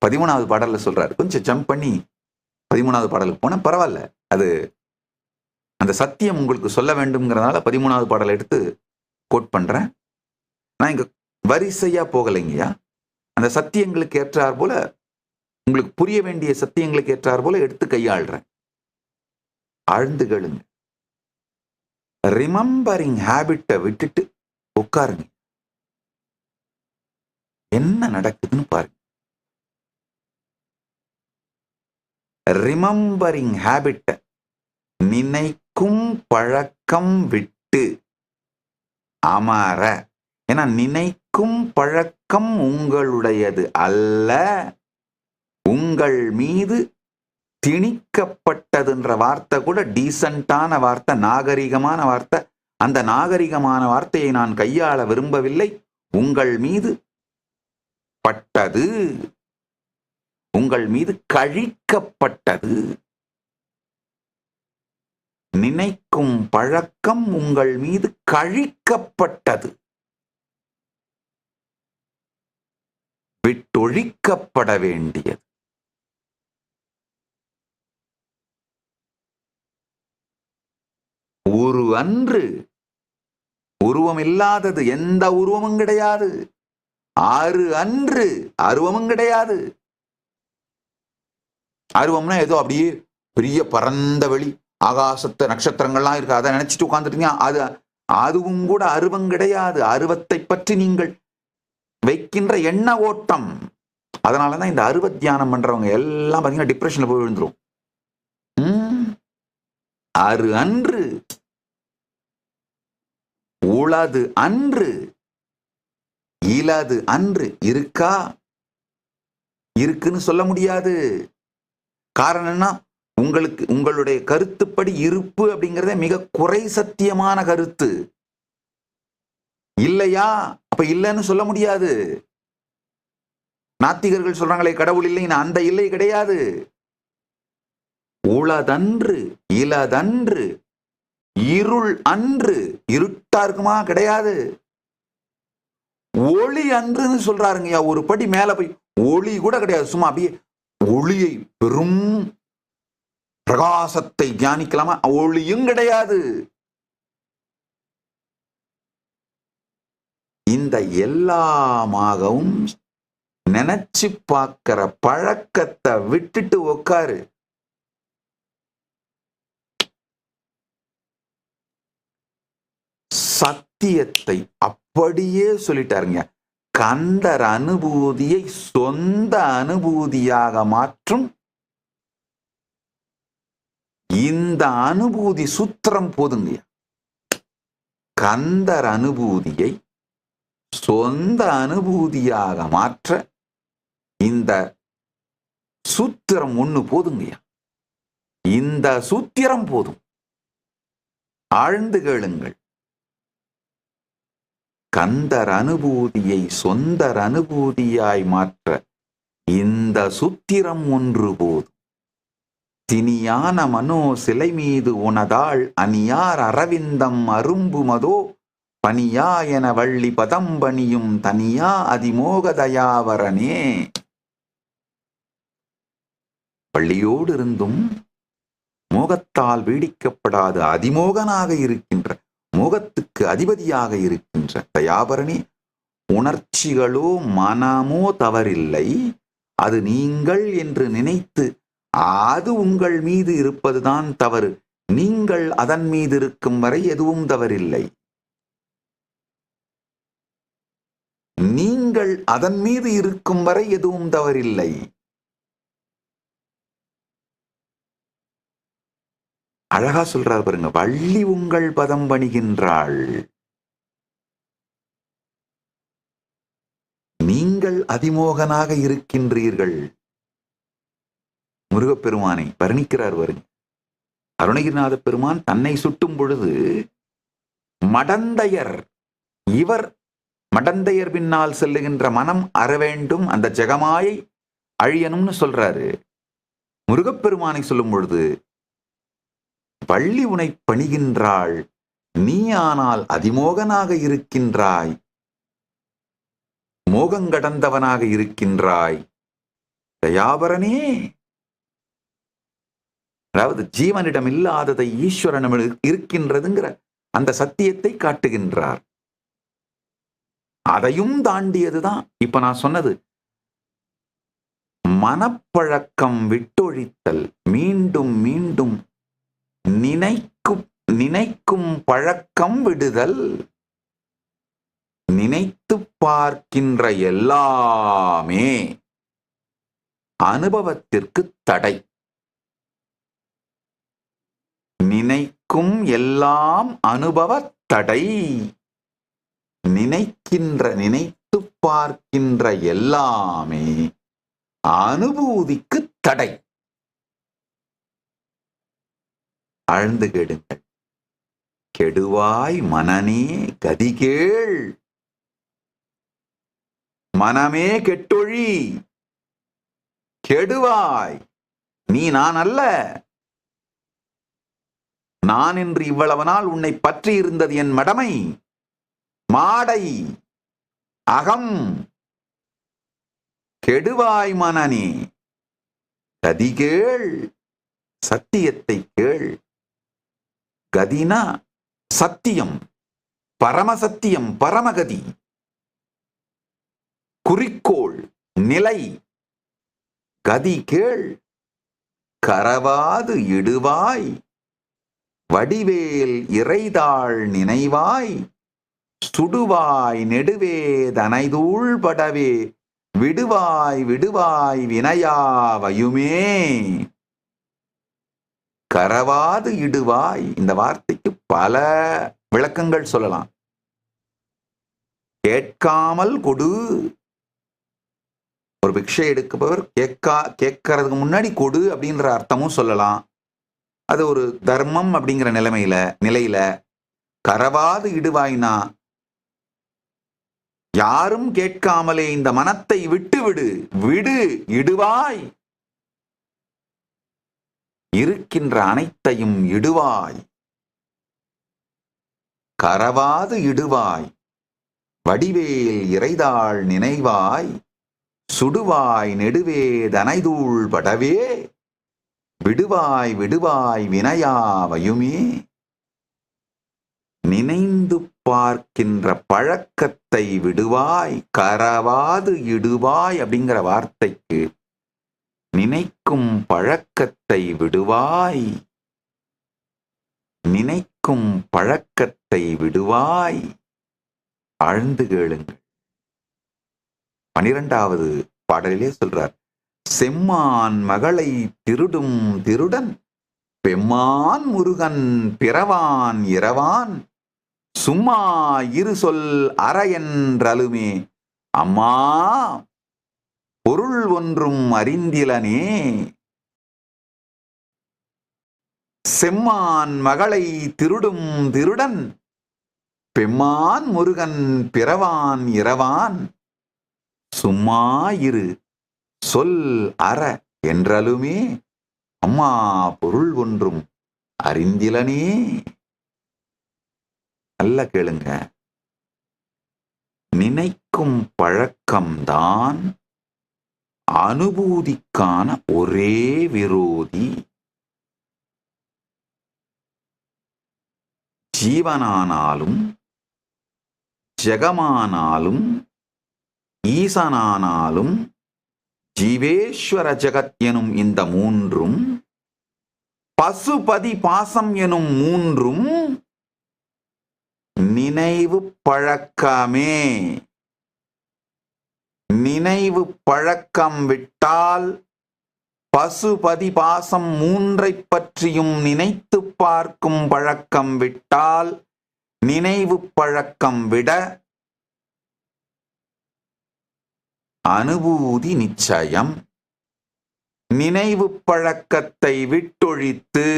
13வது பாடல்ல சொல்றாரு. கொஞ்சம் ஜம்ப் பண்ணி 13வது பாடலுக்கு போனா பரவாயில்ல, அது அந்த சத்தியம் உங்களுக்கு சொல்ல வேண்டும்ங்கிறதுனால 13வது பாடலை எடுத்து கோட் பண்றேன். நான் இங்க வரிசையா போகலைங்கய்யா. அந்த சத்தியங்களுக்கு ஏற்றார் போல, உங்களுக்கு புரிய வேண்டிய சத்தியங்களுக்கு ஏற்றார் போல எடுத்து கையாளுறேன். ஆழ்ந்து கேளுங்க. ரிமம்பரிங் ஹேபிட்டை விட்டுட்டு உட்காருங்க. என்ன நடக்குதுன்னு பாருங்க. ரிமம்பரிங் ஹேபிட்டை, நினைக்கும் பழக்கம் விட்டு அமர. ஏன்னா நினைக்கும் பழக்கம் உங்களுடையது அல்ல, உங்கள் மீது திணிக்கப்பட்டதுன்ற வார்த்தை கூட டீசென்டான வார்த்தை, நாகரிகமான வார்த்தை. அந்த நாகரிகமான வார்த்தையை நான் கையாள விரும்பவில்லை. உங்கள் மீது பட்டது, உங்கள் மீது கழிக்கப்பட்டது. நினைக்கும் பழக்கம் உங்கள் மீது கழிக்கப்பட்டது, விட்டொழிக்கப்பட வேண்டியது. உரு அன்று, உருவம் இல்லாதது, எந்த உருவமும் கிடையாது. ஆறு அன்று, அருவமும் கிடையாது. அருவம்னா ஏதோ அப்படியே பெரிய பரந்த வெளி, ஆகாசத்தை நட்சத்திரங்கள்லாம் இருக்கு, அதை நினைச்சிட்டு உட்கார்ந்துட்டீங்க. அதுவும் கூட அருவம் கிடையாது. அருவத்தை பற்றி நீங்கள் வைக்கின்ற எண்ண ஓட்டம். அதனாலதான் இந்த அருவ தியானம் பண்றவங்க எல்லாம் பாத்தீங்கன்னா டிப்ரெஷன்ல போய் விழுந்துரும். அரு அன்று, உளது அன்று, இலது அன்று. இருக்கா? இருக்குன்னு சொல்ல முடியாது. காரணம் என்ன? உங்களுக்கு உங்களுடைய கருத்துப்படி இருப்பு அப்படிங்கிறத மிக குறை சத்தியமான கருத்து. இல்லையா? அப்ப இல்லைன்னு சொல்ல முடியாது. நாத்திகர்கள் சொல்றாங்களே கடவுள் இல்லை, அந்த இல்லை கிடையாது. உளதன்று, இலதன்று, இருள் அன்று. இருட்டா இருக்குமா? கிடையாது. ஒளி அன்றுன்னு சொல்றாருங்கய்யா. ஒரு படி மேல போய் ஒளி கூட கிடையாது. சும்மா அப்படியே ஒளியை, பெரும் பிரகாசத்தை தியானிக்கலாமா? ஒளியும் கிடையாது. இந்த எல்லாமாகவும் நினைச்சு பார்க்கிற பழக்கத்தை விட்டுட்டு உட்காரு. சத்தியத்தை அப்படியே சொல்லிட்டாருங்க. கந்தர் அனுபூதியை சொந்த அனுபூதியாக மாற்றும் இந்த அனுபூதி சூத்திரம் போதுங்க. கந்தர் அனுபூதியை சொந்த அனுபூதியாக மாற்ற இந்த சூத்திரம் ஒண்ணு போதுங்கய்யா. இந்த சூத்திரம் போதும். ஆழ்ந்து கேளுங்கள். கந்தர் அனுபூதியை சொந்தர் அனுபூதியாய் மாற்ற இந்த சூத்திரம் ஒன்று போதும். தினியான மனோ சிலை மீது உனதாள் அணியார் அரவிந்தம் அரும்புமதோ பனியா என வள்ளி பதம்பணியும் தனியா அதிமோகதயாவரனே. பள்ளியோடு இருந்தும் மோகத்தால் வீடிக்கப்படாத அதிமோகனாக இருக்கின்ற, மோகத்துக்கு அதிபதியாக இருக்கின்ற தயாபரணி, உணர்ச்சிகளோ மனமோ தவறில்லை, அது நீங்கள் என்று நினைத்து அது உங்கள் மீது இருப்பதுதான் தவறு. நீங்கள் அதன் மீது இருக்கும் வரை எதுவும் தவறில்லை. நீங்கள் அதன் மீது இருக்கும் வரை எதுவும் தவறில்லை. அழகா சொல்றார் பாருங்க, வள்ளி உங்கள் பதம் பணிகின்றாள். நீங்கள் அதிமோகனாக இருக்கின்றீர்கள். முருகப்பெருமானை வர்ணிக்கிறார் பாருங்க. அருணகிரிநாத பெருமான் தன்னை சுட்டும் பொழுது மடந்தையர், இவர் மடந்தையர் பின்னால் செல்லுகின்ற மனம் அற வேண்டும், அந்த ஜெகமாயை அழியணும்னு சொல்றாரு. முருகப்பெருமானை சொல்லும் பொழுது வள்ளி உனை பணிகின்றாள், நீ ஆனால் அதிமோகனாக இருக்கின்றாய், மோகங்கடந்தவனாக இருக்கின்றாய் தயாபரனே. அதாவது ஜீவனிடம் இல்லாததை ஈஸ்வரனிடம் இருக்கின்றதுங்கிற அந்த சத்தியத்தை காட்டுகின்றார். அதையும் தாண்டியதுதான் இப்ப நான் சொன்னது. மனப்பழக்கம் விட்டொழித்தல், மீண்டும் மீண்டும் நினைக்கும் பழக்கம் விடுதல், நினைத்து பார்க்கின்ற எல்லாமே அனுபவத்திற்கு தடை. நினைக்கும் எல்லாம் அனுபவ தடை. நினைத்து பார்க்கின்ற எல்லாமே அனுபூதிக்கு தடை. ஆழ்ந்து கேடுங்கள். கெடுவாய் மனனே கதிகேள், மனமே கெட்டொழி. கெடுவாய் நீ, நான் அல்ல. நான் என்று இவ்வளவு நாள் உன்னை பற்றி இருந்தது என் மடமை, மாடை, அகம். கெடுவாய் மனனே கதிகேள், சத்தியத்தை கேள். கதினா சத்தியம், பரமசத்தியம், பரமகதி, குறிக்கோள், நிலை. கதி கேள். கரவாது இடுவாய், வடிவேல் இறைதாள் நினைவாய், சுடுவாய் நெடுவே தனைதூள் படவே, விடுவாய் விடுவாய் வினையாவையுமே. கரவாது இடுவாய், இந்த வார்த்தைக்கு பல விளக்கங்கள் சொல்லலாம். கேட்காமல் கொடு. ஒரு பிக்ஷை எடுப்பவர் கேட்கறதுக்கு முன்னாடி கொடு அப்படின்ற அர்த்தமும் சொல்லலாம். அது ஒரு தர்மம் அப்படிங்கிற நிலையில கரவாது இடுவாய்னா யாரும் கேட்காமலே இந்த மனத்தை விட்டு விடு. விடு, இடுவாய், இருக்கின்ற அனைத்தையும் இடுவாய். கரவாது இடுவாய், வடிவேல் இறைதாள் நினைவாய், சுடுவாய் நெடுவே தனைதூள் படவே, விடுவாய் விடுவாய் வினையாவையுமே. நினைந்து பார்க்கின்ற பழக்கத்தை விடுவாய். கரவாது இடுவாய் அப்படிங்கிற வார்த்தைக்கு நினைக்கும் பழக்கத்தை விடுவாய். நினைக்கும் பழக்கத்தை விடுவாய். ஆழ்ந்து கேளுங்கள். 12வது பாடலிலே சொல்றார், செம்மான் மகளை திருடும் திருடன், பெம்மான் முருகன் பிறவான் இரவான், சும்மா இரு சொல் அற என்றலுமே, அம்மா பொருள் ஒன்றும் அறிந்திலனே. செம்மான் மகளை திருடும் திருடன், பெம்மான் முருகன் பிறவான் இரவான், சும்மா இரு சொல் அற என்றலுமே, அம்மா பொருள் ஒன்றும் அறிந்திலனே. நல்ல கேளுங்க. நினைக்கும் பழக்கம்தான் அனுபூதிக்கான ஒரே விரோதி. ஜீவனானாலும் ஜெகமானாலும் ஈசனானாலும் ஜீவேஸ்வர ஜெகத் எனும் இந்த மூன்றும், பசுபதி பாசம் எனும் மூன்றும் நினைவு பழக்கமே. நினைவு பழக்கம் விட்டால் பசுபதி பாசம் மூன்றைப் பற்றியும் நினைத்து பார்க்கும் பழக்கம் விட்டால் நினைவு பழக்கம் விட அனுபூதி நிச்சயம். நினைவு பழக்கத்தை விட்டொழித்து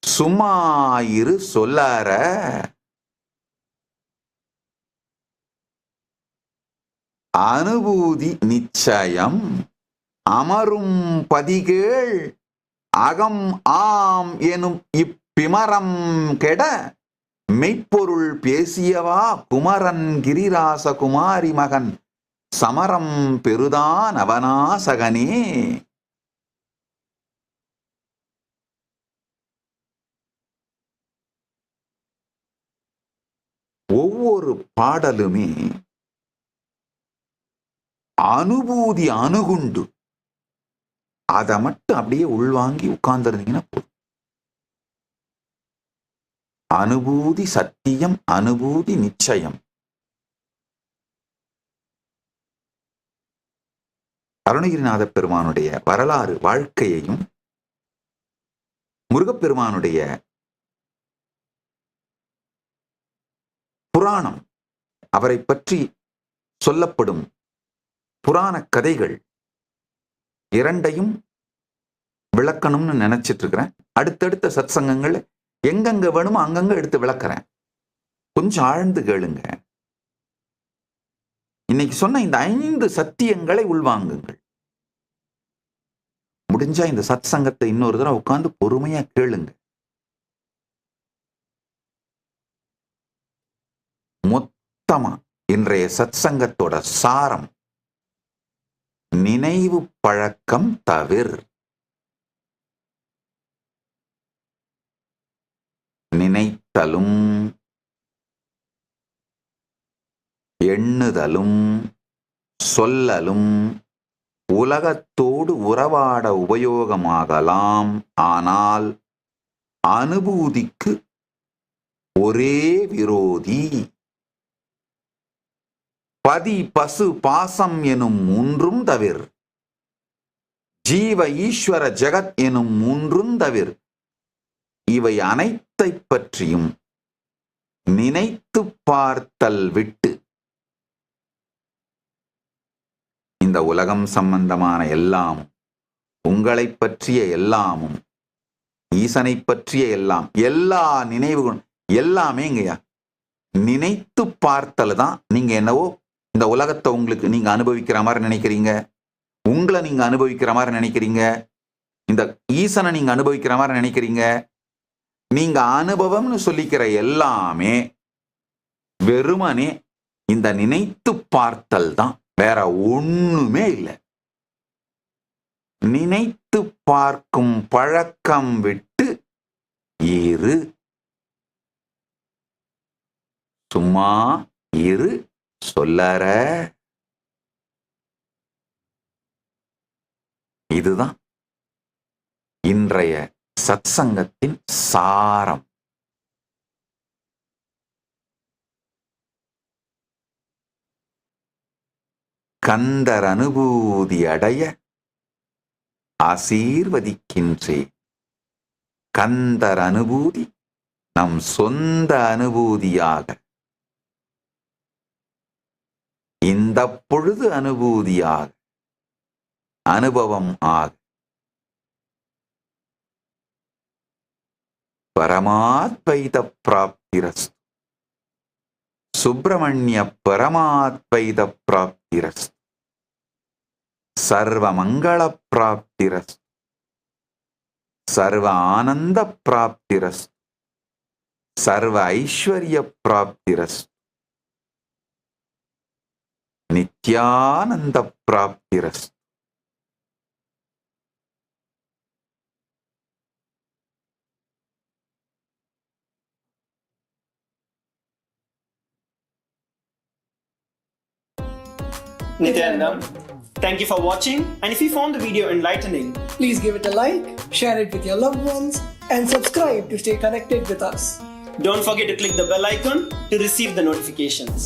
சும்மாயிரு சொல்லார. அனுபூதி நிச்சயம் அமரும் பதிகேள் அகம் ஆம் எனும் இப்பிமரம் கெட மெய்ப்பொருள் பேசியவா குமரன் கிரிராச குமாரி மகன் சமரம் பெருதான் அவனாசகனே. ஒவ்வொரு பாடலுமே அனுபூதி அணுகுண்டு. அதை மட்டும் அப்படியே உள்வாங்கி உட்கார்ந்துருந்தீங்கன்னா போதும். அனுபூதி சத்தியம், அனுபூதி நிச்சயம். அருணகிரிநாத பெருமானுடைய வரலாறு வாழ்க்கையையும் முருகப்பெருமானுடைய புராணம், அவரை பற்றி சொல்லப்படும் புராண கதைகள் இரண்டையும் விளக்கணும்னு நினைச்சிட்டு இருக்கிறேன். அடுத்தடுத்த சத்சங்கங்கள் எங்கெங்க வேணுமோ அங்கங்க எடுத்து விளக்குறேன். கொஞ்சம் ஆழ்ந்து கேளுங்க. இன்னைக்கு சொன்ன இந்த 5 சத்தியங்களை உள்வாங்குங்கள். முடிஞ்சா இந்த சத் சங்கத்தை இன்னொரு தடவை உட்கார்ந்து பொறுமையா கேளுங்க. மொத்தமா இன்றைய சத் சங்கத்தோட சாரம் நினைவு பழக்கம் தவிர. நினைத்தலும் எண்ணுதலும் சொல்லலும் உலகத்தோடு உறவாட உபயோகமாகலாம். ஆனால் அனுபூதிக்கு ஒரே விரோதி. பதி பசு பாசம் எனும் 3 தவிர, ஜீவ ஈஸ்வர ஜெகத் எனும் 3 தவிர, இவை அனைத்தை பற்றியும் நினைத்து பார்த்தல் விட்டு இந்த உலகம் சம்பந்தமான எல்லாமும், உங்களை பற்றிய எல்லாமும், ஈசனை பற்றிய எல்லாம், எல்லா நினைவுகளும் எல்லாமே இங்கயா நினைத்து பார்த்தல் தான். நீங்க என்னவோ இந்த உலகத்தை உங்களுக்கு நீங்க அனுபவிக்கிற மாதிரி நினைக்கிறீங்க, உங்களை நீங்க அனுபவிக்கிற மாதிரி நினைக்கிறீங்க, இந்த ஈசனை நீங்க அனுபவிக்கிற மாதிரி நினைக்கிறீங்க. நீங்க அனுபவம்னு சொல்லிக்கிற எல்லாமே வெறுமனே இந்த நினைத்து பார்த்தல் தான், வேற ஒண்ணுமே இல்லை. நினைத்து பார்க்கும் பழக்கம் விட்டு இரு. சும்மா இரு சொல்லற. இதுதான் இன்றைய சத்சங்கத்தின் சாரம். கந்தர் அனுபூதி அடைய ஆசீர்வதிக்கின்றே. கந்தர் அனுபூதி நம் சொந்த அனுபூதியாக இந்த பொழுது அனுபூதியாக அனுபவம் ஆக பரமாத்வைத பிராப்திரஸ்து. சுப்பிரமணிய பரமாத்வைத பிராப்திரஸ்து. சர்வ மங்கள பிராப்திரஸ்து. சர்வ ஆனந்த பிராப்திரஸ்து. சர்வ ஐஸ்வர்ய பிராப்திரஸ்து. Nityananda பிராப்திரஸ்து. Nityanandam, thank you for watching, and if you found the video enlightening, please give it a like, share it with your loved ones, and subscribe to stay connected with us. Don't forget to click the bell icon to receive the notifications.